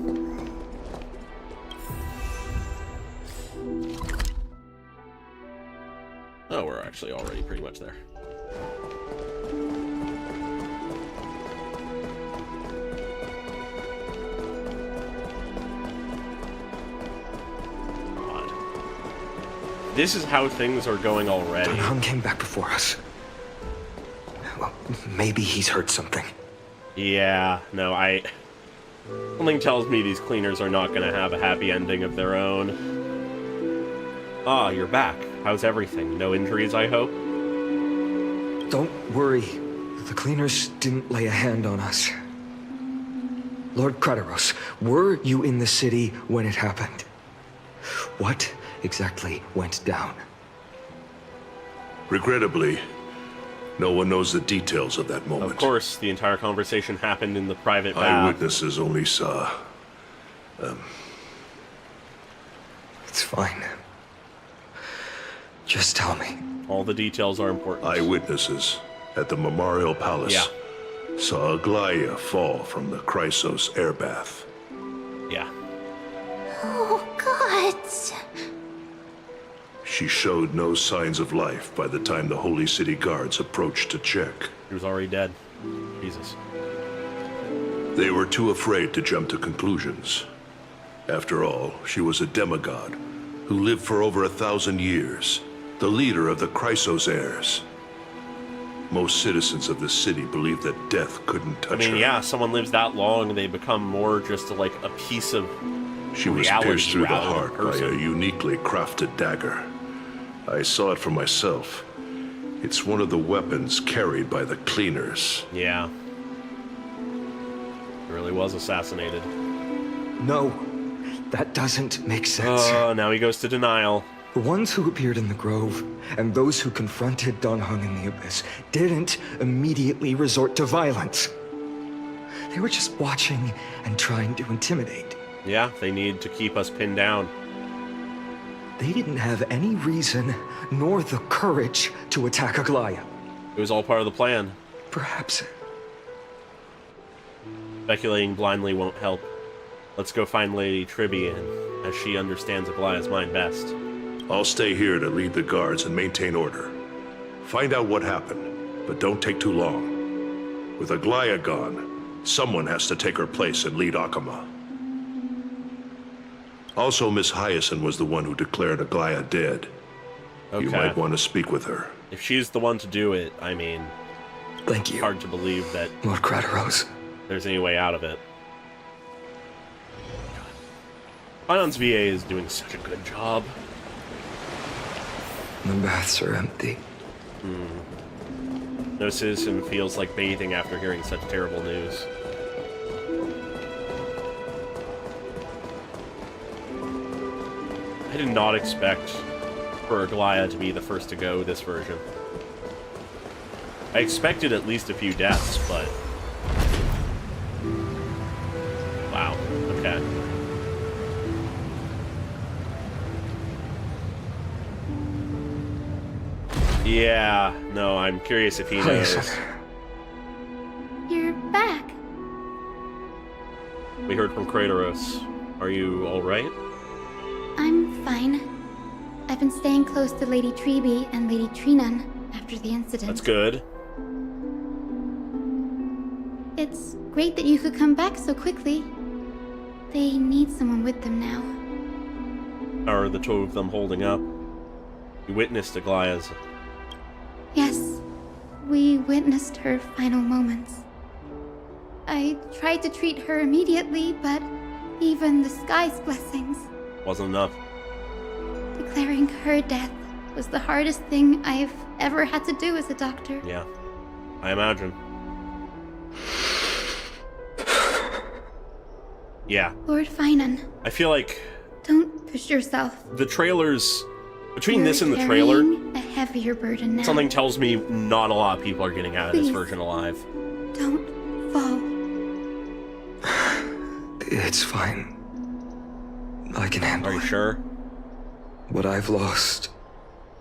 Oh, we're actually already pretty much there. God. This is how things are going already. Dan Heng came back before us. Well, maybe he's heard something. Yeah, no, something tells me these cleaners are not going to have a happy ending of their own. Ah, you're back. How's everything? No injuries, I hope? Don't worry. The cleaners didn't lay a hand on us. Lord Krateros, were you in the city when it happened? What exactly went down? Regrettably, no one knows the details of that moment. Of course, the entire conversation happened in the private bath. Eyewitnesses only saw... It's fine. Just tell me. All the details are important. Eyewitnesses at the Memorial Palace saw Aglaea fall from the Chrysos air bath. Yeah. Oh, God. She showed no signs of life by the time the Holy City guards approached to check. He was already dead. Jesus. They were too afraid to jump to conclusions. After all, she was a demigod who lived for over 1,000 years, the leader of the Chrysos heirs. Most citizens of the city believed that death couldn't touch her. Yeah, someone lives that long, they become more just like a piece of She was pierced through the heart by a uniquely crafted dagger. I saw it for myself. It's one of the weapons carried by the cleaners. Yeah. He really was assassinated. No, that doesn't make sense. Oh, now he goes to denial. The ones who appeared in the grove, and those who confronted Dan Heng in the abyss, didn't immediately resort to violence. They were just watching and trying to intimidate. Yeah, they need to keep us pinned down. They didn't have any reason, nor the courage, to attack Aglaea. It was all part of the plan. Perhaps. Speculating blindly won't help. Let's go find Lady Tribbian, as she understands Aglaea's mind best. I'll stay here to lead the guards and maintain order. Find out what happened, but don't take too long. With Aglaea gone, someone has to take her place and lead Akama. Also, Miss Hyacinth was the one who declared Aglaea dead. Okay. You might want to speak with her. If she's the one to do it, I mean... Thank you. Hard to believe that... Lord Crateros. There's any way out of it. Finon's VA is doing such a good job. The baths are empty. No citizen feels like bathing after hearing such terrible news. I did not expect for Aglaea to be the first to go this version. I expected at least a few deaths, but... Wow, okay. Yeah, no, I'm curious if he knows. You're back. We heard from Crateros. Are you alright? I'm fine. I've been staying close to Lady Trebe and Lady Trinan after the incident. That's good. It's great that you could come back so quickly. They need someone with them now. How are the two of them holding up? You witnessed Aglaea's... Yes, we witnessed her final moments. I tried to treat her immediately, but even the sky's blessings... wasn't enough. Declaring her death was the hardest thing I've ever had to do as a doctor. Yeah, I imagine. Yeah. Lord Finan. I feel like... Don't push yourself. The trailers... Between You're this and the trailer... a heavier burden now. Something tells me not a lot of people are getting out of this Please. version alive. Don't fall. It's fine. I can handle it. Are you sure? What I've lost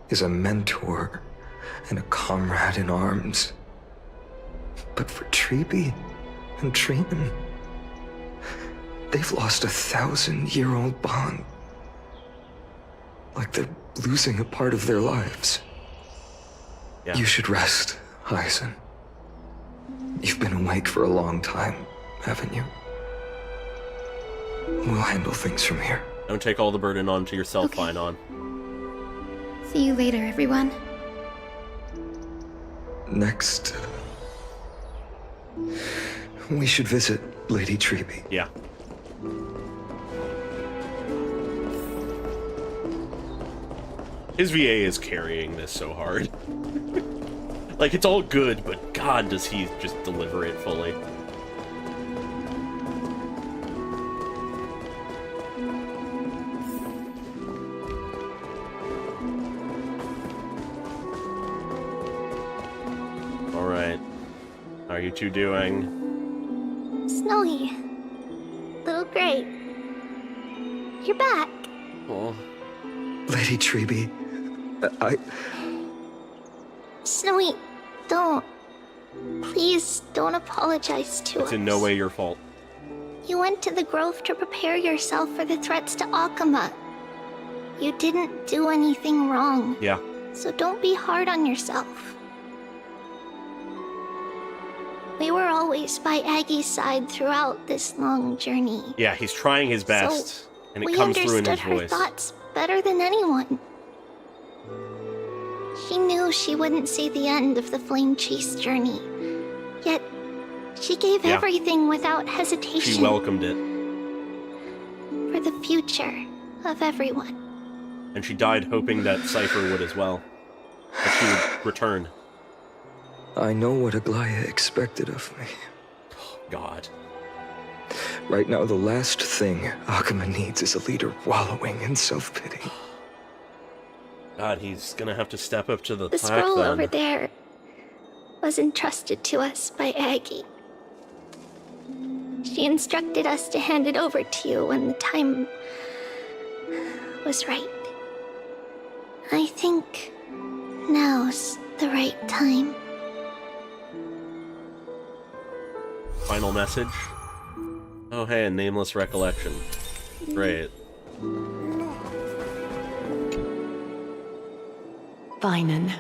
is a mentor and a comrade in arms. But for Trebe and Trinan, they've lost a 1,000-year-old bond. Like they're losing a part of their lives. Yeah. You should rest, Hyacinth. You've been awake for a long time, haven't you? We'll handle things from here. Don't take all the burden onto yourself, Okay. Finon. See you later, everyone. Next, we should visit Lady Trebe. Yeah. His VA is carrying this so hard. Like, it's all good, but God, does he just deliver it fully. Alright. How are you two doing? Snowy. Little Gray. You're back. Oh. Lady Trebe, Snowy, don't. Please don't apologize to us. It's in no way your fault. You went to the grove to prepare yourself for the threats to Akama. You didn't do anything wrong. Yeah. So don't be hard on yourself. We were always by Aggie's side throughout this long journey. Yeah, he's trying his best, and it We comes through in his understood her voice. thoughts better than anyone. She knew she wouldn't see the end of the Flame Chase journey. Yet, she gave Yeah. everything without hesitation. She welcomed it. For the future of everyone. And she died hoping that Cipher would as well. That she would return. I know what Aglaea expected of me. Oh, God. Right now, the last thing Akuma needs is a leader wallowing in self-pity. God, he's gonna have to step up to the The plaque scroll then. over there was entrusted to us by Aggie. She instructed us to hand it over to you when the time was right. I think now's the right time. Final message? Oh hey, a nameless recollection. Great. Vinan,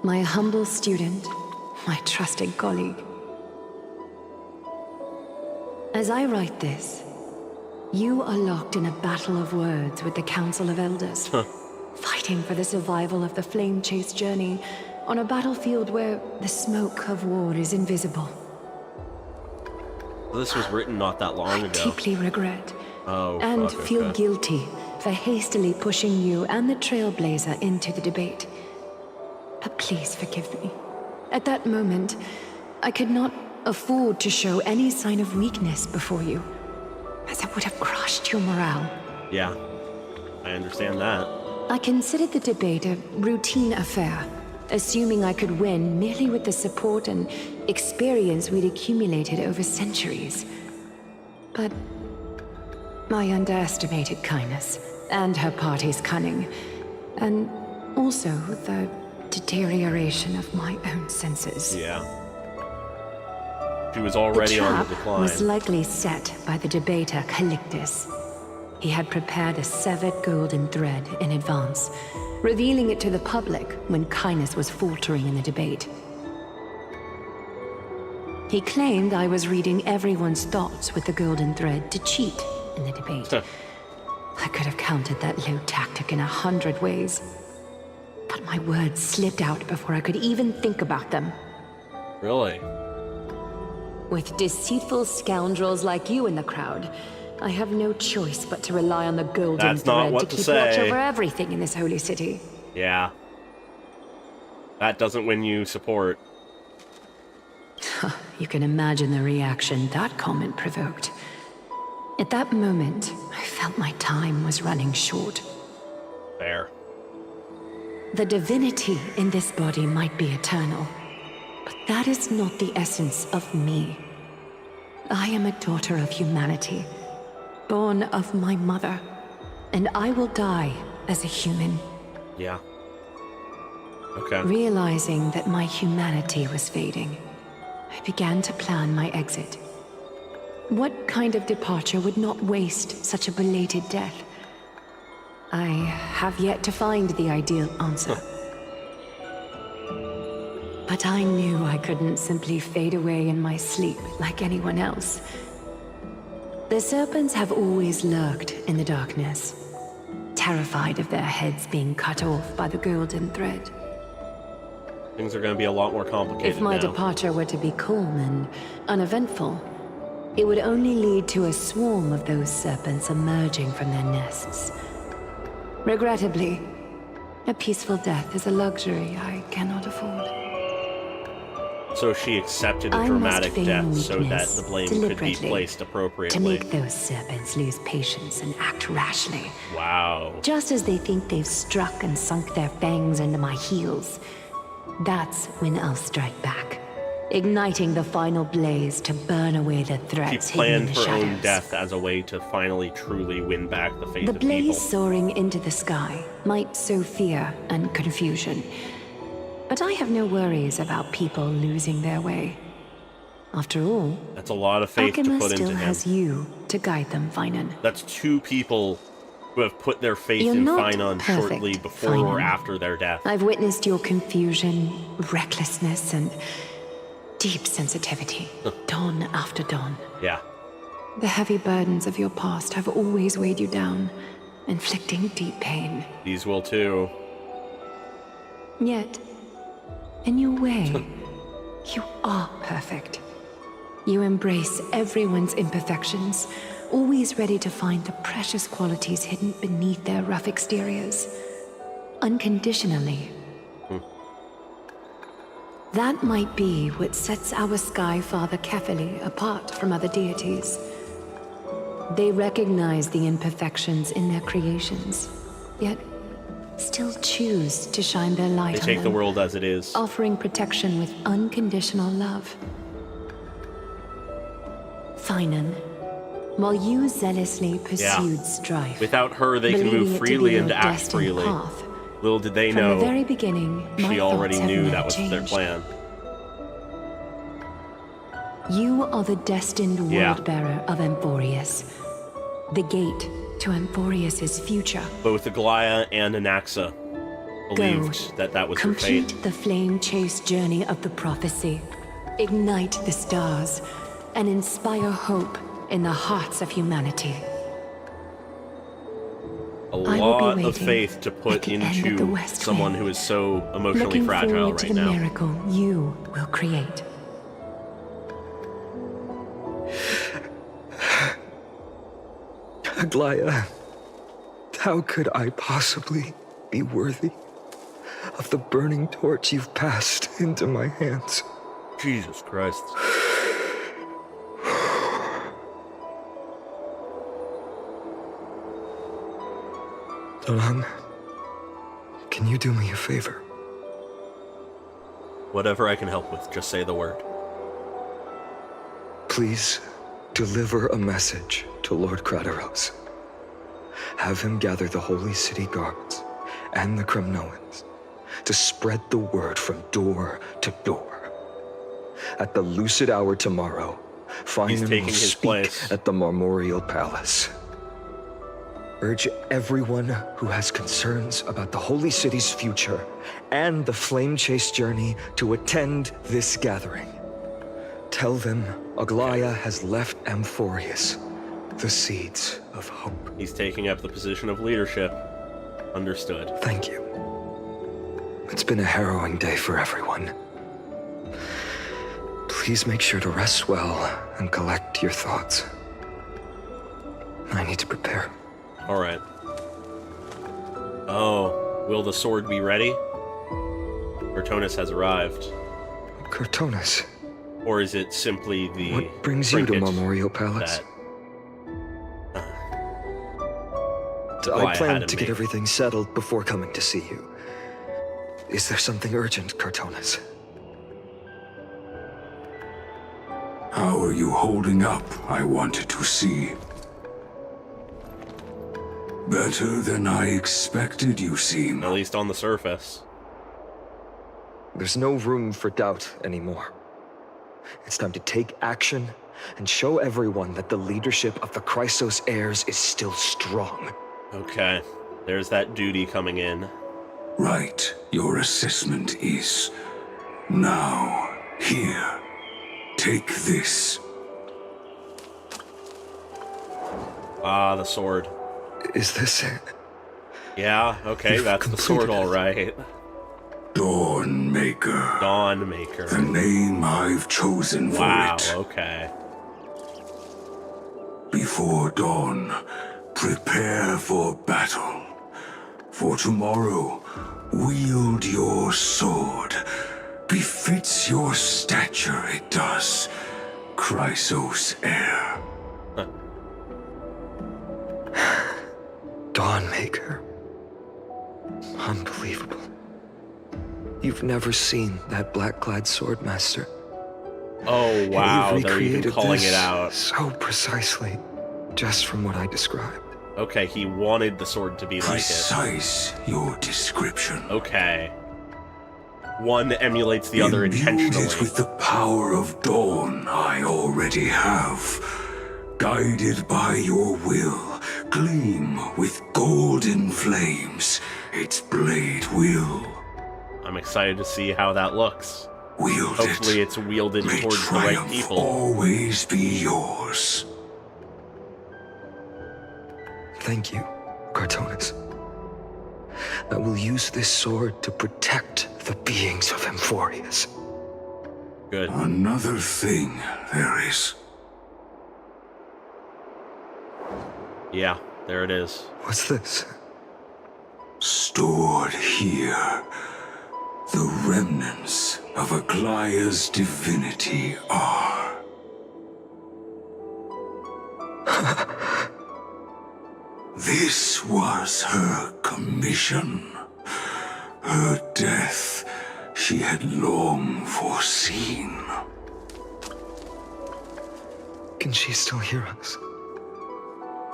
my humble student, my trusted colleague. As I write this, you are locked in a battle of words with the Council of Elders, fighting for the survival of the flame-chased journey on a battlefield where the smoke of war is invisible. This was written not that long ago. I deeply regret and feel guilty for hastily pushing you and the Trailblazer into the debate. But please forgive me. At that moment, I could not afford to show any sign of weakness before you, as it would have crushed your morale. Yeah, I understand that. I considered the debate a routine affair, assuming I could win merely with the support and experience we'd accumulated over centuries. But I underestimated kindness and her party's cunning, and also the deterioration of my own senses. Yeah. She was already on the decline. Was likely set by the debater Calictus. He had prepared a severed golden thread in advance, revealing it to the public when kindness was faltering in the debate. He claimed I was reading everyone's thoughts with the golden thread to cheat in the debate. I could have countered that low tactic in 100 ways, but my words slipped out before I could even think about them. Really? With deceitful scoundrels like you in the crowd, I have no choice but to rely on the golden thread to keep watch over everything in this holy city. Yeah. That doesn't win you support. You can imagine the reaction that comment provoked. At that moment, I felt my time was running short. Fair. The divinity in this body might be eternal, but that is not the essence of me. I am a daughter of humanity, born of my mother, and I will die as a human. Yeah. Okay. Realizing that my humanity was fading, I began to plan my exit. What kind of departure would not waste such a belated death? I have yet to find the ideal answer. But I knew I couldn't simply fade away in my sleep like anyone else. The serpents have always lurked in the darkness, terrified of their heads being cut off by the golden thread. Things are going to be a lot more complicated If my now. departure were to be calm and uneventful, it would only lead to a swarm of those serpents emerging from their nests. Regrettably, a peaceful death is a luxury I cannot afford. So she accepted a dramatic death so that the blame could be placed appropriately. To make those serpents lose patience and act rashly. Wow. Just as they think they've struck and sunk their fangs into my heels, that's when I'll strike back, igniting the final blaze to burn away the threats She hidden in planned the her shadows. own death as a way to finally truly win back the faith The of blaze people. soaring into the sky might sow fear and confusion, but I have no worries about people losing their way. After all, That's a lot of faith to Akuma put still into him. has you to guide them, Vinan. That's two people who have put their faith You're in not Finon perfect, shortly before or Finon. after their death. I've witnessed your confusion, recklessness, and deep sensitivity, dawn after dawn. Yeah. The heavy burdens of your past have always weighed you down, inflicting deep pain. These will too. Yet, in your way, you are perfect. You embrace everyone's imperfections, always ready to find the precious qualities hidden beneath their rough exteriors. Unconditionally. That might be what sets our Sky Father Kefili apart from other deities. They recognize the imperfections in their creations, yet still choose to shine their light on them. They take the world as it is. Offering protection with unconditional love. Finan, while you zealously pursued strife, without her, they can move freely and act freely. Path, little did they from know, the very beginning, she already knew that was changed. their plan. You are the destined world-bearer of Amphorius. The gate to Amphorius' future. Both Aglaea and Anaxa believed that was her fate. Complete the flame-chased journey of the prophecy. Ignite the stars and inspire hope in the hearts of humanity. A lot of faith to put into someone who is so emotionally fragile right now. Looking forward to the miracle you will create. Aglaea, how could I possibly be worthy of the burning torch you've passed into my hands? Jesus Christ. Dan Heng, can you do me a favor? Whatever I can help with, just say the word. Please deliver a message to Lord Krateros. Have him gather the Holy City guards and the Kremnoans to spread the word from door to door. At the lucid hour tomorrow, Finan will speak at the Memorial Palace. Urge everyone who has concerns about the Holy City's future and the flame-chased journey to attend this gathering. Tell them Aglaea has left Amphorius the seeds of hope. He's taking up the position of leadership. Understood. Thank you. It's been a harrowing day for everyone. Please make sure to rest well and collect your thoughts. I need to prepare. Alright. Oh, will the sword be ready? Cortonus has arrived. Cortonus? Or is it simply the What brings you to Memorial Palace? I planned to get everything settled before coming to see you. Is there something urgent, Cortonus? How are you holding up, I wanted to see. Better than I expected, you seem. At least on the surface. There's no room for doubt anymore. It's time to take action and show everyone that the leadership of the Chrysos heirs is still strong. Okay, there's that duty coming in. Right, your assessment is... Now, here, take this. Ah, the sword. Is this it? Yeah, okay, that's the sword, all right. Dawnmaker. Dawnmaker. The name I've chosen for it. Wow, okay. Before dawn, prepare for battle. For tomorrow, wield your sword. Befits your stature, it does. Chrysos heir. Dawnmaker. Unbelievable. You've never seen that black-clad swordmaster. Oh wow, they're even calling it out. So precisely, just from what I described. Okay, he wanted the sword to be like it. Precise your description. Okay. One emulates the other intentionally. Imbued it with the power of dawn I already have. Guided by your will, gleam with golden flames. Its blade will. I'm excited to see how that looks. Hopefully it's wielded May towards the right triumph people. Always be yours. Thank you, Cortonus. I will use this sword to protect the beings of Amphorius. Good. Another thing there is. Yeah, there it is. What's this? Stored here, the remnants of Aglaea's divinity are. This was her commission. Her death she had long foreseen. Can she still hear us?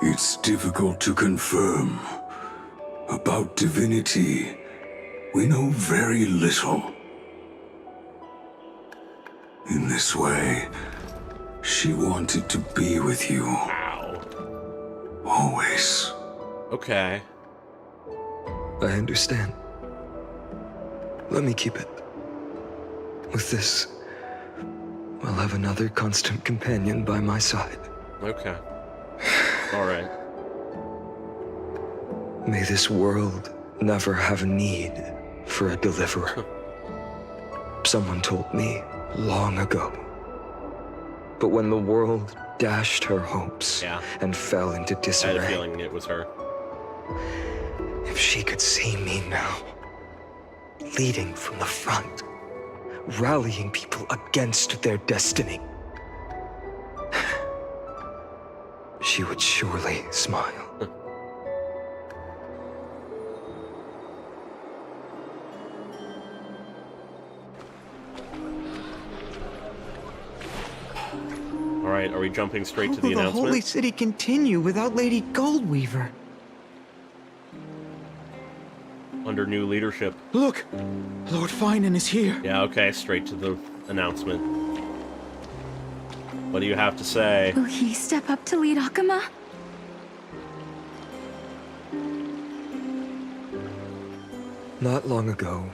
It's difficult to confirm. About divinity, we know very little. In this way, she wanted to be with you. Ow. Always. Okay. I understand. Let me keep it. With this, I'll have another constant companion by my side. Okay. Alright. May this world never have need for a deliverer. Someone told me long ago. But when the world dashed her hopes and fell into disarray, I had a feeling it was her. If she could see me now, leading from the front, rallying people against their destiny, she would surely smile. Alright, are we jumping straight to How the will the announcement? Holy City continue without Lady Goldweaver? Under new leadership. Look! Lord Finan is here. Yeah, okay, straight to the announcement. What do you have to say? Will he step up to lead Akama? Not long ago,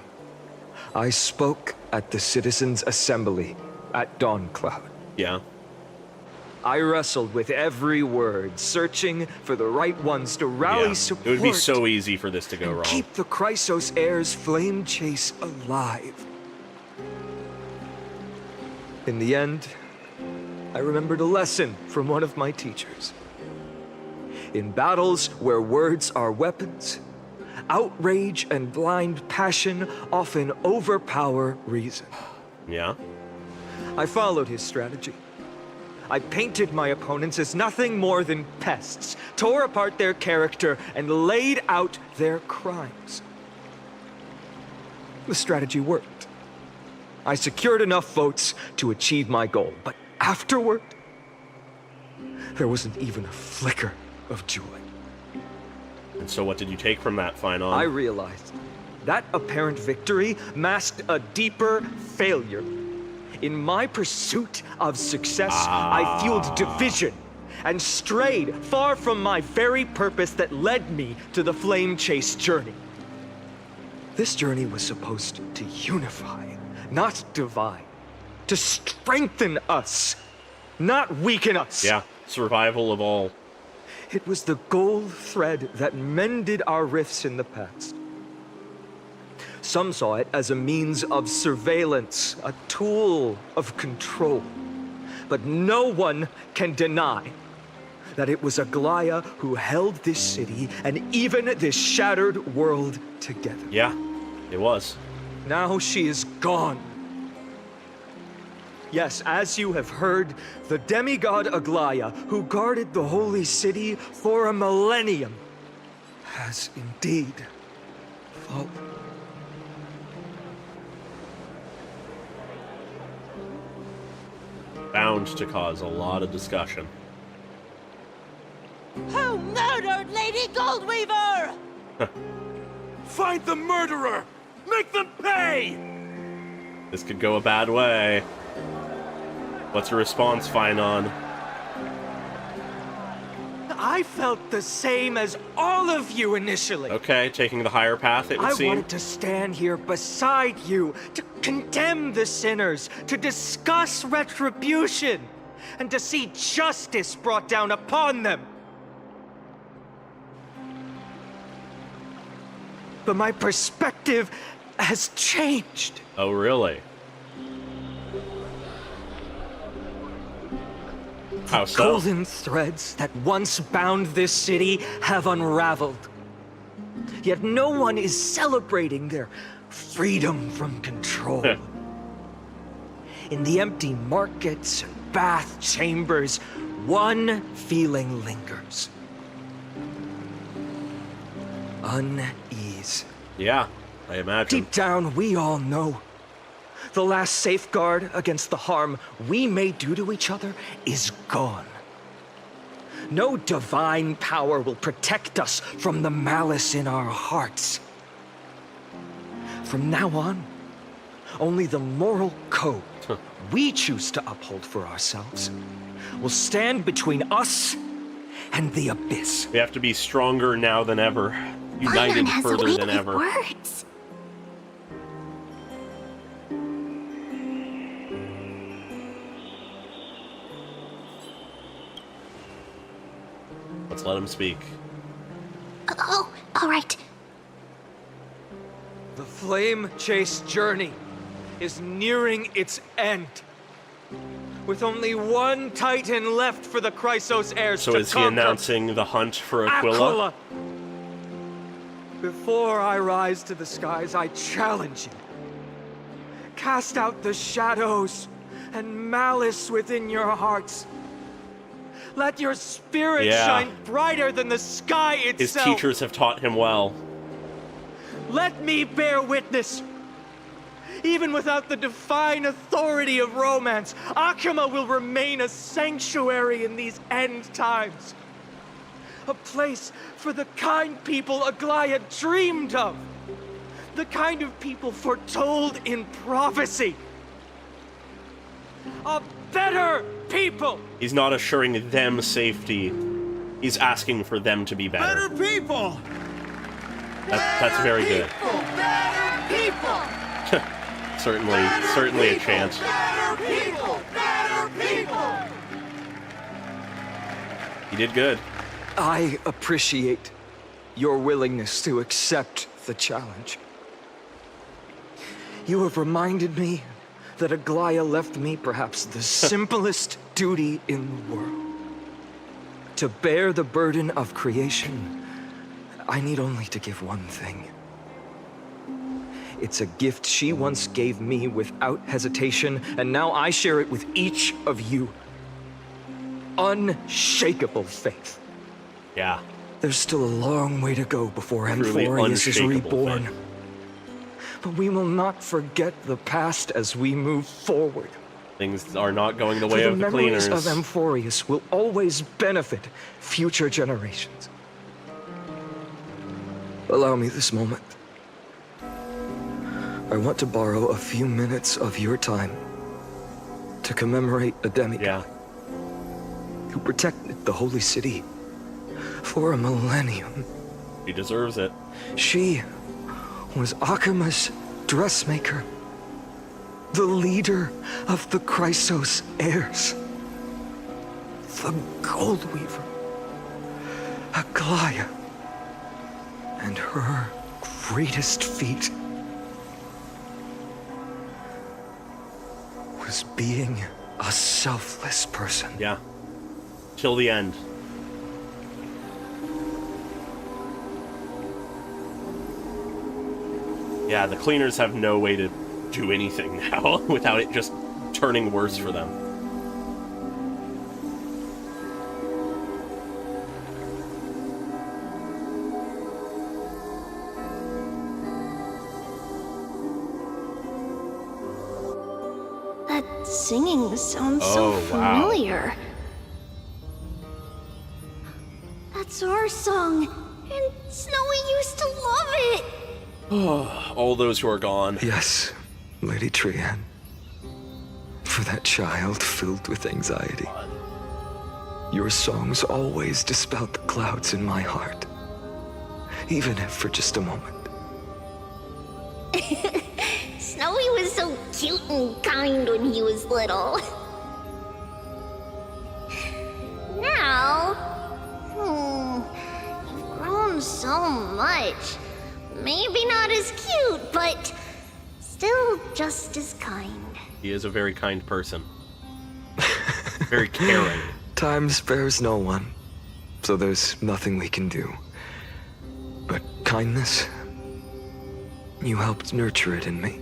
I spoke at the Citizens' Assembly at Dawncloud. Yeah. I wrestled with every word, searching for the right ones to rally support. It would be so easy for this to go wrong. Keep the Chrysos Heir's flame chase alive. In the end, I remembered a lesson from one of my teachers. In battles where words are weapons, outrage and blind passion often overpower reason. Yeah? I followed his strategy. I painted my opponents as nothing more than pests, tore apart their character, and laid out their crimes. The strategy worked. I secured enough votes to achieve my goal, but afterward, there wasn't even a flicker of joy. And so what did you take from that, Finan? I realized that apparent victory masked a deeper failure. In my pursuit of success, I fueled division and strayed far from my very purpose that led me to the flame chase journey. This journey was supposed to unify, not divide, to strengthen us, not weaken us. Yeah, survival of all. It was the gold thread that mended our rifts in the past. Some saw it as a means of surveillance, a tool of control. But no one can deny that it was Aglaea who held this city and even this shattered world together. Yeah, it was. Now she is gone. Yes, as you have heard, the demigod Aglaea, who guarded the holy city for a millennium, has indeed fallen. Bound to cause a lot of discussion. Who murdered Lady Goldweaver? Find the murderer! Make them pay! This could go a bad way. What's your response, Finan? I felt the same as all of you initially. Okay, taking the higher path, it would seem. I wanted to stand here beside you, to condemn the sinners, to discuss retribution, and to see justice brought down upon them. But my perspective has changed. Oh, really? How so? Golden threads that once bound this city have unraveled. Yet no one is celebrating their freedom from control. In the empty markets and bath chambers, one feeling lingers. Unease. Yeah, I imagine. Deep down, we all know the last safeguard against the harm we may do to each other is gone. No divine power will protect us from the malice in our hearts. From now on, only the moral code we choose to uphold for ourselves will stand between us and the abyss. We have to be stronger now than ever, united further than ever. Words. Let's let him speak. Oh, all right. The flame-chased journey is nearing its end. With only one Titan left for the Chrysos heirs to So is he conquer. announcing the hunt for Aquila? Before I rise to the skies, I challenge you. Cast out the shadows and malice within your hearts. Let your spirit shine brighter than the sky His itself. teachers have taught him well. Let me bear witness. Even without the divine authority of romance, Akima will remain a sanctuary in these end times. A place for the kind people Aglaea dreamed of. The kind of people foretold in prophecy. A better people! He's not assuring them safety. He's asking for them to be better. Better people! That's very good. Better people! certainly a chance. Better people! Better people! He did good. I appreciate your willingness to accept the challenge. You have reminded me that Aglaea left me perhaps the simplest duty in the world. To bear the burden of creation, I need only to give one thing. It's a gift she once gave me without hesitation, and now I share it with each of you. Unshakable faith. Yeah. There's still a long way to go before Truly Amphorius is unshakable reborn. faith. But we will not forget the past as we move forward. Things are not going the For way the of the memories cleaners. of Amphorius will always benefit future generations. Allow me this moment. I want to borrow a few minutes of your time to commemorate a demigod who protected the holy city for a millennium. He deserves it. She was Akima's dressmaker, the leader of the Chrysos heirs, the Gold Weaver, Aglaea, and her greatest feat was being a selfless person. Yeah. Till the end. Yeah, the cleaners have no way to do anything now without it just turning worse for them. That singing sounds so familiar. That's our song, and Snowy used to love it. All those who are gone. Yes, Lady Trian. For that child filled with anxiety. Your songs always dispelled the clouds in my heart. Even if for just a moment. Snowy was so cute and kind when he was little. Now, you've grown so much. Maybe not as cute, but still just as kind. He is a very kind person. Very caring. Time spares no one, so there's nothing we can do. But kindness, you helped nurture it in me.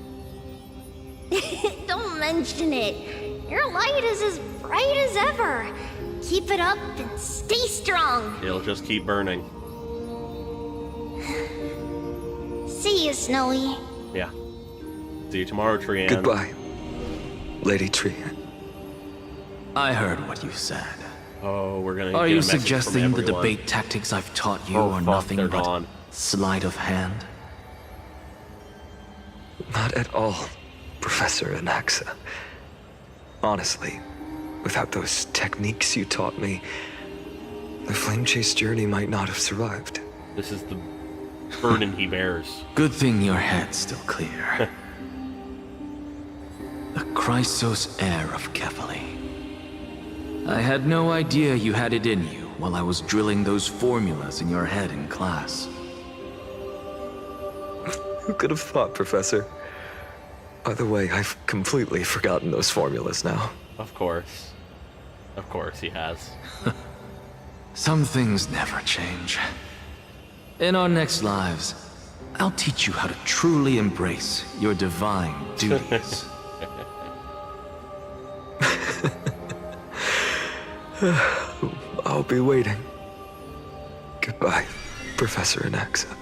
Don't mention it. Your light is as bright as ever. Keep it up and stay strong. It'll just keep burning. See you, Snowy. Yeah. See you tomorrow, Trian. Goodbye, Lady Trian. I heard what you said. Oh, we're gonna. Are get a you message from suggesting the everyone. debate tactics I've taught you Oh, are fuck, nothing they're but gone. sleight of hand? Not at all, Professor Anaxa. Honestly, without those techniques you taught me, the Flame Chase journey might not have survived. This is the burden he bears. Good thing your head's still clear. The Chrysos heir of Kefali. I had no idea you had it in you while I was drilling those formulas in your head in class. Who could have thought, Professor? By the way, I've completely forgotten those formulas now. Of course. Of course he has. Some things never change. In our next lives, I'll teach you how to truly embrace your divine duties. I'll be waiting. Goodbye, Professor Anaxa.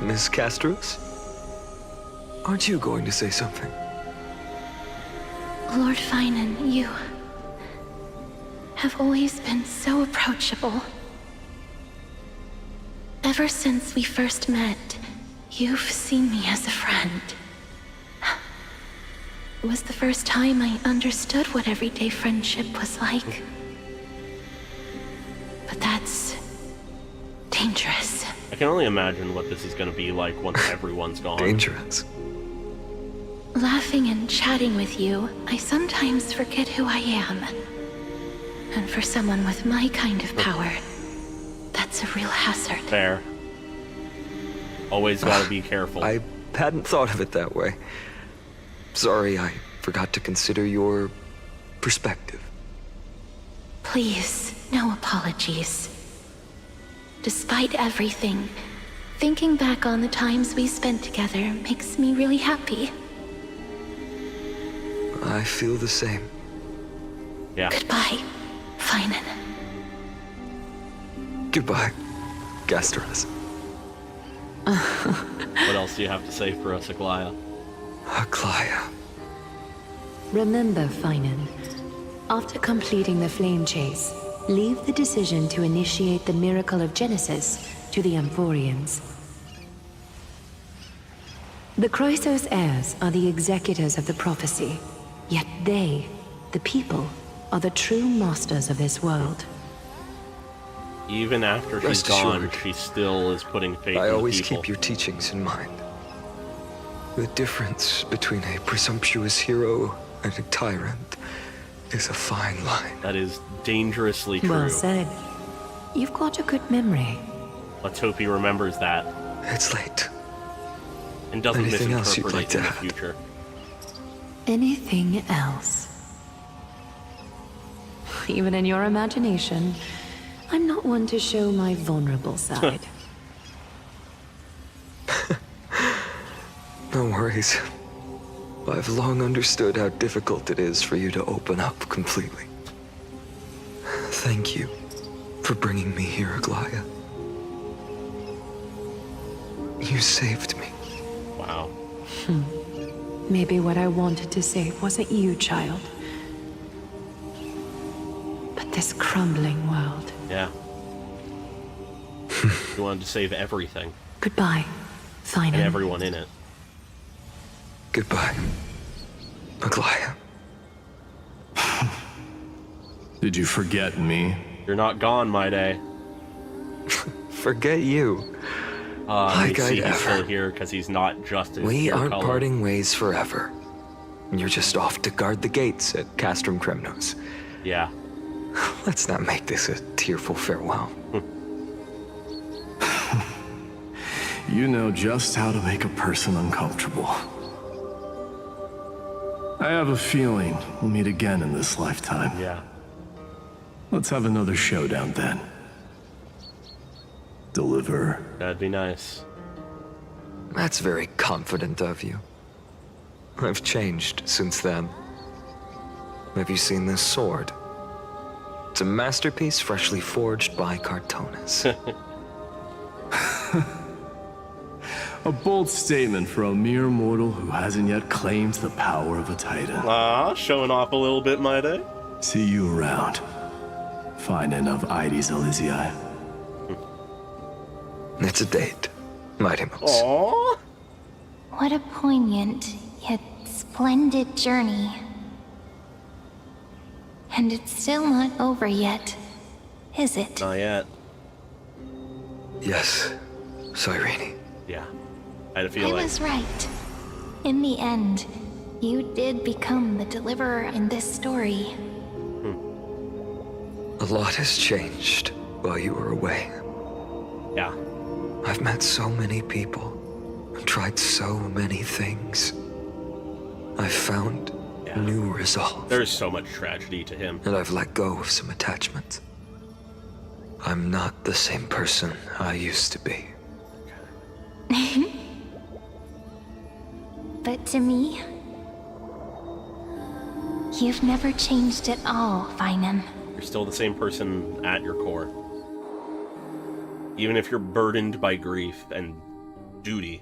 Miss Castros? Aren't you going to say something? Lord Finan, you have always been so approachable. Ever since we first met, you've seen me as a friend. It was the first time I understood what everyday friendship was like. But that's dangerous. I can only imagine what this is going to be like once everyone's gone. Dangerous. Laughing and chatting with you, I sometimes forget who I am. And for someone with my kind of power, that's a real hazard. Fair. Always gotta be careful. I hadn't thought of it that way. Sorry, I forgot to consider your perspective. Please, no apologies. Despite everything, thinking back on the times we spent together makes me really happy. I feel the same. Yeah. Goodbye, Finan. Goodbye, Gastras. What else do you have to say for us, Aglaea? Aglaea. Remember, Finan, after completing the flame chase, leave the decision to initiate the miracle of Genesis to the Amphorians. The Chrysos heirs are the executors of the prophecy, yet they, the people, are the true masters of this world. Even after she's Rest gone, assured, she still is putting faith in the I always people. keep your teachings in mind. The difference between a presumptuous hero and a tyrant is a fine line. That is dangerously true. Well said. You've got a good memory. Let's hope he remembers that. It's late. And doesn't Anything else misinterpret you'd like it in to the add? future. Anything else? Even in your imagination, I'm not one to show my vulnerable side. No worries. I've long understood how difficult it is for you to open up completely. Thank you for bringing me here, Aglaea. You saved me. Wow. Maybe what I wanted to save wasn't you, child, but this crumbling world. Yeah. You wanted to save everything. Goodbye, Finan. And everyone in it. Goodbye, Aglaea. Did you forget me? You're not gone, my day. Forget you. Like I see I'd he's still ever. here because he's not just as We pure aren't color. parting ways forever. You're just off to guard the gates at Castrum Kremnos. Yeah. Let's not make this a tearful farewell. You know just how to make a person uncomfortable. I have a feeling we'll meet again in this lifetime. Yeah. Let's have another showdown then. Deliver. That'd be nice. That's very confident of you. I've changed since then. Have you seen this sword? It's a masterpiece freshly forged by Cartonis. A bold statement for a mere mortal who hasn't yet claimed the power of a titan. Ah, showing off a little bit, might I? See you around. Fine enough, Ides Elysiae. It's a date, Mighty Mouse. Aww. What a poignant, yet splendid journey. And it's still not over yet, is it? Not yet. Yes, Cyrene. Yeah, I had a feeling. I was right. In the end, you did become the deliverer in this story. A lot has changed while you were away. Yeah. I've met so many people, tried so many things. I've found new resolve. There's so much tragedy to him. And I've let go of some attachments. I'm not the same person I used to be. But to me, you've never changed at all, Feynman. You're still the same person at your core. Even if you're burdened by grief and duty,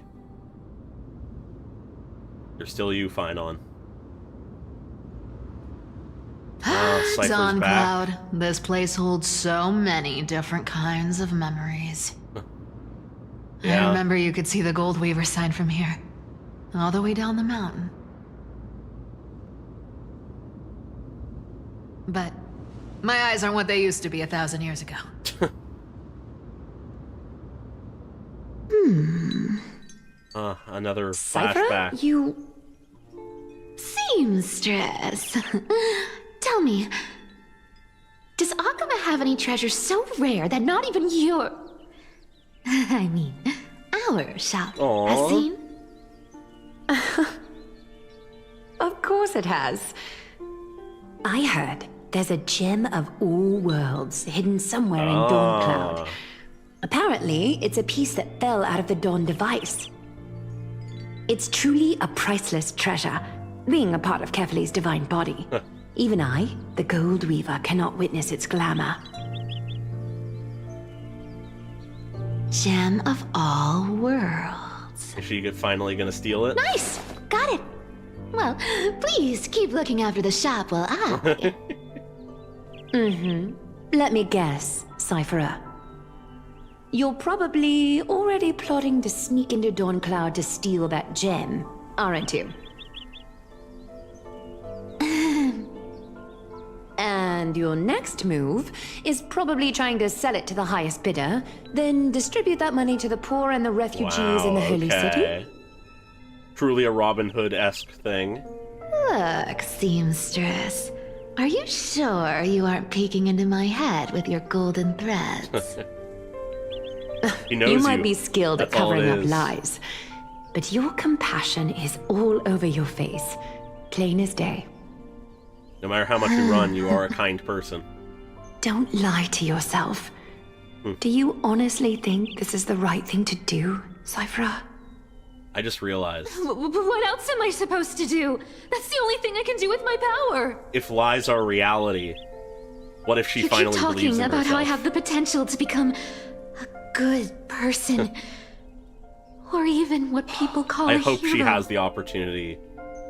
you're still you, Finon. Cipher's Dawn back. Cloud, this place holds so many different kinds of memories. Yeah. I remember you could see the Gold Weaver sign from here, all the way down the mountain. But my eyes aren't what they used to be 1,000 years ago. Another Cipher, flashback. you... Seamstress. Tell me, does Aglaea have any treasures so rare that not even your... I mean, our shop has seen? Of course it has. I heard there's a gem of all worlds hidden somewhere in Dawn Cloud. Apparently, it's a piece that fell out of the Dawn device. It's truly a priceless treasure, being a part of Kefali's divine body. Even I, the Gold Weaver, cannot witness its glamour. Gem of all worlds. Is she finally gonna steal it? Nice! Got it! Well, please keep looking after the shop while I... Let me guess, Cipher. You're probably already plotting to sneak into Dawn Cloud to steal that gem, aren't you? And your next move is probably trying to sell it to the highest bidder, then distribute that money to the poor and the refugees in the Holy City? Truly a Robin Hood-esque thing. Look, seamstress. Are you sure you aren't peeking into my head with your golden threads? He knows you might be skilled at That's all it covering up is. lies, but your compassion is all over your face, plain as day. No matter how much you run, you are a kind person. Don't lie to yourself. Do you honestly think this is the right thing to do, Cipher? I just realized, What else am I supposed to do? That's the only thing I can do with my power. if lies are reality, what if she You finally keep believes talking in about herself? how I have the potential to become a good person. Or even what people call I a hope she hero. has the opportunity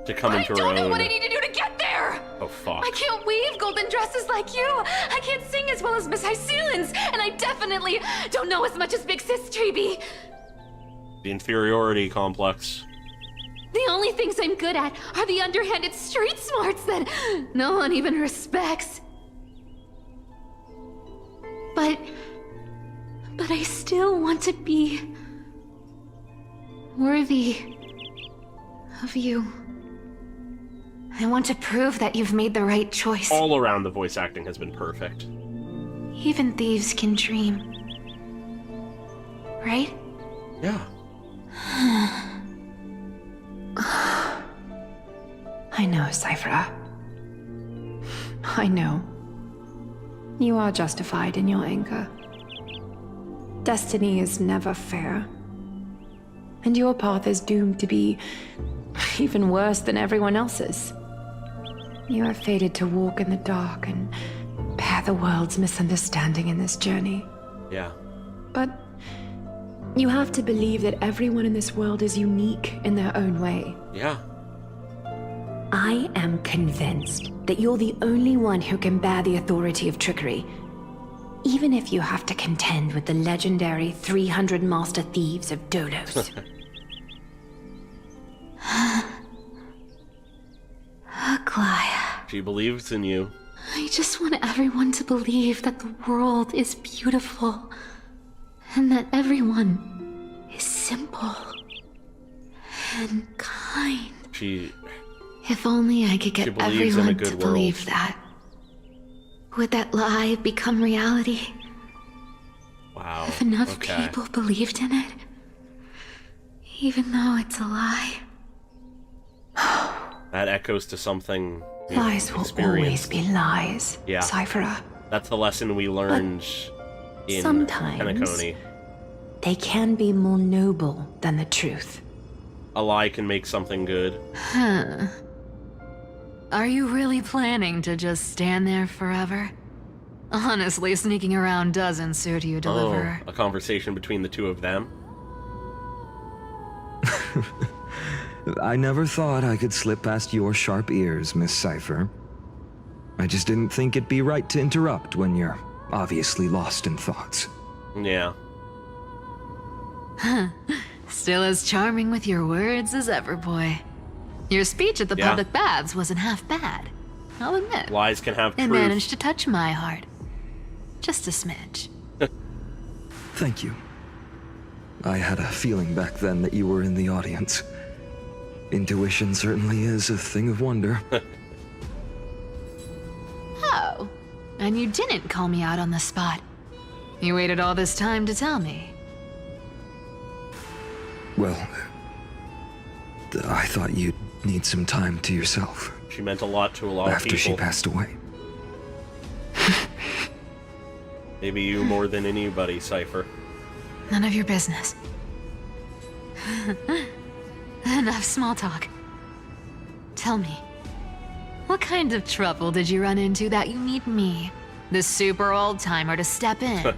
to come into her I don't know own. what I need to do to get there! Oh, fuck. I can't weave golden dresses like you! I can't sing as well as Miss Hyceelans! And I definitely don't know as much as Big Sis Treby! The inferiority complex. The only things I'm good at are the underhanded street smarts that no one even respects. But I still want to be worthy of you. I want to prove that you've made the right choice. All around, the voice acting has been perfect. Even thieves can dream. Right? Yeah. I know, Cipher. I know. You are justified in your anger. Destiny is never fair. And your path is doomed to be even worse than everyone else's. You are fated to walk in the dark and bear the world's misunderstanding in this journey. Yeah. But you have to believe that everyone in this world is unique in their own way. Yeah. I am convinced that you're the only one who can bear the authority of trickery. Even if you have to contend with the legendary 300 master thieves of Dolos. Aglaea. She believes in you. I just want everyone to believe that the world is beautiful. And that everyone is simple. And kind. If only I could get everyone to believe that. Would that lie become reality? Wow. If enough people believed in it. Even though it's a lie. That echoes to something. Lies will always be lies, yeah. Cipher. That's the lesson we learned in sometimes Penacony. They can be more noble than the truth. A lie can make something good. Huh. Are you really planning to just stand there forever? Honestly, sneaking around doesn't suit you, Deliverer. Oh, a conversation between the two of them? I never thought I could slip past your sharp ears, Miss Cipher. I just didn't think it'd be right to interrupt when you're obviously lost in thoughts. Yeah. Huh. Still as charming with your words as ever, boy. Your speech at the public baths wasn't half bad. I'll admit. Lies can have It truth. managed to touch my heart. Just a smidge. Thank you. I had a feeling back then that you were in the audience. Intuition certainly is a thing of wonder. Oh, and you didn't call me out on the spot. You waited all this time to tell me. Well, I thought you'd need some time to yourself. She meant a lot to a lot of people. After she passed away. Maybe you more than anybody, Cipher. None of your business. Enough small talk. Tell me, what kind of trouble did you run into that you need me, the super old-timer, to step in?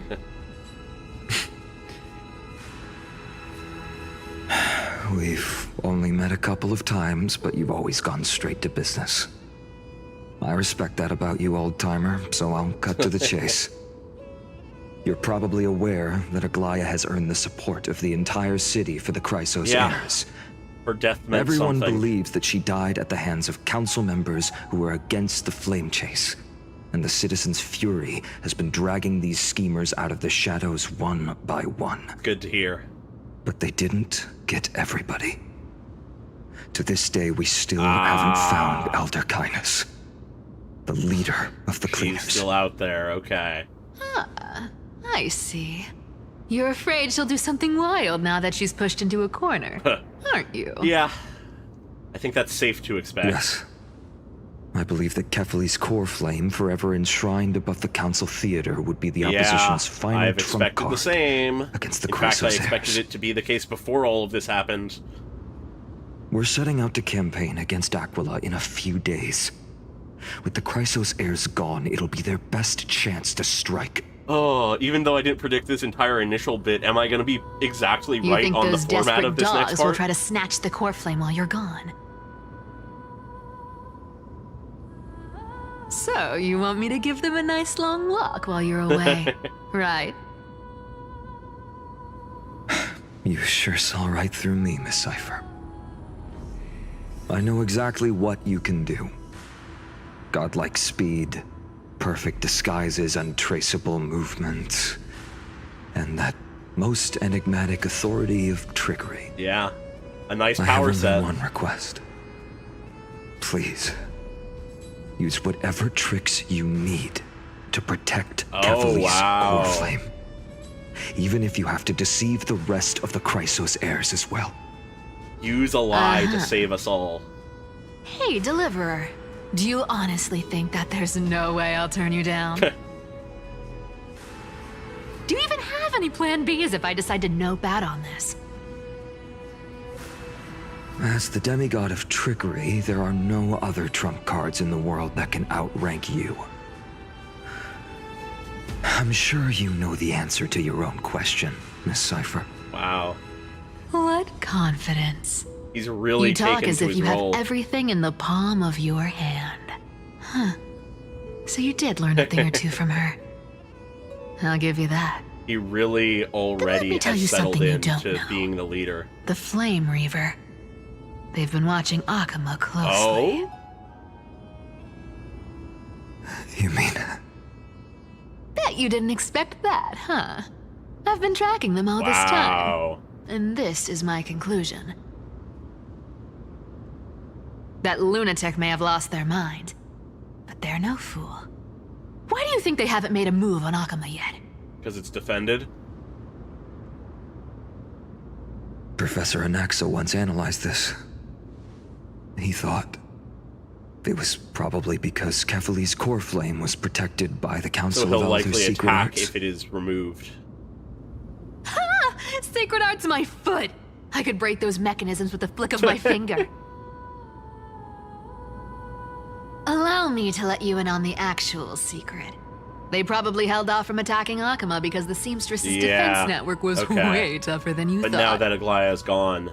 We've only met a couple of times, but you've always gone straight to business. I respect that about you, old-timer, so I'll cut to the chase. You're probably aware that Aglaea has earned the support of the entire city for the Chrysos heirs. Her death meant Everyone something. believes that she died at the hands of council members who were against the flame chase. And the citizens' fury has been dragging these schemers out of the shadows one by one. Good to hear. But they didn't get everybody. To this day, we still haven't found Elder Kindness, the leader of the cleaners. She's still out there, okay. I see. You're afraid she'll do something wild now that she's pushed into a corner, aren't you? Yeah. I think that's safe to expect. Yes. I believe that Kefali's core flame, forever enshrined above the council theater, would be the opposition's final I've trump expected card the same. against the In fact, I Chrysos expected heirs. it to be the case before all of this happened. We're setting out to campaign against Aglaea in a few days. With the Chrysos heirs gone, it'll be their best chance to strike. Oh, even though I didn't predict this entire initial bit, am I going to be exactly You right think on the those format desperate of this next dogs will part? try to snatch the core flame while you're gone? So, you want me to give them a nice long walk while you're away, right? You sure saw right through me, Miss Cipher. I know exactly what you can do. Godlike speed, perfect disguises, untraceable movement, and that most enigmatic authority of trickery. Yeah, a nice I power have set. only one request. Please, use whatever tricks you need to protect Kefali's core flame. Even if you have to deceive the rest of the Chrysos heirs as well. Use a lie to save us all. Hey, Deliverer. Do you honestly think that there's no way I'll turn you down? Do you even have any plan Bs if I decide to nope out on this? As the demigod of trickery, there are no other trump cards in the world that can outrank you. I'm sure you know the answer to your own question, Miss Cipher. Wow. What confidence. He's really you talk taken as to if his you role. have everything in the palm of your hand. Huh. So you did learn a thing or two from her. I'll give you that. He really already tell you has settled something you don't into know. being the leader. The Flame Reaver. They've been watching Akama closely. Oh? You mean... Bet you didn't expect that, huh? I've been tracking them all this time. And this is my conclusion. That lunatic may have lost their mind, but they're no fool. Why do you think they haven't made a move on Akama yet? Because it's defended? Professor Anaxa once analyzed this. He thought it was probably because Kefali's core flame was protected by the So Council he'll of Elders' likely secret attack arts. if it is removed. Ha! Sacred Art's my foot! I could break those mechanisms with a flick of my finger. Allow me to let you in on the actual secret. They probably held off from attacking Akama because the Seamstress's defense network was way tougher than you but thought. now that Aglaea is gone.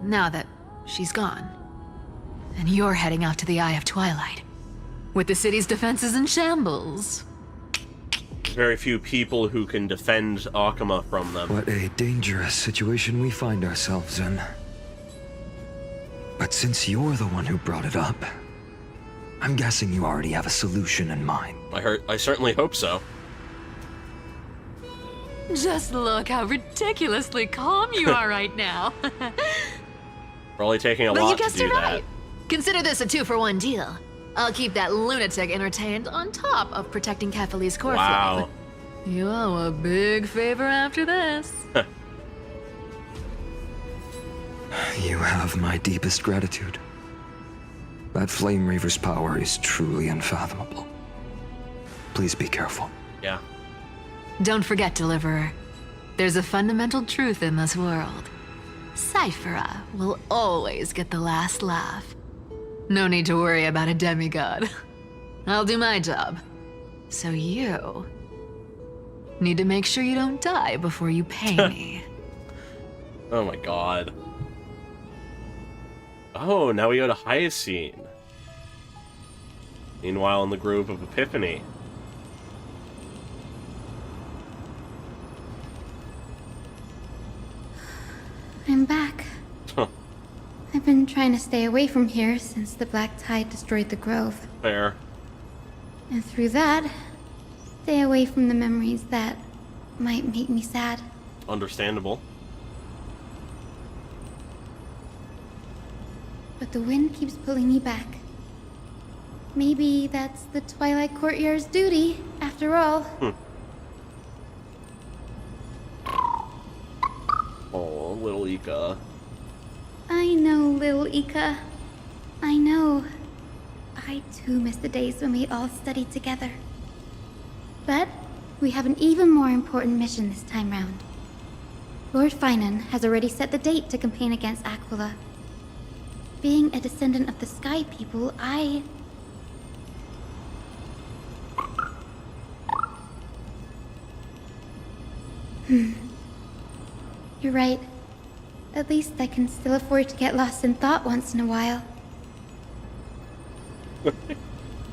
Now that she's gone, and you're heading out to the Eye of Twilight, with the city's defenses in shambles. Very few people who can defend Akama from them. What a dangerous situation we find ourselves in. But since you're the one who brought it up, I'm guessing you already have a solution in mind. I certainly hope so. Just look how ridiculously calm you are right now. We're only taking a But lot you to guessed do it that. right. Consider this a 2-for-1 deal. I'll keep that lunatic entertained on top of protecting Kefali's core flame. You owe a big favor after this. You have my deepest gratitude. That Flame Reaver's power is truly unfathomable. Please be careful. Yeah. Don't forget, Deliverer. There's a fundamental truth in this world. Cipher will always get the last laugh. No need to worry about a demigod. I'll do my job. So you need to make sure you don't die before you pay me. Oh my god. Oh, now we go to Hyacine. Meanwhile, in the Grove of Epiphany. I'm back. I've been trying to stay away from here since the Black Tide destroyed the grove. Fair. And through that, stay away from the memories that might make me sad. Understandable. But the wind keeps pulling me back. Maybe that's the Twilight Courtyard's duty, after all. Oh, little Ika. I know, little Ika. I know. I too miss the days when we all studied together. But we have an even more important mission this time round. Lord Finan has already set the date to campaign against Aquila. Being a descendant of the Sky People, You're right. At least I can still afford to get lost in thought once in a while.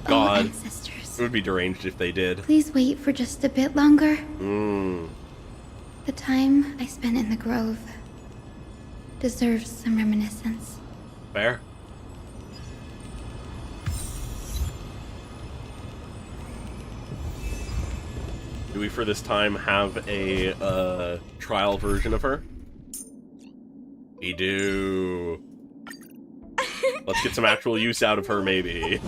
God. Ancestors. It would be deranged if they did. Please wait for just a bit longer. Mm. The time I spent in the grove deserves some reminiscence. Fair. Do we for this time have a trial version of her? We do. Let's get some actual use out of her, maybe.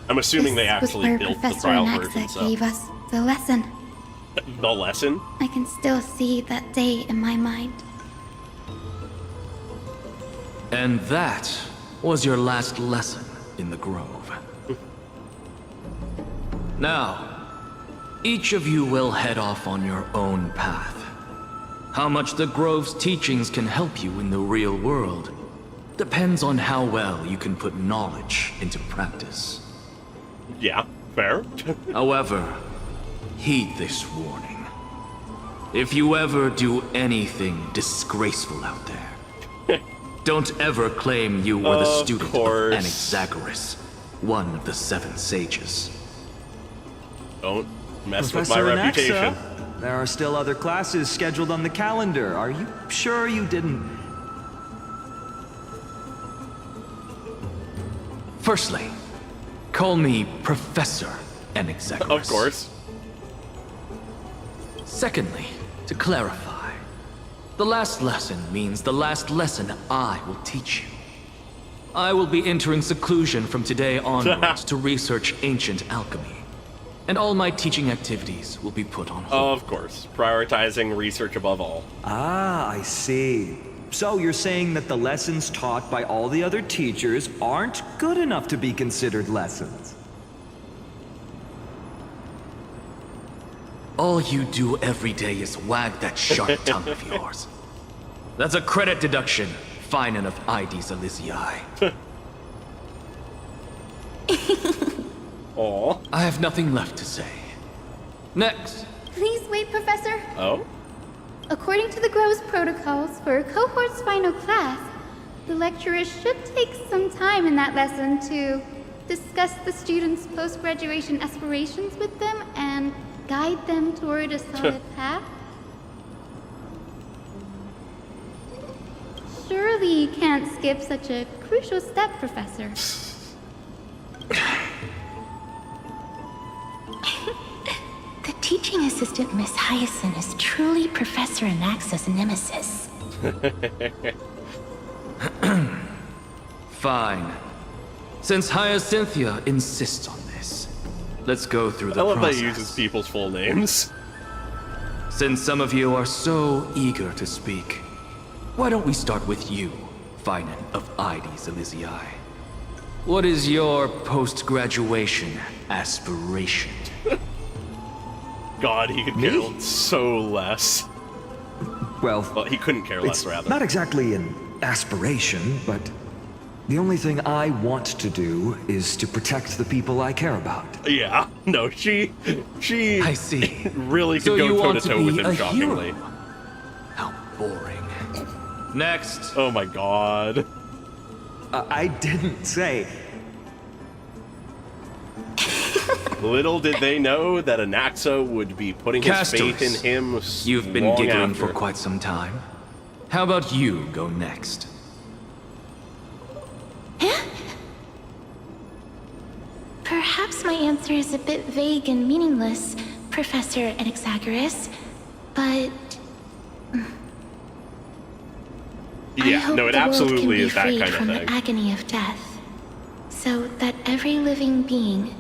I'm assuming they actually built the trial version, so. Gave us the lesson. The lesson? I can still see that day in my mind. And that was your last lesson in the Grove. Now, each of you will head off on your own path. How much the Grove's teachings can help you in the real world depends on how well you can put knowledge into practice. Yeah, fair. However, heed this warning. If you ever do anything disgraceful out there, don't ever claim you were the student of Anaxagoras, one of the 7 sages. Don't mess Professor with my reputation. Anaxa, there are still other classes scheduled on the calendar. Are you sure you didn't? Firstly, call me Professor Anaxagoras. Of course. Secondly, to clarify, the last lesson means the last lesson I will teach you. I will be entering seclusion from today onwards to research ancient alchemy, and all my teaching activities will be put on hold. Of course, prioritizing research above all. Ah, I see. So you're saying that the lessons taught by all the other teachers aren't good enough to be considered lessons? All you do every day is wag that sharp tongue of yours. That's a credit deduction, fine enough IDs Elysiae. Aw. I have nothing left to say. Next. Please wait, Professor. Oh? According to the Grove's protocols for a cohort's final class, the lecturer should take some time in that lesson to discuss the students' post-graduation aspirations with them and guide them toward a solid path. Surely you can't skip such a crucial step, Professor. The teaching assistant, Miss Hyacinth, is truly Professor Anaxa's nemesis. Fine. Since Hyacinthia insists on this, let's go through the I love process. that he uses people's full names. Since some of you are so eager to speak, why don't we start with you, Finan of IDs Elysiae? What is your post-graduation aspiration? God, he could care so less. Well, he couldn't care less, rather. Not exactly an aspiration, but the only thing I want to do is to protect the people I care about. Yeah, no, she I see. really could So you go want to toe-to-toe with be him, a shockingly. hero? How boring. Next. Oh my god. I didn't say. Little did they know that Anaxa would be putting his faith in him. You've been long giggling after. for quite some time. How about you go next? Perhaps my answer is a bit vague and meaningless, Professor Anaxagoras, but I Yeah, hope no, it the world can absolutely be is that freed kind of from thing. the agony of death, so that every living being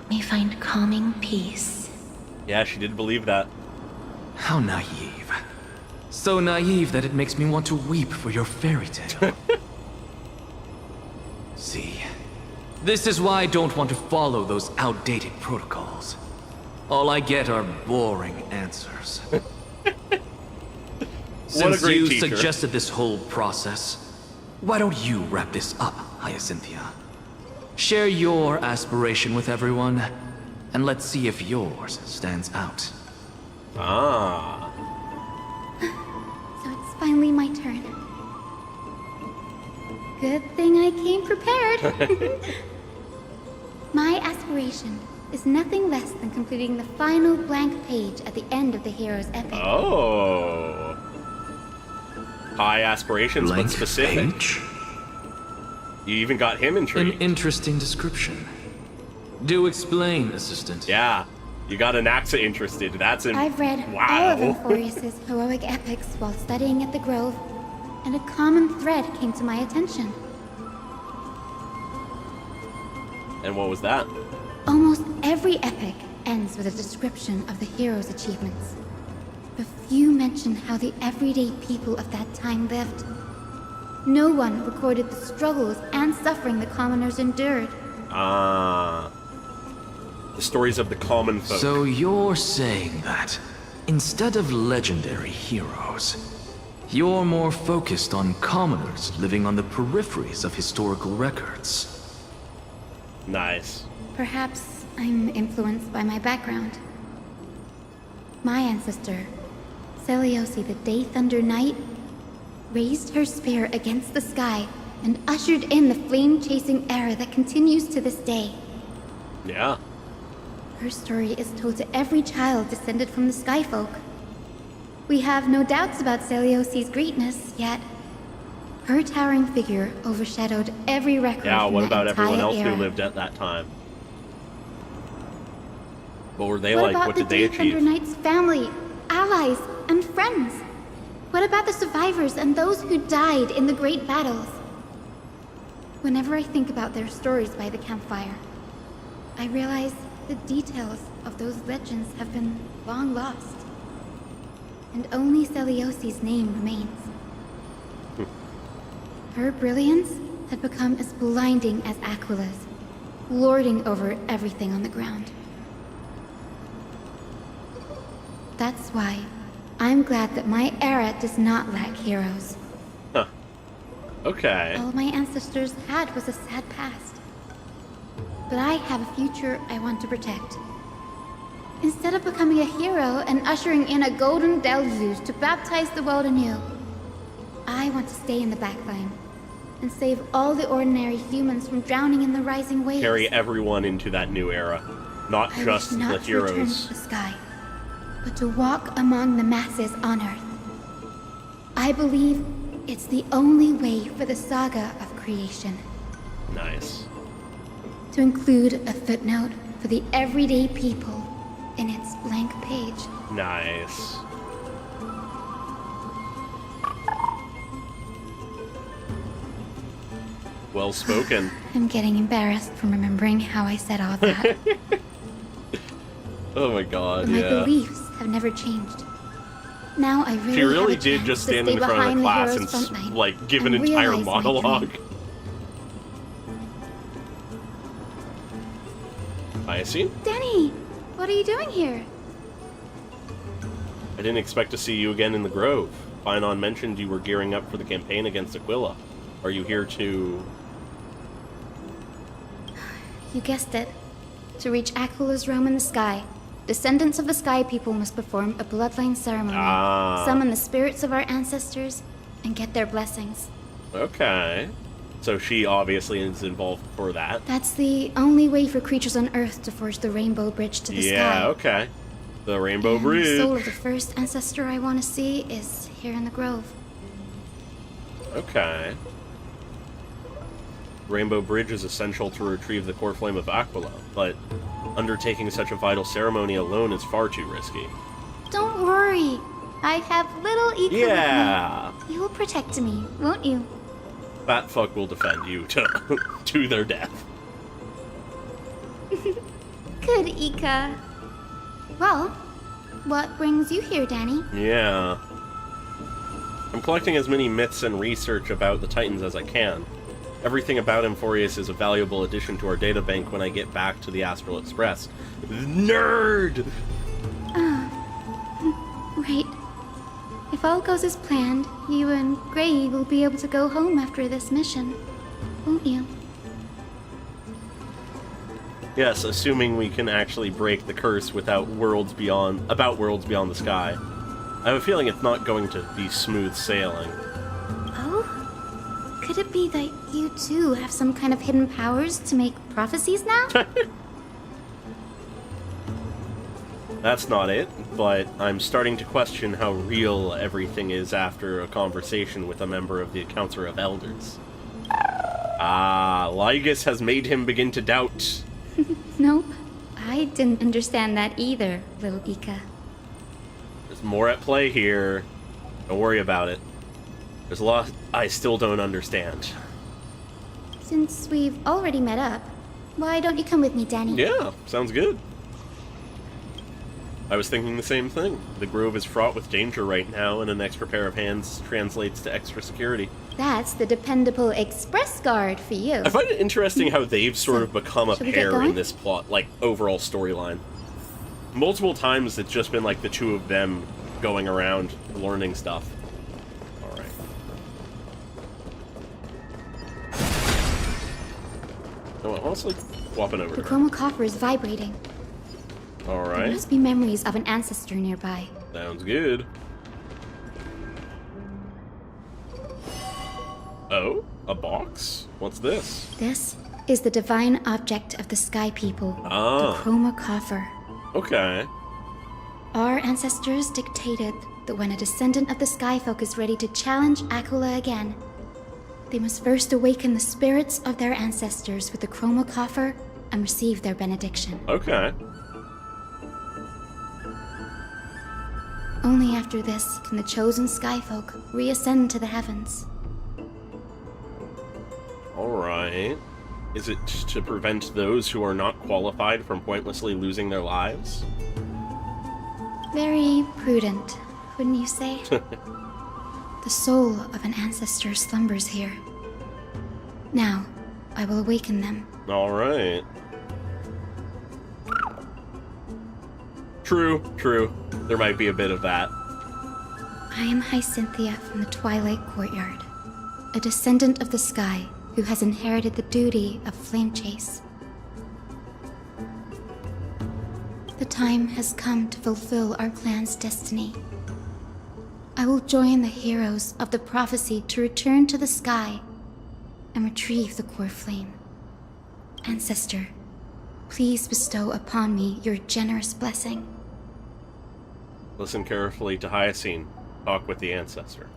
may find calming peace. Yeah, she did believe that. How naive. So naive that it makes me want to weep for your fairy tale. See, this is why I don't want to follow those outdated protocols. All I get are boring answers. Since great you teacher. suggested this whole process, why don't you wrap this up, Hyacinthia? Share your aspiration with everyone, and let's see if yours stands out. Ah. So it's finally my turn. Good thing I came prepared. My aspiration is nothing less than completing the final blank page at the end of the hero's epic. Oh. High aspirations, Blank but specific. page? You even got him intrigued. An interesting description. Do explain, assistant. Yeah, you got Anaxa interested. That's in. I've read all wow. of Euphorius's heroic epics while studying at the Grove, and a common thread came to my attention. And what was that? Almost every epic ends with a description of the hero's achievements. But few mention how the everyday people of that time lived. No one recorded the struggles and suffering the commoners endured. Ah. The stories of the common folk. So you're saying that, instead of legendary heroes, you're more focused on commoners living on the peripheries of historical records. Nice. Perhaps I'm influenced by my background. My ancestor, Seliosi the Day Thunder Knight, raised her spear against the sky and ushered in the flame-chasing era that continues to this day. Yeah. Her story is told to every child descended from the Skyfolk. We have no doubts about Celiosi's greatness, yet her towering figure overshadowed every record. Yeah, from what the about everyone entire else era. who lived at that time? What were they What like? about What the did they Day Thunder achieve? Knight's family, allies, and friends? What about the survivors and those who died in the great battles? Whenever I think about their stories by the campfire, I realize the details of those legends have been long lost. And only Celiosi's name remains. Her brilliance had become as blinding as Aquila's, lording over everything on the ground. That's why I'm glad that my era does not lack heroes. Huh. Okay. All my ancestors had was a sad past. But I have a future I want to protect. Instead of becoming a hero and ushering in a golden deluge to baptize the world anew, I want to stay in the backline and save all the ordinary humans from drowning in the rising waves. Carry everyone into that new era, not I just wish the not to return heroes. to the sky, but to walk among the masses on Earth. I believe it's the only way for the saga of creation. Nice. To include a footnote for the everyday people in its blank page. Nice. Well spoken. I'm getting embarrassed from remembering how I said all that. Oh my god, But my yeah. beliefs have never changed. Now I really She really have a did chance just to stand stay in front of the behind class hero's and front line like give an and entire realize my monologue. dream. I see. Danny, what are you doing here? I didn't expect to see you again in the Grove. Finon mentioned you were gearing up for the campaign against Aquila. Are you here to... You guessed it. To reach Aquila's realm in the sky, descendants of the Sky People must perform a bloodline ceremony, summon the spirits of our ancestors, and get their blessings. Okay. So she obviously is involved for that. That's the only way for creatures on Earth to forge the Rainbow Bridge to the sky. Yeah, okay. The Rainbow And Bridge. the soul of the first ancestor I want to see is here in the Grove. Okay. Rainbow Bridge is essential to retrieve the core flame of Aquila, but undertaking such a vital ceremony alone is far too risky. Don't worry. I have little Ika Yeah. with me. You will protect me, won't you? That fuck will defend you to their death. Good, Ika. Well, what brings you here, Danny? Yeah. I'm collecting as many myths and research about the Titans as I can. Everything about Emphorius is a valuable addition to our databank when I get back to the Astral Express. Nerd! Right. If all goes as planned, you and Gray will be able to go home after this mission, won't you? Yes, assuming we can actually break the curse without worlds beyond the sky. I have a feeling it's not going to be smooth sailing. Oh? Could it be that you too have some kind of hidden powers to make prophecies now? That's not it, but I'm starting to question how real everything is after a conversation with a member of the Council of Elders. Lygus has made him begin to doubt. Nope. I didn't understand that either, little Ika. There's more at play here. Don't worry about it. There's a lot I still don't understand. Since we've already met up, why don't you come with me, Danny? Yeah, sounds good. I was thinking the same thing. The grove is fraught with danger right now, and an extra pair of hands translates to extra security. That's the dependable express guard for you. I find it interesting how they've sort of become a Shall we get pair going? in this plot, like, overall storyline. Multiple times it's just been, like, the two of them going around learning stuff. Alright. Oh, honestly, swapping over The to her. chroma coffer is vibrating. There Alright. must be memories of an ancestor nearby. Sounds good. Oh? A box? What's this? This is the divine object of the Sky People, Ah. the chroma coffer. Okay. Our ancestors dictated that when a descendant of the Skyfolk is ready to challenge Aglaea again, they must first awaken the spirits of their ancestors with the chroma coffer and receive their benediction. Okay. Only after this can the chosen Skyfolk reascend to the heavens. Alright. Is it to prevent those who are not qualified from pointlessly losing their lives? Very prudent, wouldn't you say? The soul of an ancestor slumbers here. Now, I will awaken them. Alright. True, true. There might be a bit of that. I am Cynthia from the Twilight Courtyard, a descendant of the sky who has inherited the duty of flame chase. The time has come to fulfill our clan's destiny. I will join the heroes of the prophecy to return to the sky and retrieve the core flame. Ancestor, please bestow upon me your generous blessing. Listen carefully to Hyacine. Talk with the ancestor.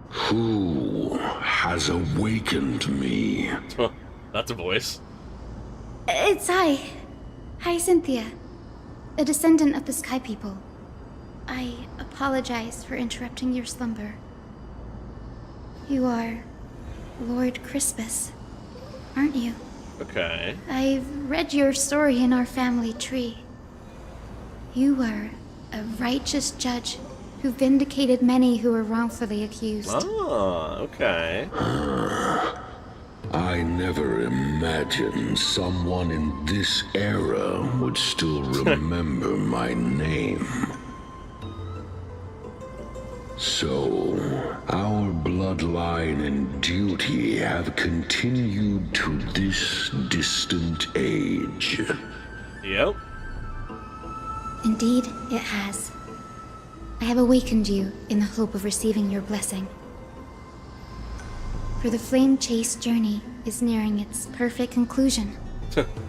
Who has awakened me? That's a voice. It's Cynthia, a descendant of the Sky People. I apologize for interrupting your slumber. You are Lord Crispus, aren't you? Okay. I've read your story in our family tree. You were a righteous judge who vindicated many who were wrongfully accused. Ah, okay. I never imagined someone in this era would still remember my name. So, our bloodline and duty have continued to this distant age. Yep. Indeed, it has. I have awakened you in the hope of receiving your blessing. For the flame chase journey is nearing its perfect conclusion.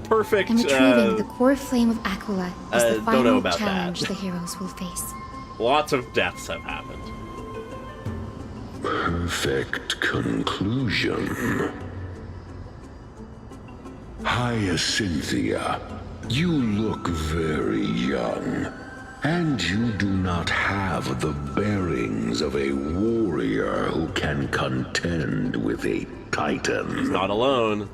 Perfect. And retrieving the core flame of Aglaea is the don't know final about challenge that. the heroes will face. Lots of deaths have happened. Perfect conclusion. Hyacinthia, you look very young, and you do not have the bearings of a warrior who can contend with a titan. He's not alone.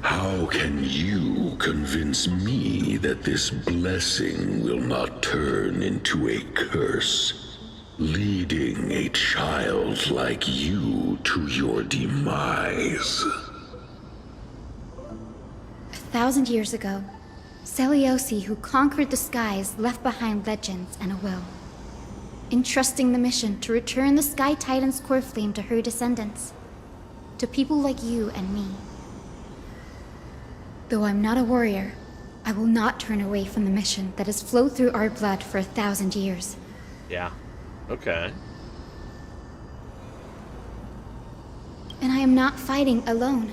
How can you convince me that this blessing will not turn into a curse, leading a child like you to your demise? 1,000 years ago, Celiosi, who conquered the skies, left behind legends and a will, entrusting the mission to return the Sky Titan's core flame to her descendants, to people like you and me. Though I'm not a warrior, I will not turn away from the mission that has flowed through our blood for 1,000 years. Yeah. Okay. And I am not fighting alone.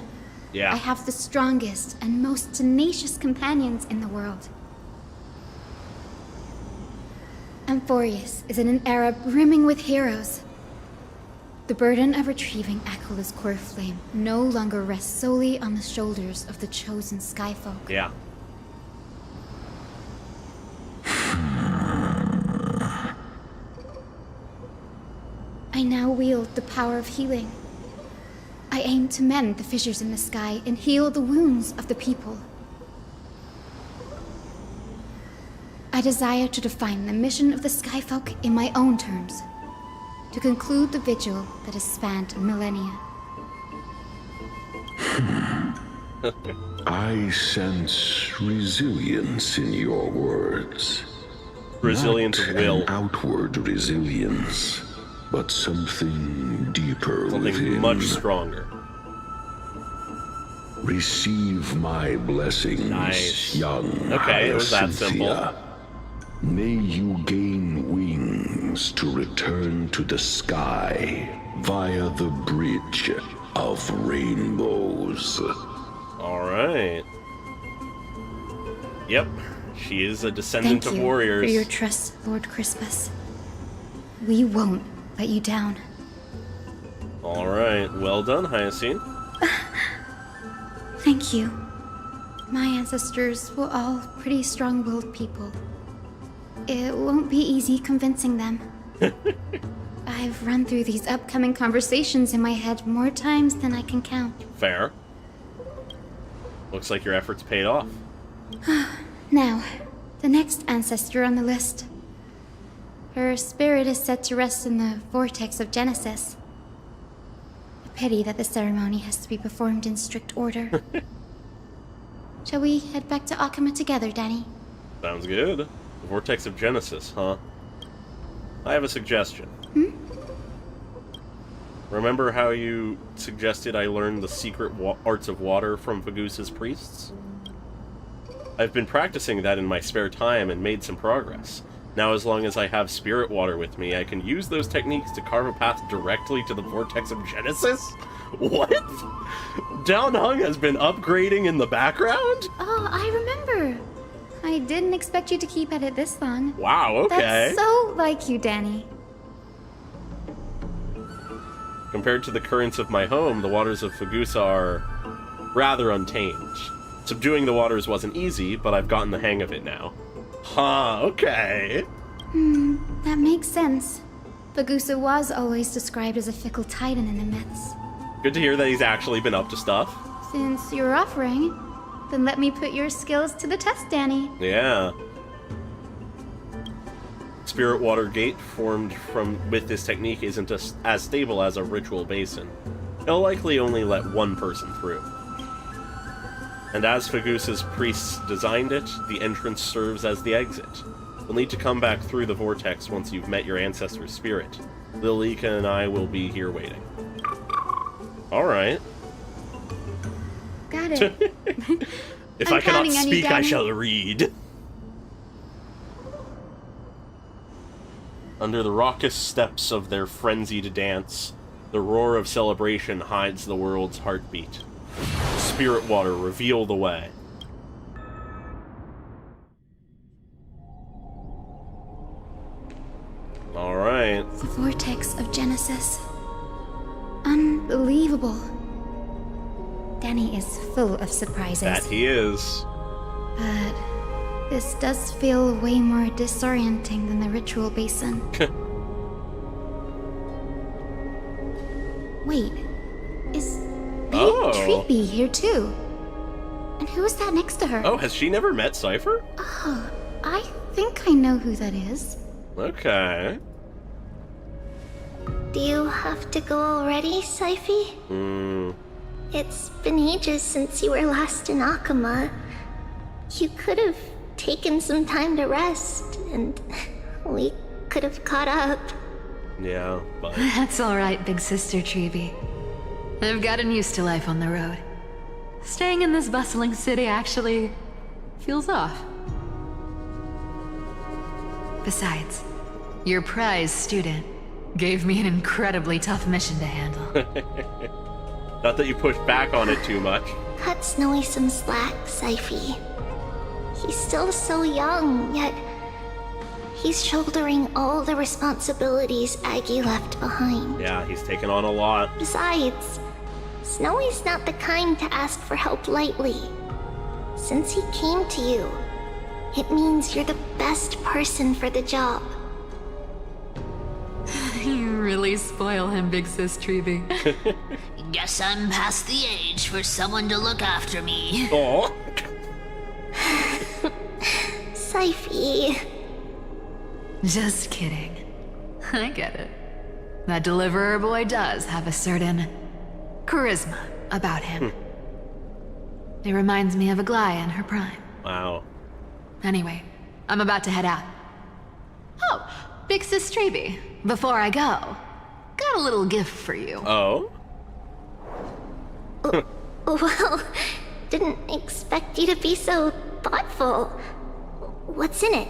Yeah. I have the strongest and most tenacious companions in the world. Amphorius is in an era brimming with heroes. The burden of retrieving Aglaea's core flame no longer rests solely on the shoulders of the chosen Skyfolk. Yeah. I now wield the power of healing, I aim to mend the fissures in the sky and heal the wounds of the people. I desire to define the mission of the Skyfolk in my own terms, to conclude the vigil that has spanned millennia. I sense resilience in your words. Resilience of will. An outward resilience, but something deeper Something within. much stronger. Receive my blessings, Nice. young Okay, it was that Cynthia. simple. May you gain wings to return to the sky via the bridge of rainbows. Alright. Yep. She is a descendant Thank of you warriors. for your trust, Lord Crispus. We won't let you down. Alright, well done, Hyacinth. Thank you. My ancestors were all pretty strong-willed people. It won't be easy convincing them. I've run through these upcoming conversations in my head more times than I can count. Fair. Looks like your efforts paid off. Now, the next ancestor on the list. Her spirit is said to rest in the Vortex of Genesis. A pity that the ceremony has to be performed in strict order. Shall we head back to Akama together, Danny? Sounds good. The Vortex of Genesis, huh? I have a suggestion. Remember how you suggested I learn the secret arts of water from Fagusa's priests? I've been practicing that in my spare time and made some progress. Now, as long as I have spirit water with me, I can use those techniques to carve a path directly to the Vortex of Genesis? What? Dan Heng has been upgrading in the background? Oh, I remember. I didn't expect you to keep at it this long. Wow, okay. That's so like you, Danny. Compared to the currents of my home, the waters of Fagusa are rather untamed. Subduing the waters wasn't easy, but I've gotten the hang of it now. Huh, okay. That makes sense. Fagusa was always described as a fickle titan in the myths. Good to hear that he's actually been up to stuff. Since you're offering, then let me put your skills to the test, Danny. Yeah. Spirit water gate formed with this technique isn't as stable as a ritual basin. It'll likely only let one person through. And as Fagusa's priests designed it, the entrance serves as the exit. You'll need to come back through the vortex once you've met your ancestor's spirit. Lil Ika and I will be here waiting. Alright. Got it. If I cannot speak, I shall read. Under the raucous steps of their frenzied dance, the roar of celebration hides the world's heartbeat. Spirit water, reveal the way. Alright. The Vortex of Genesis. Unbelievable. Danny is full of surprises. That he is. But this does feel way more disorienting than the ritual basin. Wait, is Treepy here too? And who is that next to her? Oh, has she never met Cipher? Oh, I think I know who that is. Okay. Do you have to go already, Cyphy? It's been ages since you were last in Akama. You could have taken some time to rest, and we could have caught up. Yeah, but... That's alright, big sister Treeby. I've gotten used to life on the road. Staying in this bustling city actually feels off. Besides, your prize student gave me an incredibly tough mission to handle. Not that you pushed back on it too much. Cut Snowy some slack, Cyphy. He's still so young, yet he's shouldering all the responsibilities Aggie left behind. Yeah, he's taken on a lot. Besides, Snowy's not the kind to ask for help lightly. Since he came to you, it means you're the best person for the job. You really spoil him, big sis Treeby. Guess I'm past the age for someone to look after me. Oh. Cipher. Just kidding. I get it. That deliverer boy does have a certain charisma about him. It reminds me of Aglaea in her prime. Wow. Anyway, I'm about to head out. Oh, Big Sis Traby, before I go, got a little gift for you. Oh? Well, didn't expect you to be so thoughtful. What's in it?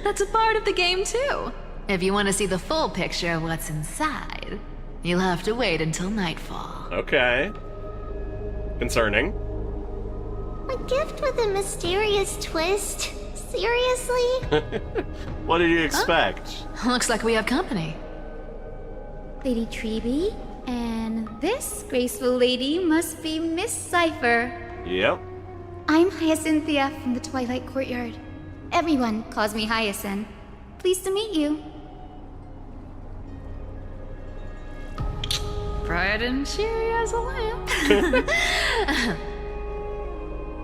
That's a part of the game, too. If you want to see the full picture of what's inside, you'll have to wait until nightfall. Okay. Concerning. A gift with a mysterious twist? Seriously? What did you expect? Looks like we have company. Lady Traby, and this graceful lady must be Miss Cipher. Yep. I'm Hyacinthia from the Twilight Courtyard. Everyone calls me Hyacinth. Pleased to meet you. Bright and cheery as a lamp.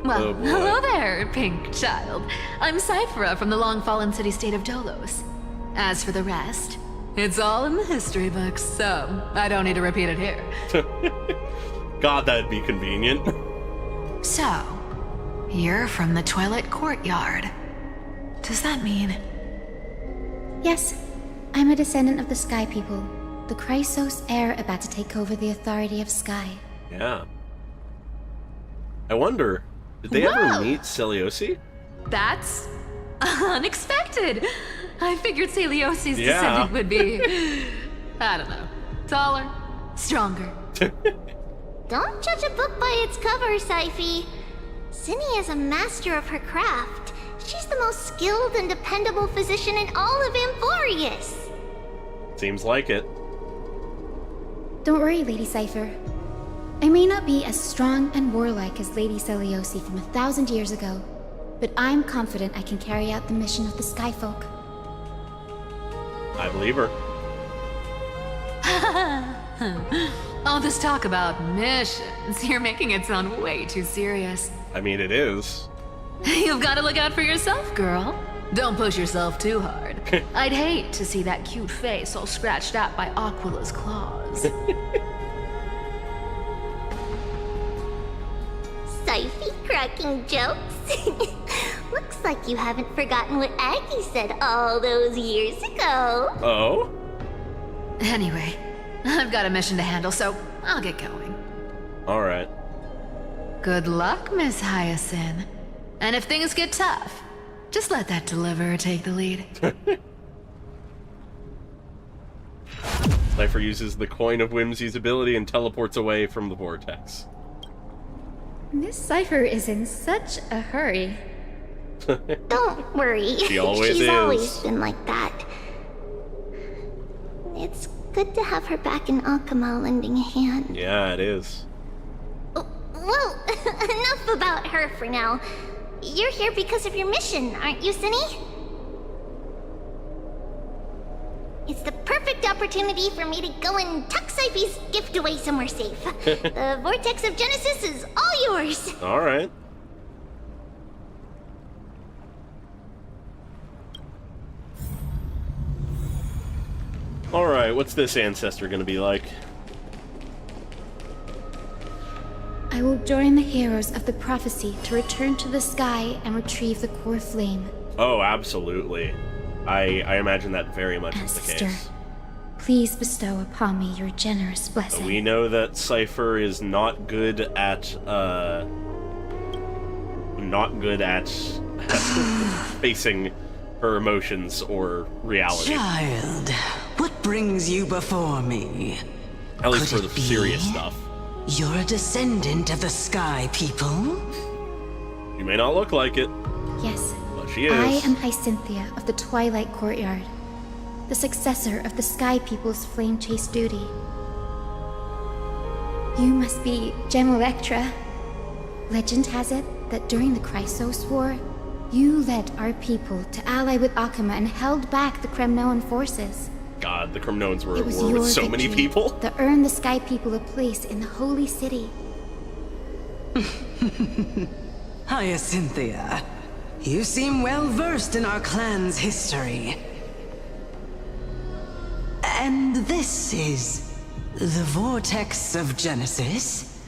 Well, Oh, boy. hello there, pink child. I'm Cipher from the long-fallen city-state of Dolos. As for the rest, it's all in the history books, so I don't need to repeat it here. God, that'd be convenient. So, you're from the Twilight Courtyard. Does that mean... Yes, I'm a descendant of the Sky People, the Chrysos heir about to take over the authority of Sky. Yeah. I wonder, did they ever meet Celiosi? That's unexpected. I figured Celiosi's descendant would be, I don't know, taller, stronger. Don't judge a book by its cover, Cipher. Zinni is a master of her craft. She's the most skilled and dependable physician in all of Amphorius. Seems like it. Don't worry, Lady Cipher. I may not be as strong and warlike as Lady Celiosi from 1,000 years ago, but I'm confident I can carry out the mission of the Skyfolk. I believe her. All this talk about missions, you're making it sound way too serious. I mean, it is. You've got to look out for yourself, girl. Don't push yourself too hard. I'd hate to see that cute face all scratched out by Aquila's claws. Cipher cracking jokes? Looks like you haven't forgotten what Aggie said all those years ago. Oh? Anyway, I've got a mission to handle, so I'll get going. Alright. Good luck, Miss Hyacinth. And if things get tough, just let that deliverer take the lead. Cipher uses the Coin of Whimsy's ability and teleports away from the vortex. Miss Cipher is in such a hurry. Don't worry. She always She's is. always been like that. It's good to have her back in Akama lending a hand. Yeah, it is. Well, enough about her for now. You're here because of your mission, aren't you, Zinni? It's the perfect opportunity for me to go and tuck Cipher's gift away somewhere safe. The Vortex of Genesis is all yours. Alright. Alright, what's this ancestor gonna be like? I will join the heroes of the prophecy to return to the sky and retrieve the core flame. Oh, absolutely. I imagine that very much is the Sister, case. please bestow upon me your generous blessing. We know that Cipher is not good at facing her emotions or reality. Child, what brings you before me? At least for the serious stuff. You're a descendant of the Sky People? You may not look like it. Yes. But she is. I am Hyacinthia of the Twilight Courtyard, the successor of the Sky People's flame chase duty. You must be Gem Electra. Legend has it that during the Chrysos War, you led our people to ally with Akama and held back the Kremnoan forces. god, the Cremnones were It at was war your with so victory many people. that earned the Sky People a place in the Holy City. Hyacinthia, you seem well versed in our clan's history. And this is the Vortex of Genesis?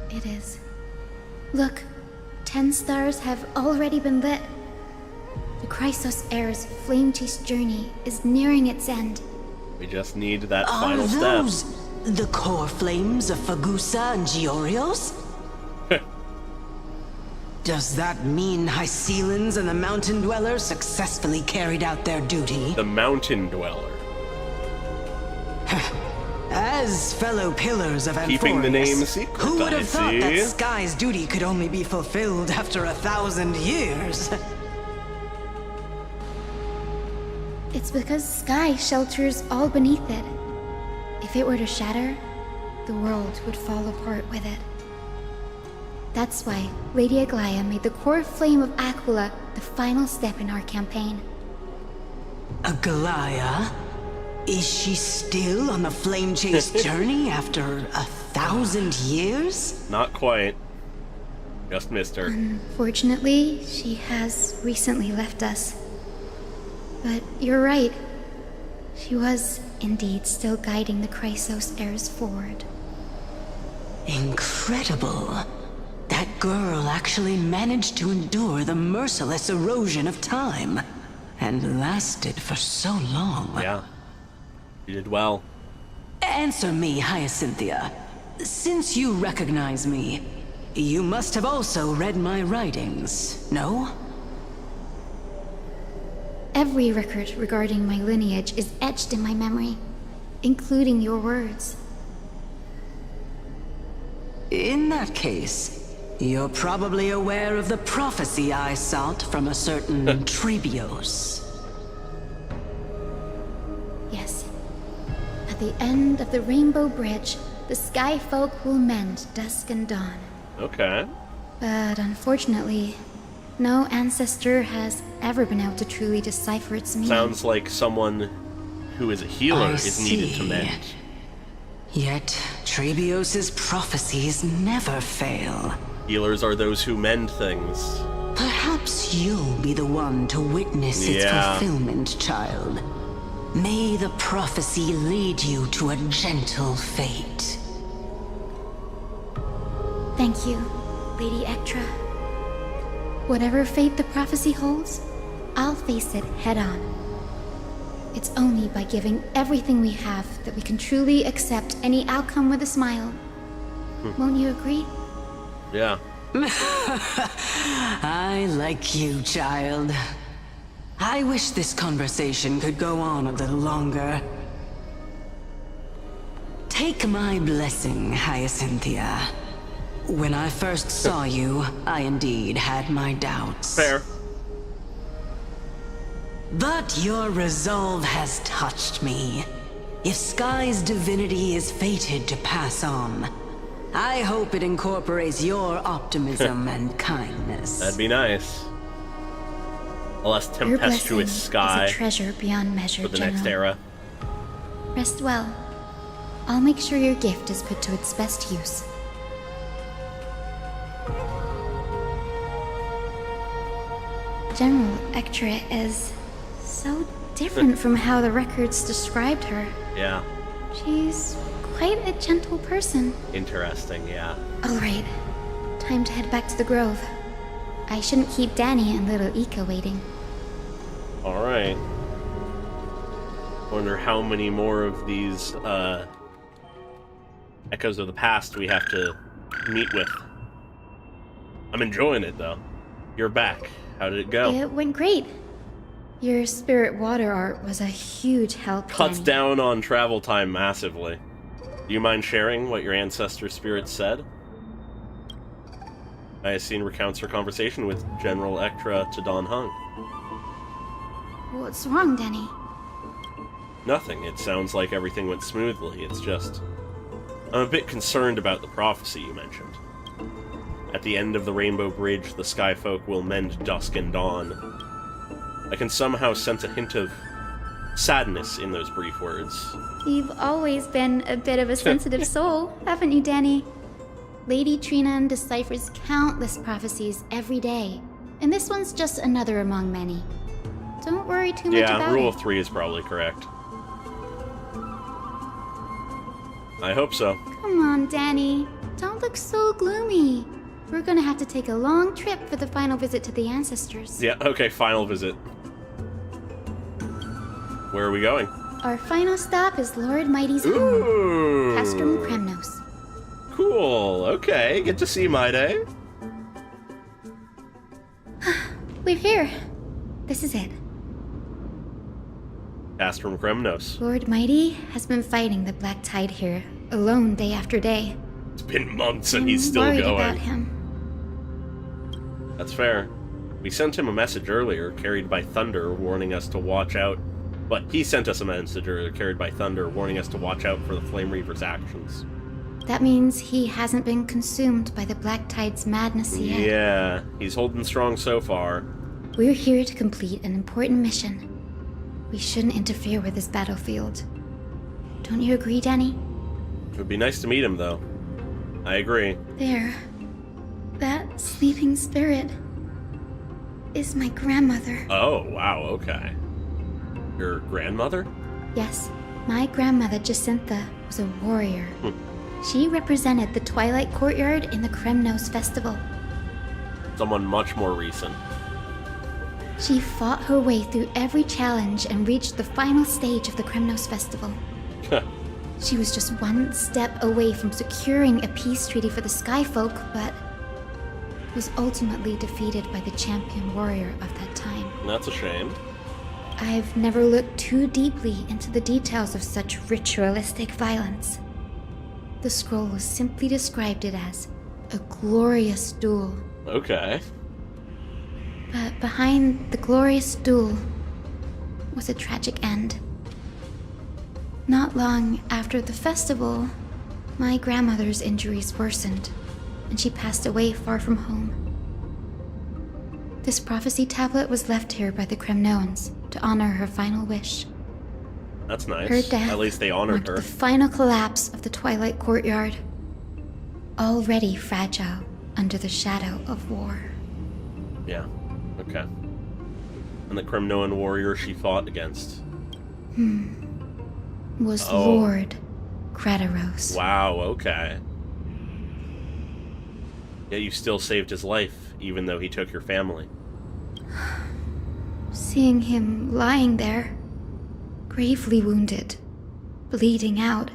It is. Look, 10 stars have already been lit. The Chrysos heir's flame-chased journey is nearing its end. We just need that Are final those step. the core flames of Fagusa and Georios? Does that mean Hycelans and the Mountain Dweller successfully carried out their duty? The Mountain Dweller. As fellow pillars of Amphorius, Keeping the name secret, who would I have thought see. that Sky's duty could only be fulfilled after 1,000 years? It's because Sky shelters all beneath it. If it were to shatter, the world would fall apart with it. That's why Lady Aglaea made the core flame of Aquila the final step in our campaign. Aglaea? Is she still on the flame chase journey after 1,000 years? Not quite. Just missed her. Unfortunately, she has recently left us. But you're right. She was indeed still guiding the Chrysos heirs forward. Incredible. That girl actually managed to endure the merciless erosion of time. And lasted for so long. Yeah. You did well. Answer me, Hyacinthia. Since you recognize me, you must have also read my writings, no? Every record regarding my lineage is etched in my memory, including your words. In that case, you're probably aware of the prophecy I sought from a certain Trebios. Yes. At the end of the Rainbow Bridge, the Sky Folk will mend dusk and dawn. Okay. But unfortunately, no ancestor has ever been able to truly decipher its meaning. Sounds like someone who is a healer is needed to mend. Yet, Trebios' prophecies never fail. Healers are those who mend things. Perhaps you'll be the one to witness its fulfillment, child. May the prophecy lead you to a gentle fate. Thank you, Lady Ectra. Whatever fate the prophecy holds, I'll face it head on. It's only by giving everything we have that we can truly accept any outcome with a smile. Won't you agree? Yeah. I like you, child. I wish this conversation could go on a little longer. Take my blessing, Hyacinthia. When I first saw you, I indeed had my doubts. Fair. But your resolve has touched me. If Sky's divinity is fated to pass on, I hope it incorporates your optimism and kindness. That'd be nice. A less Your blessing tempestuous sky is a treasure beyond measure, for the General. next era. Rest well. I'll make sure your gift is put to its best use. General Ectra is so different from how the records described her. Yeah. She's quite a gentle person. Interesting, yeah. Alright, time to head back to the Grove. I shouldn't keep Danny and little Ika waiting. Alright. Wonder how many more of these, echoes of the past we have to meet with. I'm enjoying it, though. You're back. How did it go? It went great. Your spirit water art was a huge help. Cuts Danny. down on travel time massively. Do you mind sharing what your ancestor spirit said? Hyacinthia recounts her conversation with General Ectra to Dan Heng. What's wrong, Danny? Nothing. It sounds like everything went smoothly. It's just... I'm a bit concerned about the prophecy you mentioned. At the end of the Rainbow Bridge, the Sky Folk will mend dusk and dawn. I can somehow sense a hint of sadness in those brief words. You've always been a bit of a sensitive soul, haven't you, Danny? Lady Trinan deciphers countless prophecies every day, and this one's just another among many. Don't worry too much about it. Yeah, rule of 3 is probably correct. I hope so. Come on, Danny. Don't look so gloomy. We're gonna have to take a long trip for the final visit to the ancestors. Yeah, okay, final visit. Where are we going? Our final stop is Lord Mighty's Ooh. home, Castrum Kremnos. Cool, okay, get to see my day. We're here. This is it. Castrum Kremnos. Lord Mighty has been fighting the Black Tide here, alone day after day. It's been months and he's still worried going. About him. That's fair. We sent him a message earlier, carried by thunder, warning us to watch out. But he sent us a message earlier, carried by thunder, warning us to watch out for the Flame Reaper's actions. That means he hasn't been consumed by the Black Tide's madness yet. Yeah, he's holding strong so far. We're here to complete an important mission. We shouldn't interfere with this battlefield. Don't you agree, Danny? It would be nice to meet him, though. I agree. There. That sleeping spirit is my grandmother. Oh, wow, okay. Your grandmother? Yes, my grandmother Jacintha was a warrior. She represented the Twilight Courtyard in the Kremnos Festival. Someone much more recent. She fought her way through every challenge and reached the final stage of the Kremnos Festival. She was just one step away from securing a peace treaty for the Skyfolk, but was ultimately defeated by the champion warrior of that time. That's a shame. I've never looked too deeply into the details of such ritualistic violence. The scroll simply described it as a glorious duel. Okay. But behind the glorious duel was a tragic end. Not long after the festival, my grandmother's injuries worsened, and she passed away far from home. This prophecy tablet was left here by the Kremnoans to honor her final wish. That's nice. Her death At least they honored marked her. the final collapse of the Twilight Courtyard, already fragile under the shadow of war. Yeah, okay. And the Kremnoan warrior she fought against? Was Lord Krataros. Wow, okay. Yet you still saved his life, even though he took your family. Seeing him lying there, gravely wounded, bleeding out,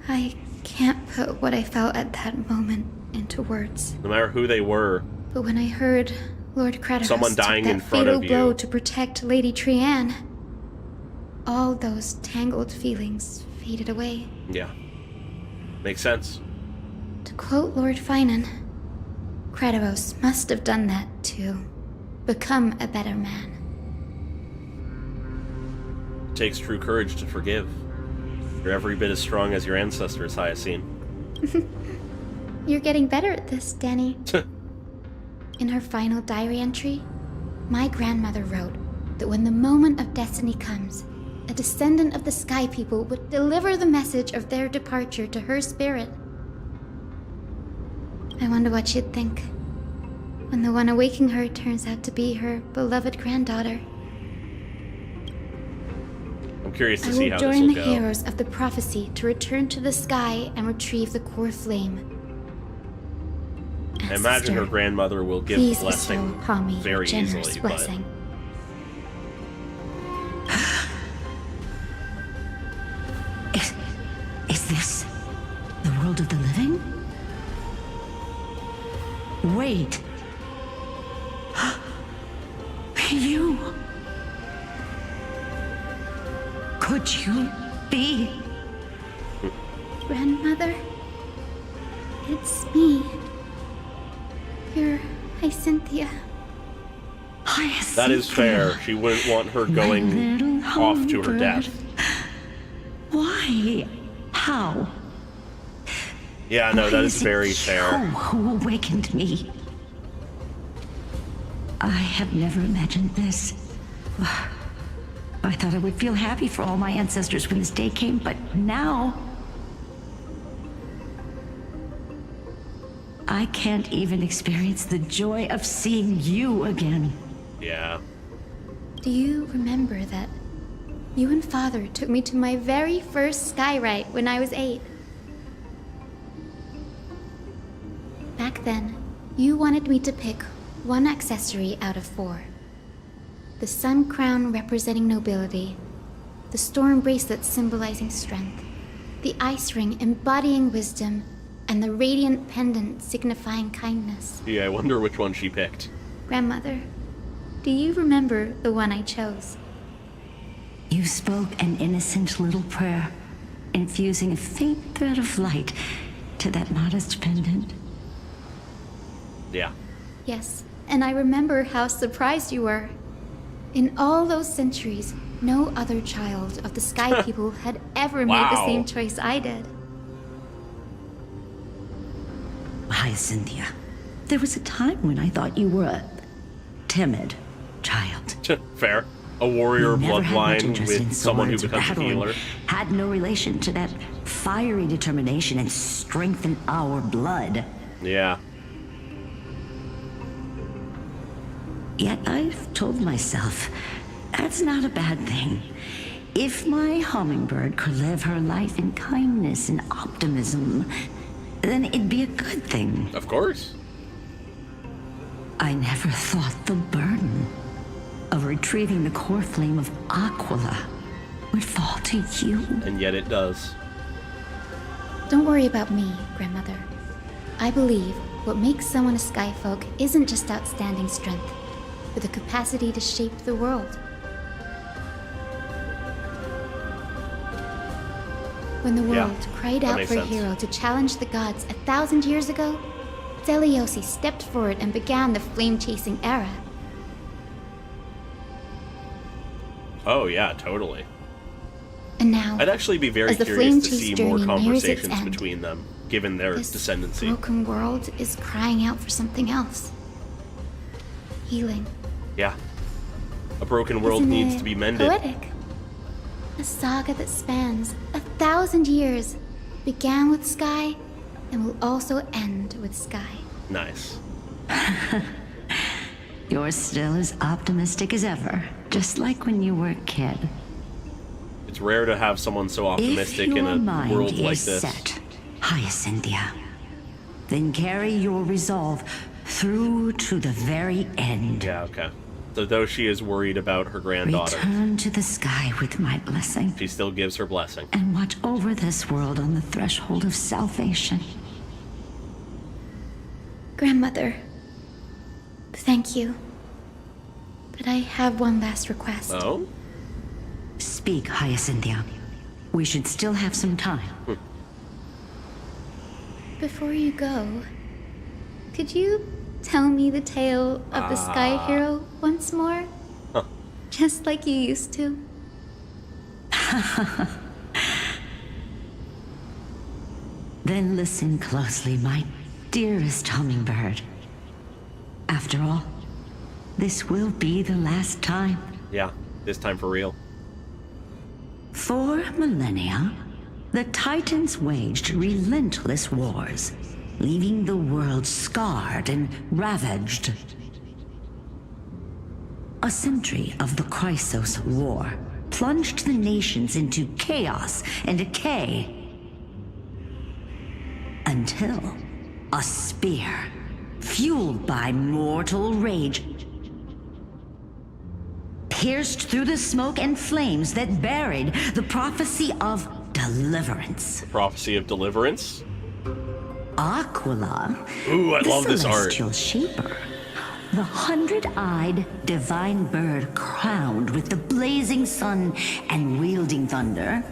I can't put what I felt at that moment into words. No matter who they were. But when I heard Lord Krataros Someone dying took that in front fatal of you. blow to protect Lady Trian, all those tangled feelings faded away. Yeah. Makes sense. To quote Lord Finan, Krataros must have done that to become a better man. It takes true courage to forgive. You're every bit as strong as your ancestors, Hyacine. You're getting better at this, Danny. In her final diary entry, my grandmother wrote that when the moment of destiny comes, a descendant of the Sky People would deliver the message of their departure to her spirit. I wonder what she'd think when the one awaking her turns out to be her beloved granddaughter. I'm curious to I see will how join this will the go. heroes of the prophecy to return to the sky and retrieve the core flame. I imagine her grandmother will give Please blessing bestow upon me very a generous easily, blessing. Is this the world of the living? Wait. You. Could you be? Grandmother, it's me. You're Hyacinthia. That is fair. She wouldn't want her going off to her death. Why? How? Yeah, no, that is very You fair. who awakened me. I have never imagined this. I thought I would feel happy for all my ancestors when this day came, but now... I can't even experience the joy of seeing you again. Yeah. Do you remember that you and Father took me to my very first skyrite when I was 8? Back then, you wanted me to pick one accessory out of 4. The sun crown representing nobility, the storm bracelet symbolizing strength, the ice ring embodying wisdom, and the radiant pendant signifying kindness. Yeah, I wonder which one she picked. Grandmother, do you remember the one I chose? You spoke an innocent little prayer, infusing a faint thread of light to that modest pendant. Yeah. Yes, and I remember how surprised you were. In all those centuries, no other child of the Sky People had ever made the same choice I did. Hyacinthia, there was a time when I thought you were a timid child. Fair. A warrior Never had much bloodline interest with in someone who swords or becomes a battling. healer. Had no relation to that fiery determination and strength in our blood. Yeah. Yet I've told myself, that's not a bad thing. If my hummingbird could live her life in kindness and optimism, then it'd be a good thing. Of course. I never thought the burden of retrieving the core flame of Aquila would fall to you. And yet it does. Don't worry about me, Grandmother. I believe what makes someone a Skyfolk isn't just outstanding strength, but the capacity to shape the world. When the world cried out for a hero to challenge the gods 1,000 years ago, Deliosi stepped forward and began the flame-chasing era. Oh yeah, totally. And now, I'd actually be very as the curious to flame see chase more journey nears its conversations end, between them, given their this descendancy. broken world is crying out for something else. Healing. Yeah. A broken world Isn't needs it to be mended. poetic? A saga that spans 1,000 years, began with Sky, and will also end with Sky. Nice. You're still as optimistic as ever, just like when you were a kid. It's rare to have someone so optimistic in a world like this. Set, Hyacinthia, then carry your resolve through to the very end. Yeah, okay. So though she is worried about her granddaughter, Return to the sky with my blessing. she still gives her blessing. And watch over this world on the threshold of salvation. Grandmother, thank you. But I have one last request. Oh? Speak, Hyacinthia. We should still have some time. Before you go, could you tell me the tale of the Sky Hero once more? Huh. Just like you used to. Then listen closely, my dearest hummingbird. After all, this will be the last time. Yeah, this time for real. For millennia, the Titans waged relentless wars, leaving the world scarred and ravaged. A century of the Chrysos War plunged the nations into chaos and decay. Until a spear, fueled by mortal rage, pierced through the smoke and flames that buried the prophecy of deliverance. The prophecy of deliverance? Aquila, Ooh, I the love this art. celestial shaper, the 100-eyed divine bird crowned with the blazing sun and wielding thunder.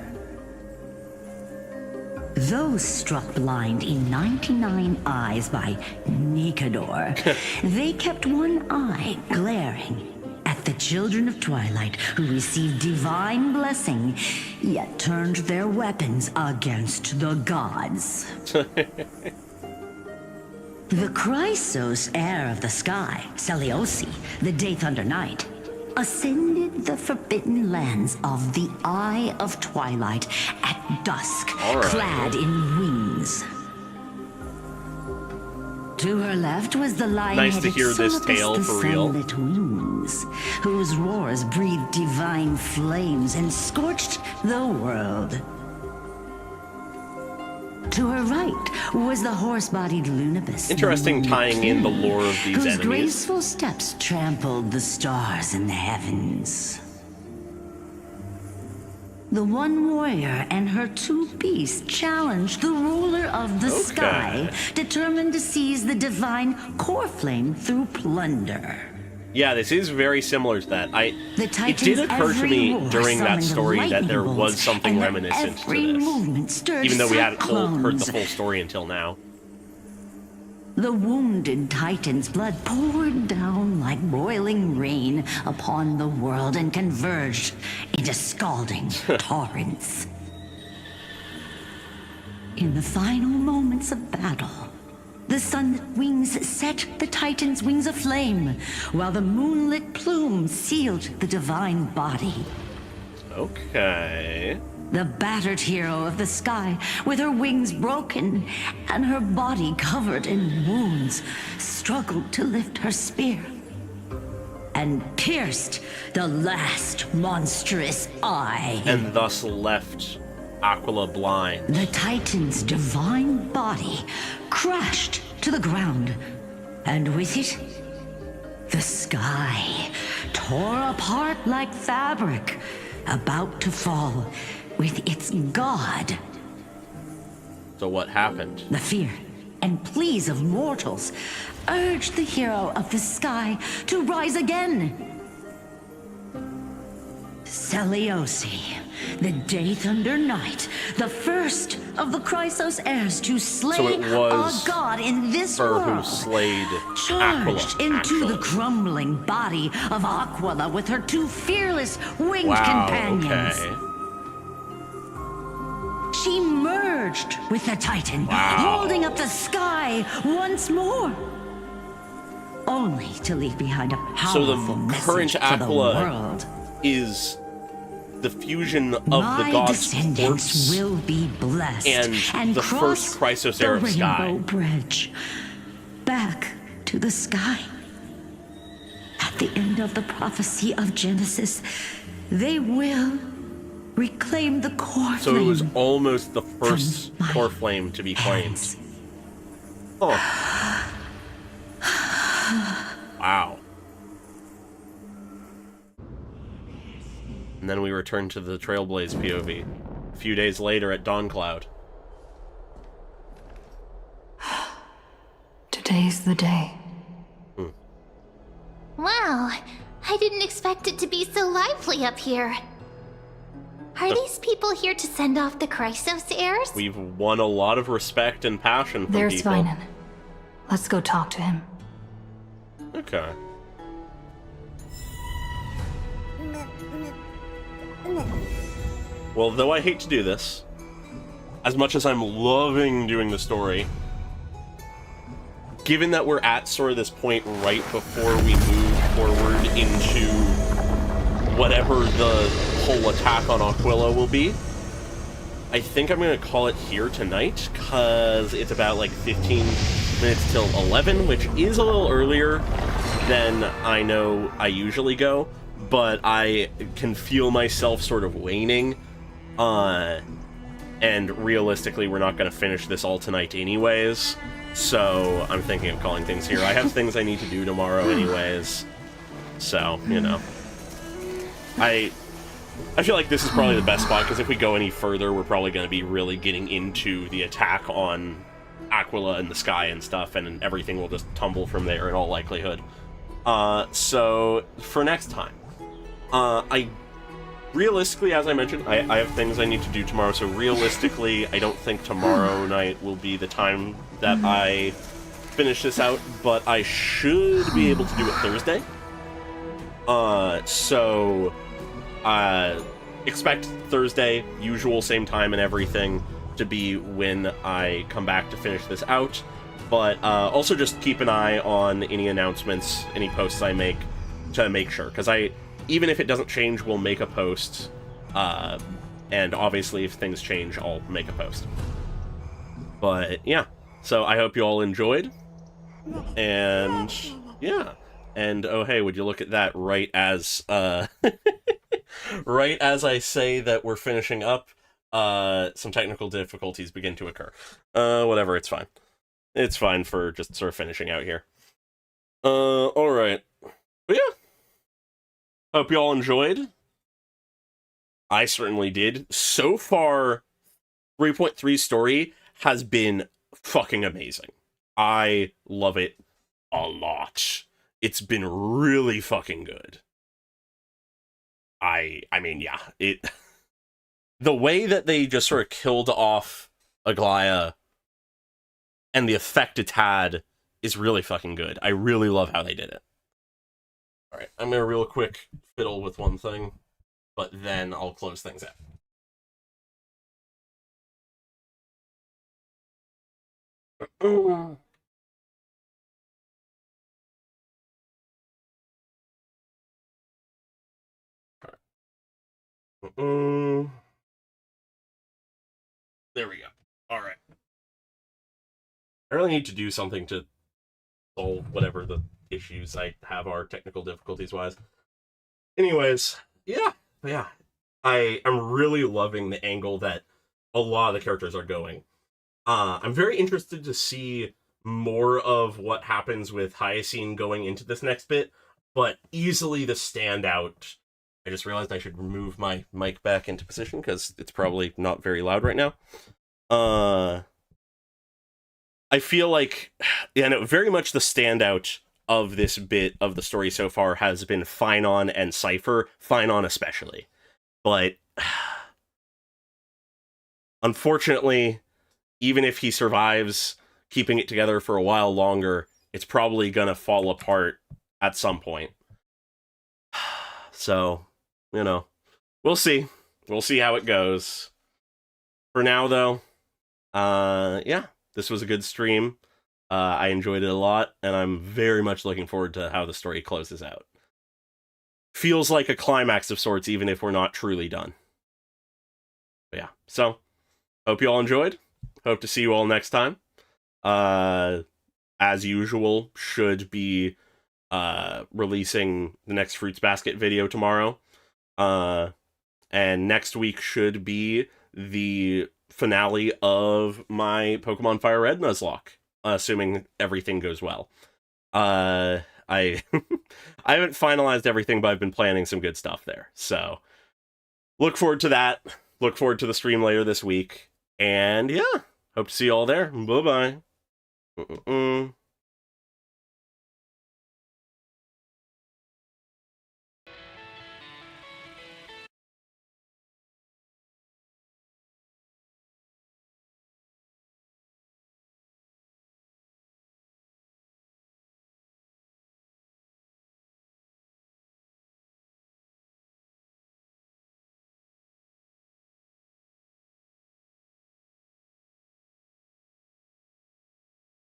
Though struck blind in 99 eyes by Nicador, they kept one eye glaring at the children of Twilight who received divine blessing, yet turned their weapons against the gods. The Chrysos heir of the sky, Celiosi, the Day Thunder Knight, ascended the forbidden lands of the Eye of Twilight at dusk, clad in wings. To her left was the lion-headed Nice to hear this tale for real. sunlit wings, whose roars breathed divine flames and scorched the world. To her right was the horse-bodied Lunibus. Interesting tying in the lore of these whose enemies. graceful steps trampled the stars in the heavens. The one warrior and her two beasts challenged the ruler of the sky, determined to seize the divine core flame through plunder. Yeah, this is very similar to that. The It Titan's did occur to me every roar during that summoned story that lightning there bolts, was something and reminiscent every to movement this, stirred even though we hadn't heard the cyclones. full story until now. The wounded Titan's blood poured down like boiling rain upon the world and converged into scalding torrents. In the final moments of battle, the sunlit wings set the Titan's wings aflame, while the moonlit plume sealed the divine body. Okay. The battered hero of the sky, with her wings broken and her body covered in wounds, struggled to lift her spear and pierced the last monstrous eye. And thus left Aquila blind. The Titan's divine body crashed to the ground, and with it, the sky tore apart like fabric, about to fall with its god. So what happened? The fear and pleas of mortals urged the hero of the sky to rise again. Seliosi, the Day Thunder Knight, the first of the Chrysos heirs to slay So it was a god in this her world, who slayed charged Aquila, into the crumbling body of Aquila with her two fearless winged Wow, companions. okay. She merged with the Titan, holding up the sky once more, only to leave behind a So the powerful current message for the Aquila world. is the fusion of My the god's descendants corpse will be blessed and the cross first Chrysos the heir of rainbow Sky. bridge back to the sky. At the end of the prophecy of Genesis, they will reclaim the core So flame. it was almost the first core flame to be claimed. Oh. Wow. And then we return to the Trailblaze POV. A few days later at Dawncloud. Today's the day. Wow, I didn't expect it to be so lively up here. Are these people here to send off the Chrysos heirs? We've won a lot of respect and passion from There's people. Sveinen. Let's go talk to him. Okay. Well, though I hate to do this, as much as I'm loving doing the story, given that we're at sort of this point right before we move forward into whatever the whole attack on Aquila will be, I think I'm going to call it here tonight, because it's about like 15 minutes till 11, which is a little earlier than I know I usually go, but I can feel myself sort of waning, and realistically we're not going to finish this all tonight anyways, so I'm thinking of calling things here. I have things I need to do tomorrow anyways, so, you know. I feel like this is probably the best spot, because if we go any further, we're probably going to be really getting into the attack on Aquila and the sky and stuff, and everything will just tumble from there in all likelihood. So, for next time, realistically, as I mentioned, I have things I need to do tomorrow, so realistically, I don't think tomorrow night will be the time that I finish this out, but I should be able to do it Thursday. So, expect Thursday, usual same time and everything, to be when I come back to finish this out. But also just keep an eye on any announcements, any posts I make, to make sure. Because I even if it doesn't change, we'll make a post. And obviously, if things change, I'll make a post. But yeah, so I hope you all enjoyed. And yeah, and oh hey, would you look at that? Right as right as I say that we're finishing up, some technical difficulties begin to occur. Whatever, it's fine. It's fine for just sort of finishing out here. All right, but yeah, hope you all enjoyed. I certainly did. So far, 3.3 story has been fucking amazing. I love it a lot. It's been really fucking good. I mean, yeah, the way that they just sort of killed off Aglaea and the effect it's had is really fucking good. I really love how they did it. All right, I'm gonna real quick fiddle with one thing, but then I'll close things out. There we go. All right. I really need to do something to solve whatever the issues I have are technical difficulties wise. Anyways, yeah. I'm really loving the angle that a lot of the characters are going. I'm very interested to see more of what happens with Hyacine going into this next bit, but easily the standout. I just realized I should move my mic back into position because it's probably not very loud right now. I feel like, yeah, no, very much the standout of this bit of the story so far has been Finon and Cipher, Finon especially. But unfortunately, even if he survives keeping it together for a while longer, it's probably gonna fall apart at some point. So, you know, we'll see. We'll see how it goes. For now, though, yeah, this was a good stream. I enjoyed it a lot, and I'm very much looking forward to how the story closes out. Feels like a climax of sorts, even if we're not truly done. But yeah, so, hope you all enjoyed. Hope to see you all next time. As usual, should be releasing the next Fruits Basket video tomorrow. And next week should be the finale of my Pokemon Fire Red Nuzlocke, assuming everything goes well. I I haven't finalized everything, but I've been planning some good stuff there. So look forward to that. Look forward to the stream later this week. And yeah, hope to see you all there. Bye-bye.